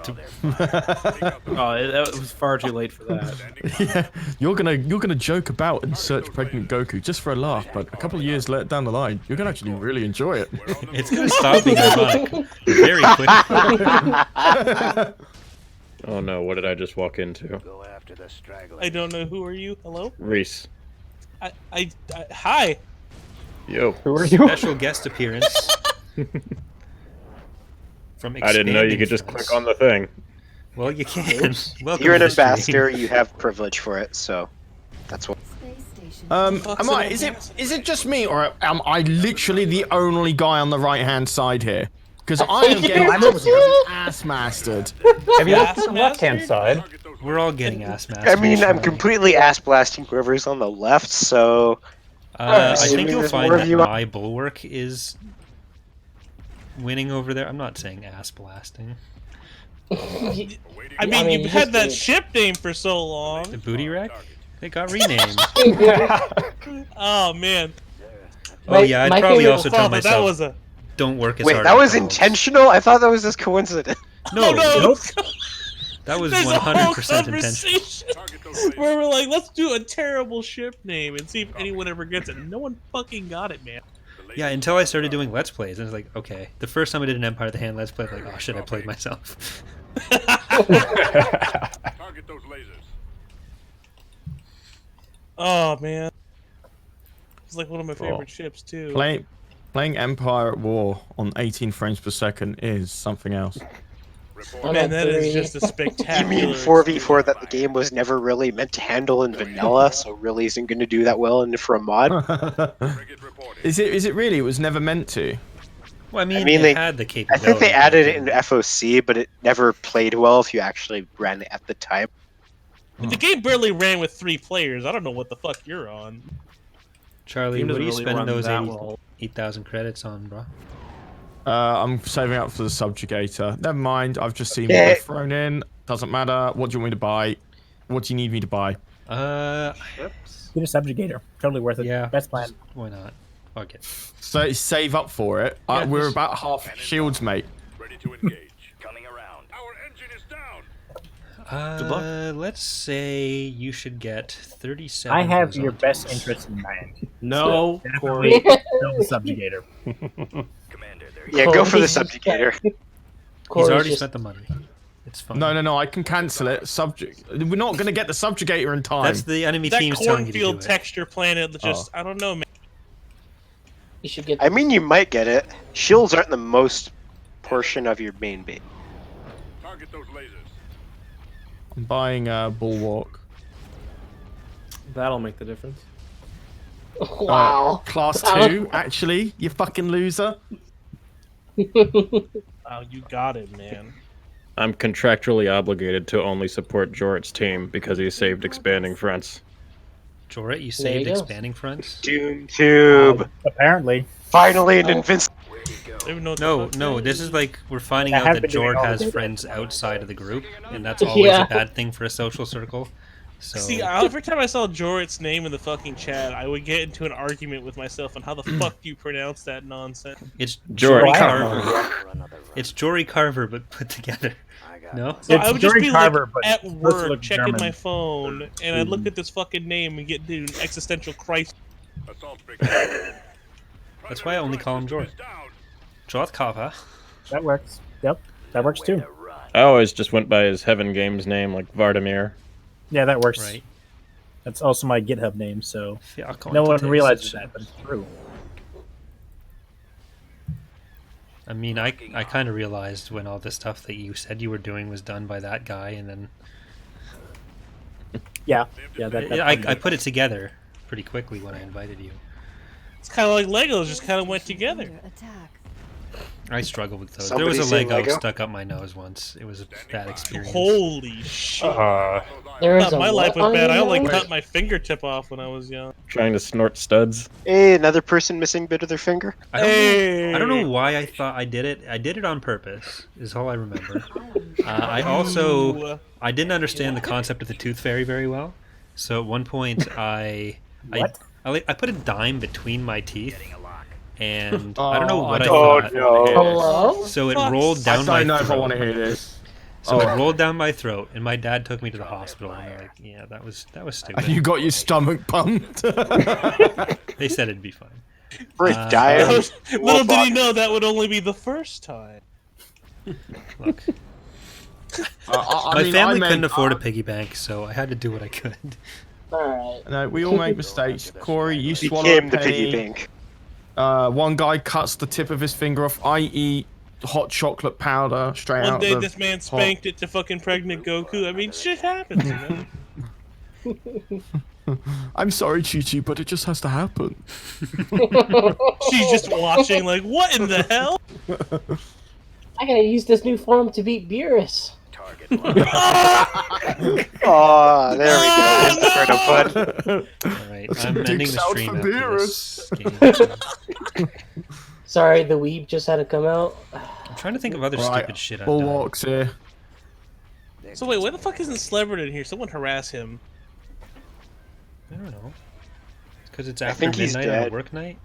Oh, it was far too late for that. Yeah, you're gonna joke about and search pregnant Goku just for a laugh, but a couple of years down the line, you're gonna actually really enjoy it. It's gonna stop being ironic very quickly. Oh no, what did I just walk into? I don't know who are you. Hello. Reese. Hi. Yo. Who are you? Special guest appearance. From I didn't know you Expanding could just Friends. click on the thing. Well, you can. Welcome You're an to the stream. ambassador, you have privilege for it, so that's what. Is it just me, or am I literally the only guy on the right-hand side here? Because I am getting ass mastered. Have you looked at the left-hand side? We're all getting ass I mastered. mean, I'm completely ass blasting whoever's on the left, so. I think assuming you'll there's find more of that you my bulwark is winning over there. I'm not saying ass blasting. I mean, you've had that ship name for so long. The booty wreck? It got renamed. Oh man. Oh yeah, I'd probably also tell that myself, was a... don't work as Wait, hard. that at was McDonald's. intentional? I thought that was just coincidence. No, Nope. That was There's 100% a whole intentional. conversation where we're like, let's do a terrible ship name and see if anyone ever gets it. No one fucking got it, man. Yeah, until I started doing Let's Plays, and it's like, okay. The first time I did an Empire of the Hand Let's Play, I was like, oh shit, I played myself. Target those lasers. Oh man. It's like one of my favorite ships too. Playing Empire at War on 18 frames per second is something else. Man, that is just a spectacular. You mean 4v4 that the game was never really meant to handle in vanilla, so really isn't going to do that well for a mod? Is it really? It was never meant to. Well, I mean they they had the I capability. think they added it in FOC, but it never played well if you actually ran it at the time. The game barely ran with 3 players. I don't know what the fuck you're on. Charlie, Game what are you doesn't really spending run those that 80 well. 8,000 credits on, bro? I'm saving up for the subjugator. Never mind. I've just seen what Yeah. they've thrown in. Doesn't matter. What do you want me to buy? What do you need me to buy? Get a subjugator. Totally worth it. Yeah. Best plan. Why not? Fuck it. So save up for it. Yeah, We're just- about half shields, mate. Ready to engage. Coming around. Our engine is down. Let's say you should get 37. I have of your those best items. interest in mind. No, Definitely Corey. build the subjugator. Commander, there you Yeah, go for the Corey's- subjugator. He's Corey's already just- spent the money. It's fine. No. I can cancel it. We're not going to get the subjugator in time. That's the enemy That team's telling you to do cornfield it. texture planet that just, I don't know, man. You should get. I mean, you might get it. Shields aren't the most portion of your main base. Target those lasers. I'm buying Bulwark. That'll make the difference. Wow. Class Wow. 2, actually. You fucking loser. Oh, you got it, man. I'm contractually obligated to only support Jort's team because he saved expanding fronts. Jorrit, you There you saved go. expanding fronts? Doom Tube. Apparently. Finally an invincible. No, this is like we're finding I out have that been doing Jord all has this. friends outside of the group, and that's always Yeah. a bad thing for a social circle. So See, every time I saw Jorit's name in the fucking chat, I would get into an argument with myself on how the fuck do you pronounce that nonsense. it's Jord. Jory I don't Carver. for another It's Jory Carver, but put together. I got No? So It's I would just Jory be Carver, like but at it's supposed to work look checking German. my phone, and I'd look at this fucking name and get into an existential crisis. Assault brigade. That's why I only call him Jord. Jord Carver. That works. Yep. That works too. I always just went by his Heaven Games name, like Vardamir. Yeah, that works. Right. That's also my GitHub name, so Yeah, no one realizes that, but it's true. I mean, I kind of realized when all the stuff that you said you were doing was done by that guy, and then Yeah. That I put it together pretty quickly when I invited you. It's kind of like Legos, just kind of went together. I struggle with those. Somebody there was a say Lego, Lego? stuck up my nose once. It was a bad experience. Holy shit! There is Thought a my life what was on bad. I your only nose? cut my fingertip off when I was young. Trying to snort studs. Hey, another person missing a bit of their finger. I don't know why I thought I did it. I did it on purpose, is all I remember. I didn't understand the concept of the tooth fairy very well. So at one point, I put a dime between my teeth, and I don't know what I thought. Hello? So it rolled down I my don't know throat. if I want to hear this. So it rolled down my throat, and my dad took me to the hospital. And they're like, "Yeah, that was stupid." You got your stomach pumped. They said it'd be fine. For Uh, dying. Little did he know that would only be the first time. Look, I my mean, family I meant- couldn't afford a piggy bank, so I had to do what I could. Alright. No, we all make mistakes. Corey, you swallow Became a the penny. piggy bank. One guy cuts the tip of his finger off. I eat hot chocolate powder straight One out day the this man pot. spanked it to fucking pregnant Goku. I mean, shit happens, you know? I'm sorry, Chi-Chi, but it just has to happen. She's just watching like, what in the hell? I gotta use this new form to beat Beerus. Oh, there we go. There's the turn of fun. All right, I'm ending the Dicks out stream for after this game. Sorry, the weeb just had to come out. I'm trying to think of other Right, stupid shit I've full done. walks here. So wait, why the fuck isn't Celebrity in here? Someone harass him. I don't know. It's because it's I after think he's midnight on a dead. work night.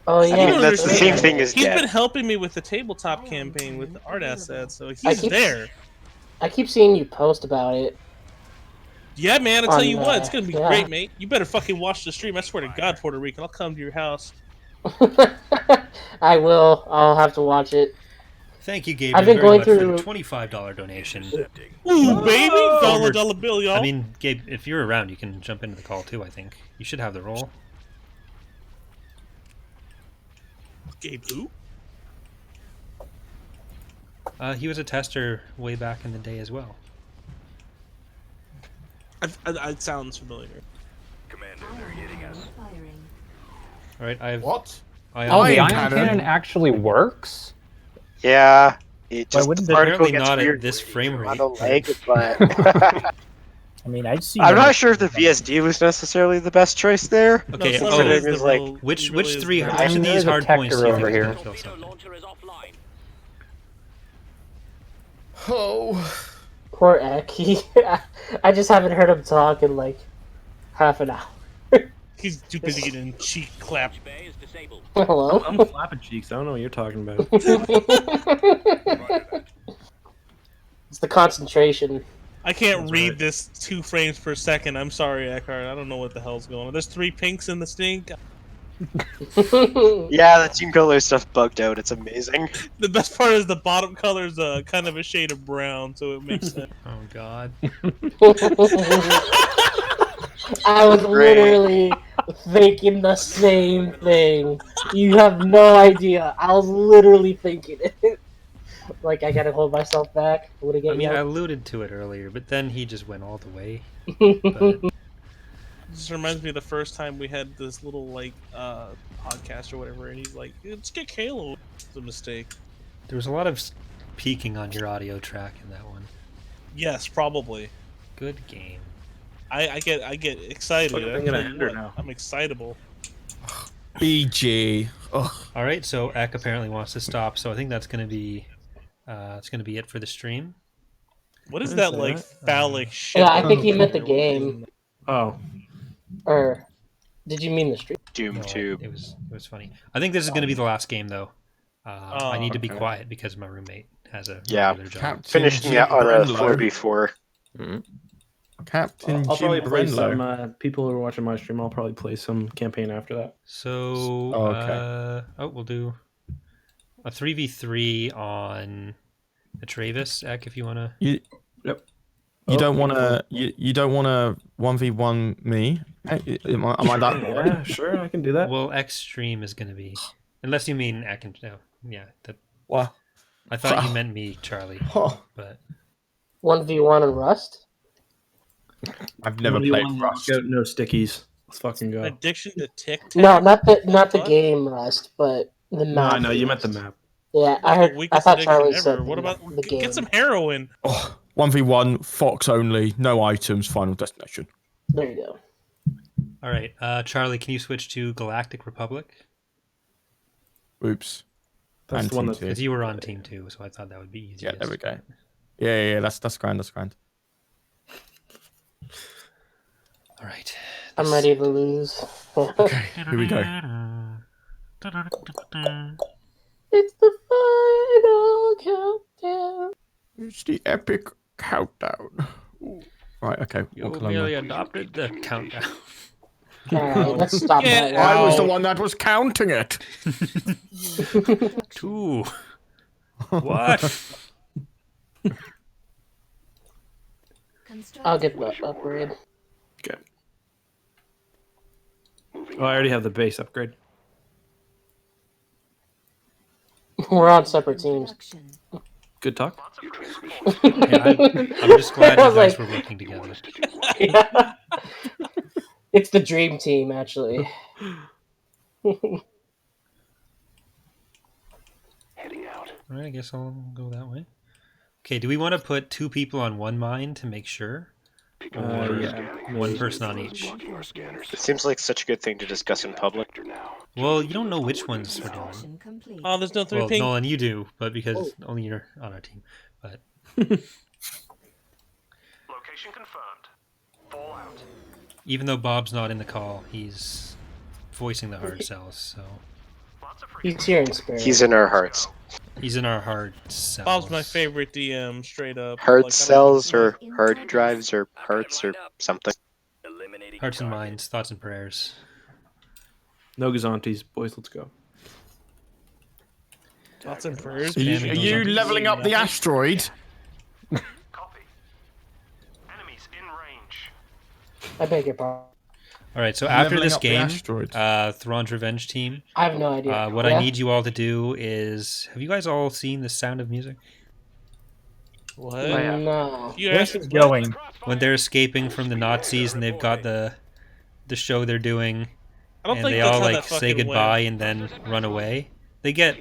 Oh I yeah, mean, that's the same thing as He's dead. been helping me with the tabletop campaign with the art assets, so I he's keep- there. I keep seeing you post about it. Yeah, man, I'll tell you what, it's On, gonna be yeah. great, mate. You better fucking watch the stream. I swear to God, Puerto Rican, I'll come to your house. I will. I'll have to watch it. Thank you, Gabriel, I've been very going much for through. the $25 donation. Ooh, baby! Dollar bill, y'all. I mean, Gabe, if you're around, you can jump into the call too, I think. You should have the role. Gabe who? He was a tester way back in the day as well. It sounds familiar. Commander, they're hitting us. Alright, I've... What? Oh, the ion cannon actually works? Yeah, it just wouldn't the it- particle Apparently gets not weird at this frame on rate. the leg, but I mean, I'd see. I'm not sure if the VSD was necessarily the best choice there. Okay, No, considering is the it's like real- Which really is three? the- Which of these there's a hard points do you Tector think is over gonna kill something? Oh. Poor Ek. I just haven't heard him talk in like half an hour. He's too busy getting cheek clapped. Hello? I'm flapping cheeks. I don't know what you're talking about. It's the concentration. I can't That's read right. this 2 frames per second. I'm sorry, Eckhart. I don't know what the hell's going on. There's 3 pinks in the stink. Yeah, the team color stuff bugged out. It's amazing. The best part is the bottom color is kind of a shade of brown, so it makes sense. Oh god. I was literally thinking the same thing. You have no idea. I was literally thinking it. Like, I gotta hold myself back. Would I mean, I alluded to it earlier, but then he just went all the way. But This reminds me of the first time we had this little like podcast or whatever, and he's like, "Let's get Halo." It's a mistake. there was a lot of peaking on your audio track in that one. Yes, probably. Good game. I get excited. Fucking I thinking tell I you ender what, now. I'm excitable. BG. Ugh. All right, so Ek apparently wants to stop, so I think that's gonna be it for the stream. What is that like phallic shit? Yeah, I think he meant the game. Oh. Or did you mean the stream? Doom 2. It was funny. I think this is gonna be the last game though. I need to be okay. quiet because my roommate has a Yeah. regular job. Finishing it on a 4v4. Captain I'll probably Jim play Brenlow. some. People who are watching my stream, I'll probably play some campaign after that. So Oh, okay. we'll do a 3v3 on the Travis, Ek, if you wanna. You Yep. you don't want to you don't want to 1v1 me? Am I that? Yeah, sure, I can do that. Well, X stream is gonna be, unless you mean Ek and no, yeah. That What? I thought you meant me, Charlie, Oh, but 1v1 and Rust? I've never What do you played want? Rust. Go, no stickies. Let's fucking go. Addiction to TikTok. No, not the What? game Rust, but the No, map. I know you meant the map. Yeah, I heard. I Weakest thought addiction Charlie ever. said What the, about the game. get some heroin? Oh, 1v1, Fox only, no items, final destination. There you go. all right. Charlie, can you switch to Galactic Republic? Oops. That's And the one Team that's. Two. Because you were on Team 2, so I thought that would be easier. Yeah, there we go. Yeah, that's grand, that's grand. All right. I'm ready to lose. Okay, here we go. It's the final countdown. It's the epic countdown. Ooh. Right, okay. You What can I merely make? adopted the countdown. Alright, let's stop that. I was the one that was counting it. 2. What? I'll get the upgrade. Okay. Oh, I already have the base upgrade. We're on separate teams. Good talk. Yeah, I'm just glad I you was guys like- were working together. Yeah. It's the dream team, actually. All right, I guess I'll go that way. Okay, do we want to put 2 people on one mine to make sure? Or Yeah. one person on each? It seems like such a good thing to discuss in public. Well, you don't know which ones we're doing. Oh, there's no three Well, pink. Nolan, you do, but because only you're on our team. But Location confirmed. Fallout. even though Bob's not in the call, he's voicing the hard sells. So He's here in spirit. He's in our hearts. he's in our hard sells. Bob's my favorite DM, straight up. Hard Like, I don't cells know. or hard drives or hearts or something. Hearts and minds, thoughts and prayers. No Gazantes, boys, let's go. Thoughts and prayers. Are you leveling up the asteroid? Copy. Enemies in range. I beg your pardon. All right, so after Leveling this up the game, asteroids. Thrawn's Revenge team. I have no idea. What Yeah? I need you all to do is, have you guys all seen The Sound of Music? What? No. You This asked is going. When they're escaping from the Nazis and they've got the show they're doing, I don't and think they that's all how like that say fucking goodbye went. and then run away. They get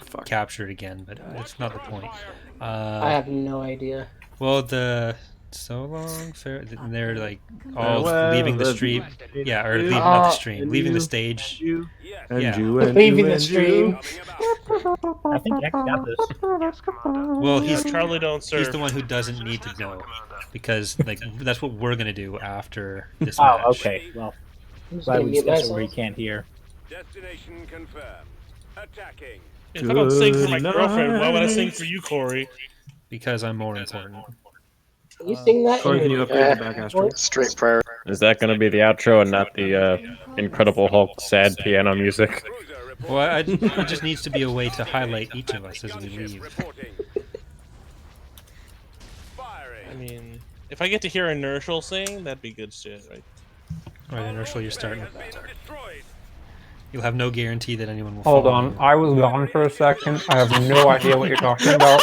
fuck. captured again, but that's not the point. I have no idea. Well, the so long, and they're like all Farewell, leaving the the- stream. Yeah, or you. leaving not the Oh. stream, And leaving the you. stage. You and Yeah. you and Leaving you the and stream. I think X got this. Well, he's Charlie don't serve. he's the one who doesn't need to know, because like that's what we're gonna do after this Oh, match. okay. Well, I'm just glad gonna we mute discussed it where he myself. can't hear. Destination confirmed. Attacking. If I don't sing for my Good girlfriend, why would I sing night. for you, Corey? Because I'm more important. Can you sing that? Corey, in can you your upgrade the back asteroid? Straight prayer. Is that going to be the outro and not the Incredible Hulk sad piano music? Well, it just needs to be a way to highlight each of us as we leave. I mean, if I get to hear Inertial sing, that'd be good shit, right? All right, Inertial, you're starting. You'll have no guarantee that anyone will Hold follow on, you. I was gone for a second. I have no idea what you're talking about.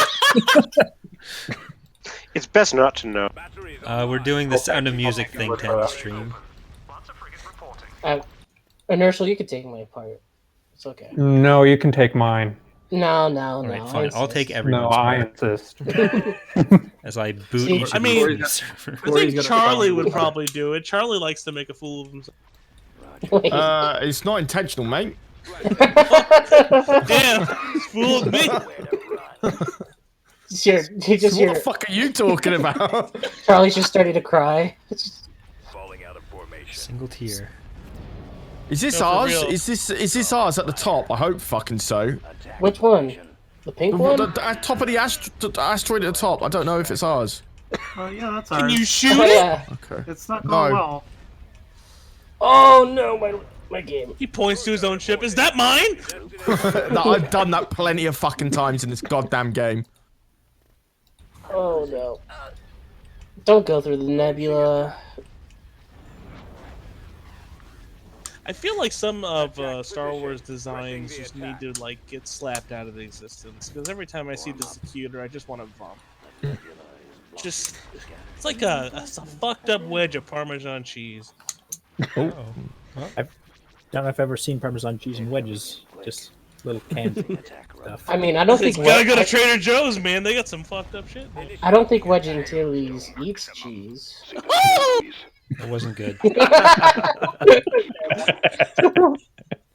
It's best not to know. We're doing the Sound of Music thing to end the stream. Inertial, you could take my part. It's okay. No, you can take mine. No, no, All no. right, I fine. I'll insist. take No, everyone's I part insist. as I boot See, each I of mean, you from the server. I think Charlie would probably do it. Charlie likes to make a fool of himself. Wait. It's not intentional, mate. Damn, fooled me. Just hear, you just What hear the fuck are you talking about? Charlie's just starting to cry. Falling out of formation. Single tier. Is this No, for ours? real. Is this ours at the top? I hope fucking so. Which one? The pink one? The top of the asteroid at the top. I don't know if it's ours. Oh yeah, that's Can ours. you shoot Oh it? yeah. Okay. It's not going No. well. Oh no, my game. He points to his own ship. Is that mine? I've done that plenty of fucking times in this goddamn game. Oh no. Don't go through the nebula. I feel like some of Star Wars designs just need to like get slapped out of existence. Because every time I see this computer, I just want to vomit. Just, it's like it's a fucked up wedge of Parmesan cheese. Oh. I don't know if I've ever seen Parmesan cheese in wedges. Just little cans stuff. I mean, I don't It's think gotta go to Trader Joe's, man. They got some fucked up shit. I don't think Wedge Antilles eats cheese. It wasn't good.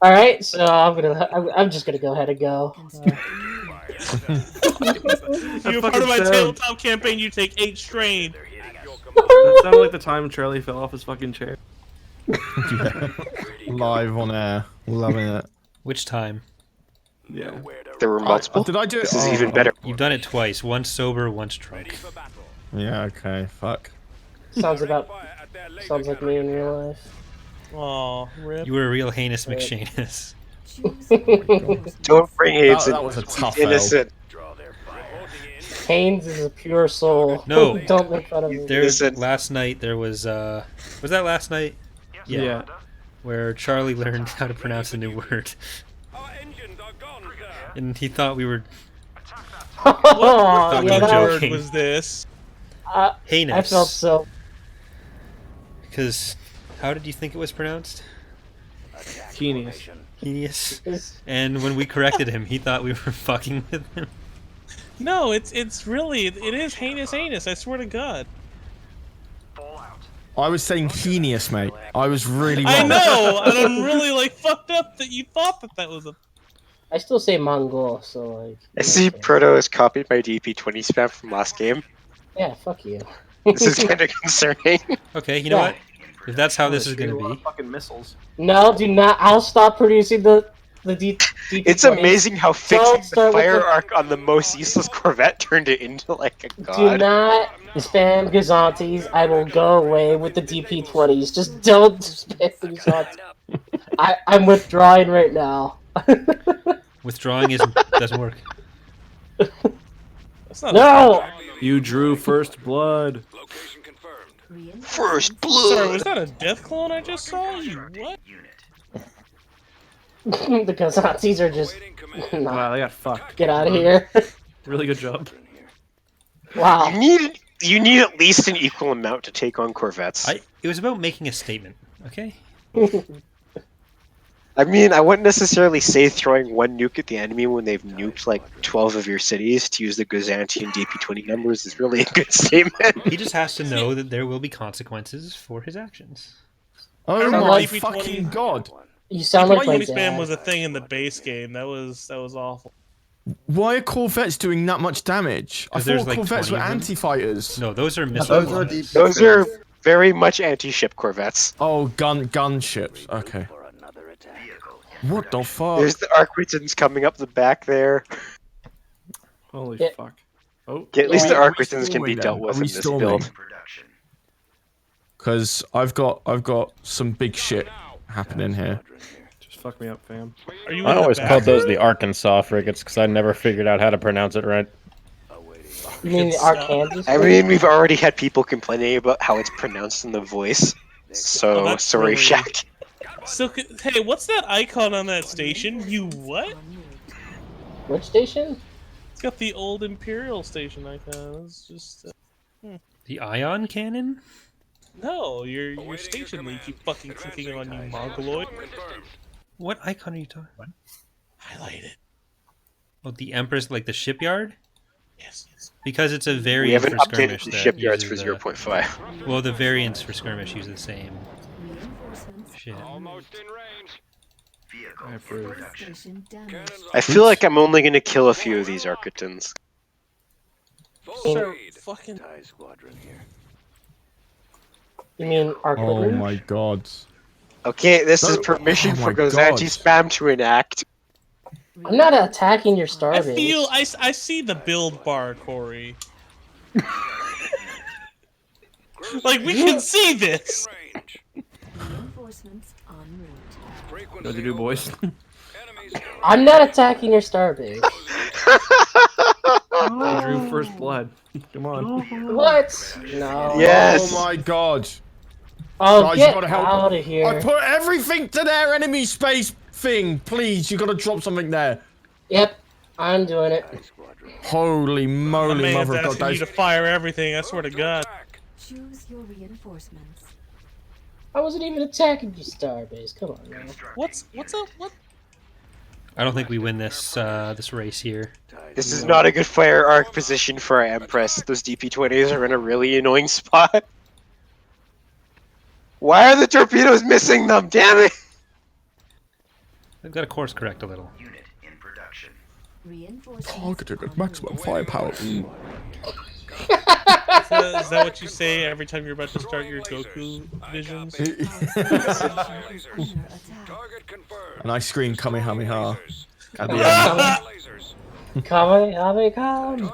All right, so I'm just gonna go ahead and go. You're part of my tabletop campaign. You take 8 strain. That sounded like the time Charlie fell off his fucking chair. Yeah. Live on air. Loving it. Which time? Yeah. There were multiple. Did I do it? This is even better. You've done it twice. Once sober, once drunk. Yeah, okay. Fuck. Sounds like me in real life. Aw, rip. You were a real heinous McShanus. Don't bring Haynes That in. was a tough He's innocent. Haynes is a pure soul. No. Don't make fun of me. There's last night. There was that last night? Yeah. Where Charlie learned how to pronounce a new word, and he thought we were. Oh, we yeah, were that What joking. word was this? Heinous. I felt so. Because how did you think it was pronounced? Genius. Heinous. And when we corrected him, he thought we were fucking with him. No, it's really it is heinous. I swear to God. I was saying heinous, mate. I was really wrong. I know, and I'm really like fucked up that you thought that was a. I still say Mongol, so like. I see Proto has copied my DP20 spam from last game. Yeah, fuck you. This is kind of concerning. Okay, you know what? If that's how this is going to be, fucking missiles. No, do not. I'll stop producing the DP. It's amazing how fixing the start with fire the- arc on the most useless Corvette turned it into like a Do god. not spam Gazantes. I will go away with the DP20s. Just don't spam Gazantes. I'm withdrawing right now. withdrawing doesn't work. That's not No! You drew first blood. First Sorry, was that a death clone I just saw? You what? The Gazantes are just. Wow, they got fucked. Get out of here. Really good job. Wow. You need at least an equal amount to take on Corvettes. It was about making a statement, okay? I mean, I wouldn't necessarily say throwing one nuke at the enemy when they've nuked like 12 of your cities to use the Gozanti and DP20 numbers is really a good statement. He just has to know that there will be consequences for his actions. Oh my fucking god! You sound like my DP20 spam dad. was a thing in the base game. That was awful. Why are Corvettes doing that much damage? I 'Cause there's thought like Corvettes 20 were of them. anti-fighters. No, those are missile Those are Corvettes. Those are very much anti-ship Corvettes. Oh, gunships. Okay. What the fuck? There's the Arquitans coming up the back there. Holy Yeah. fuck. Oh, At least the Are we Arquitans can be storming dealt then? with Are in we this storming? build. Because I've got some big shit happening here. just fuck me up, fam. Are you? I in the always back? called those the Arkansas frigates because I never figured out how to pronounce it right. You mean the Arkansas? I mean, we've already had people complaining about how it's pronounced in the voice. So, that's sorry, really- Shaq. So, hey, what's that icon on that station? You what? Which station? It's got the old Imperial station icon. It's just. The ion cannon? No, your station that you keep fucking clicking on, you mongoloid. What icon are you talking about? Highlight it. Oh, the Empress, like the shipyard? Yes. Because it's a We variant haven't for updated skirmish. the that shipyards for uses 0.5. Well, the variants for skirmish use the same shit. I approve. I feel like I'm only going to kill a few of these Arquitans. So fucking. You mean Oh Arquitans? my god. Okay, this is permission Oh for my God. Gozanti spam to enact. I'm not attacking your I starbase. feel. I see the build bar, Corey. Like we can see this. Reinforcements en route. What do you do, boys? I'm not attacking your starbase. I drew first blood. Come on. What? No. Yes. Oh my god. Oh, Guys, you get gotta help. out of here. I put everything to their enemy space thing. Please, you gotta drop something there. Yep, I'm doing it. Holy My moly, man's mother of asking God. you to fire everything. I swear to God. Choose your reinforcements. I wasn't even attacking your starbase. Come on, man. What's up? What? I don't think we win this this race here. This is not a good fire arc position for our Empress. Those DP20s are in a really annoying spot. Why are the torpedoes missing them? Damn it! They've got to course correct a little. Reinforcements. Targeted at maximum firepower. Is that what you say every time you're about to start your Goku visions? And I scream Kamehameha at the end. Come, come.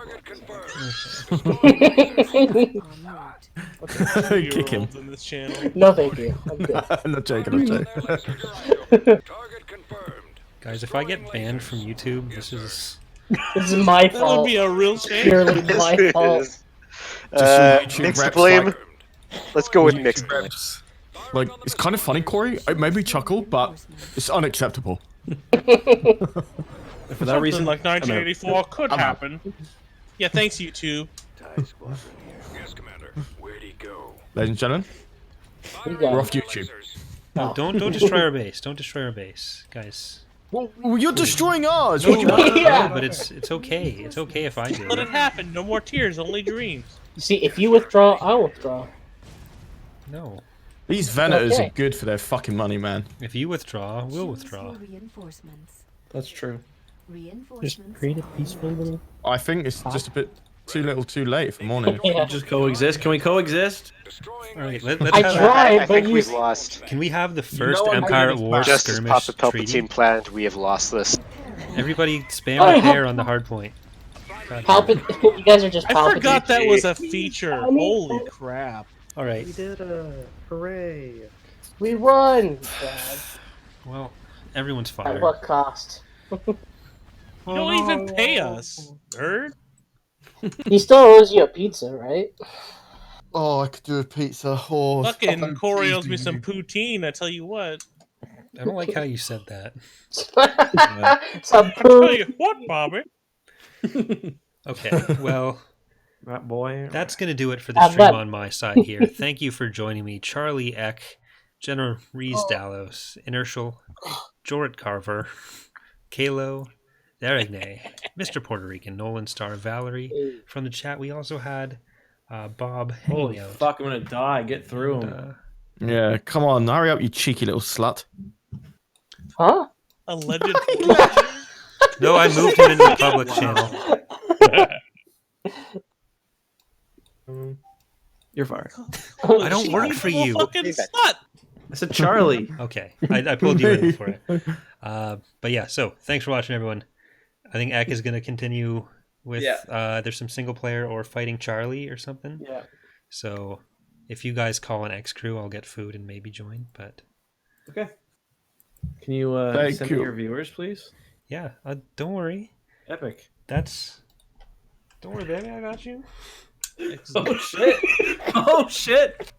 Kick him. In this channel. No, thank you. I'm good. I'm not joking, I'm joking. Guys, if I get banned from YouTube, this is... This is my That fault. would be a real shame. Purely my This fault. is- YouTube mixed reps, blame. like- Let's go with mixed blame. Like, it's kind of funny, Corey. It made me chuckle, but it's unacceptable. For that reason, like 1984 could I'm out. happen. Yeah, thanks, YouTube. Yes, Commander. Where'd he go? Ladies and gentlemen, You got we're it. off YouTube. No, don't destroy our base. Don't destroy our base, guys. Well, you're destroying ours. No, What do you want? Yeah. but it's okay. It's okay if I do. Let it happen. No more tears, only dreams. See, if you withdraw, I'll withdraw. No. These Venators Okay. are good for their fucking money, man. If you withdraw, we'll Choose withdraw. your reinforcements. That's true. Just Reinforcements. create a peaceful little. I think it's just a bit too little too late, if I'm honest. Yeah. Just coexist. Can we coexist? All right, let's I have. tried, I but think you. we've lost. Can we have the first I'm Empire at getting War Just as skirmish Papa treaty? Palpatine planned, we have lost this. Everybody spam repair on the hard point. You guys are just. I forgot that Palpatine. was a feature. Holy crap! All right. We did it! Hooray! We won. Brad. Well, everyone's At fired. what cost? You don't even pay us, nerd. He still owes you a pizza, right? Oh, I could do a pizza. Oh, Fucking Corey owes me some poutine. I tell you what. I don't like how you said that. Some I tell you poo. what, Bobby. Okay, well, That boy. that's going to do it for the I'm stream not- on my side here. Thank you for joining me, Charlie Eck, Jenna Rees Dallos, Inertial, Jorrit Carver, Kalo, Derigne, Mr. Puerto Rican, Nolan Star, Valerie. From the chat, we also had Bob hanging Holy out. fuck! I'm gonna die. Get through And, him. yeah, come on, hurry up, you cheeky little slut. Huh? Alleged. No, I moved him into the public channel. You're fired. I don't work for you. Fucking slut. I said Charlie. Okay, I pulled you in for it. But yeah, so thanks for watching, everyone. I think Eck is going to continue with there's some single player or fighting Charlie or something. Yeah. So if you guys call an X crew, I'll get food and maybe join. But Okay. Can you Thank send you. me your viewers, please? yeah, don't worry. Epic. Don't worry, baby, I got you. Oh shit! Oh shit!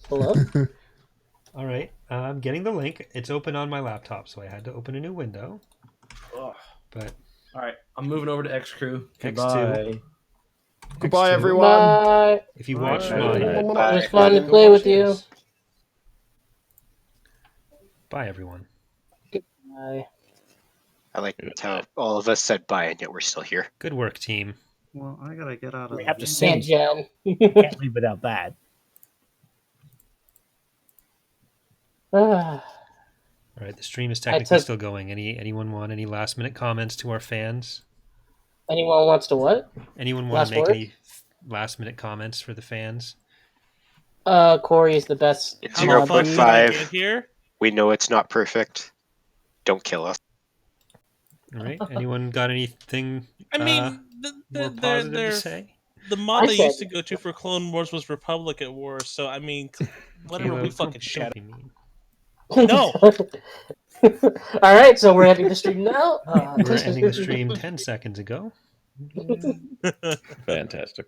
Hello? All right, I'm getting the link. It's open on my laptop, so I had to open a new window. Ugh. But All right, I'm moving over to X Crew. X2. Goodbye. Goodbye, X2. everyone. Bye. If you watch Bye. mine, It was fun to play with you. bye, everyone. Bye. I like how all of us said bye, and yet we're still here. Good work, team. Well, I gotta get out of We the have to game. sing. And Jen. Can't leave without that. Ah. All right, the stream is technically took- still going. Anyone want any last minute comments to our fans? Anyone wants to what? Anyone want Last to make word? any last minute comments for the fans? Corey is the best. It's How much fun did I 0.5. get here? We know it's not perfect. Don't kill us. All right. Anyone got anything I mean, more positive to say? the mod I they said- used to go to for Clone Wars was Republic at War. So I mean, whatever Kalo, we fucking don't shut. be mean. No. All right, so we're ending the stream now. We're ending the stream 10 seconds ago. Fantastic.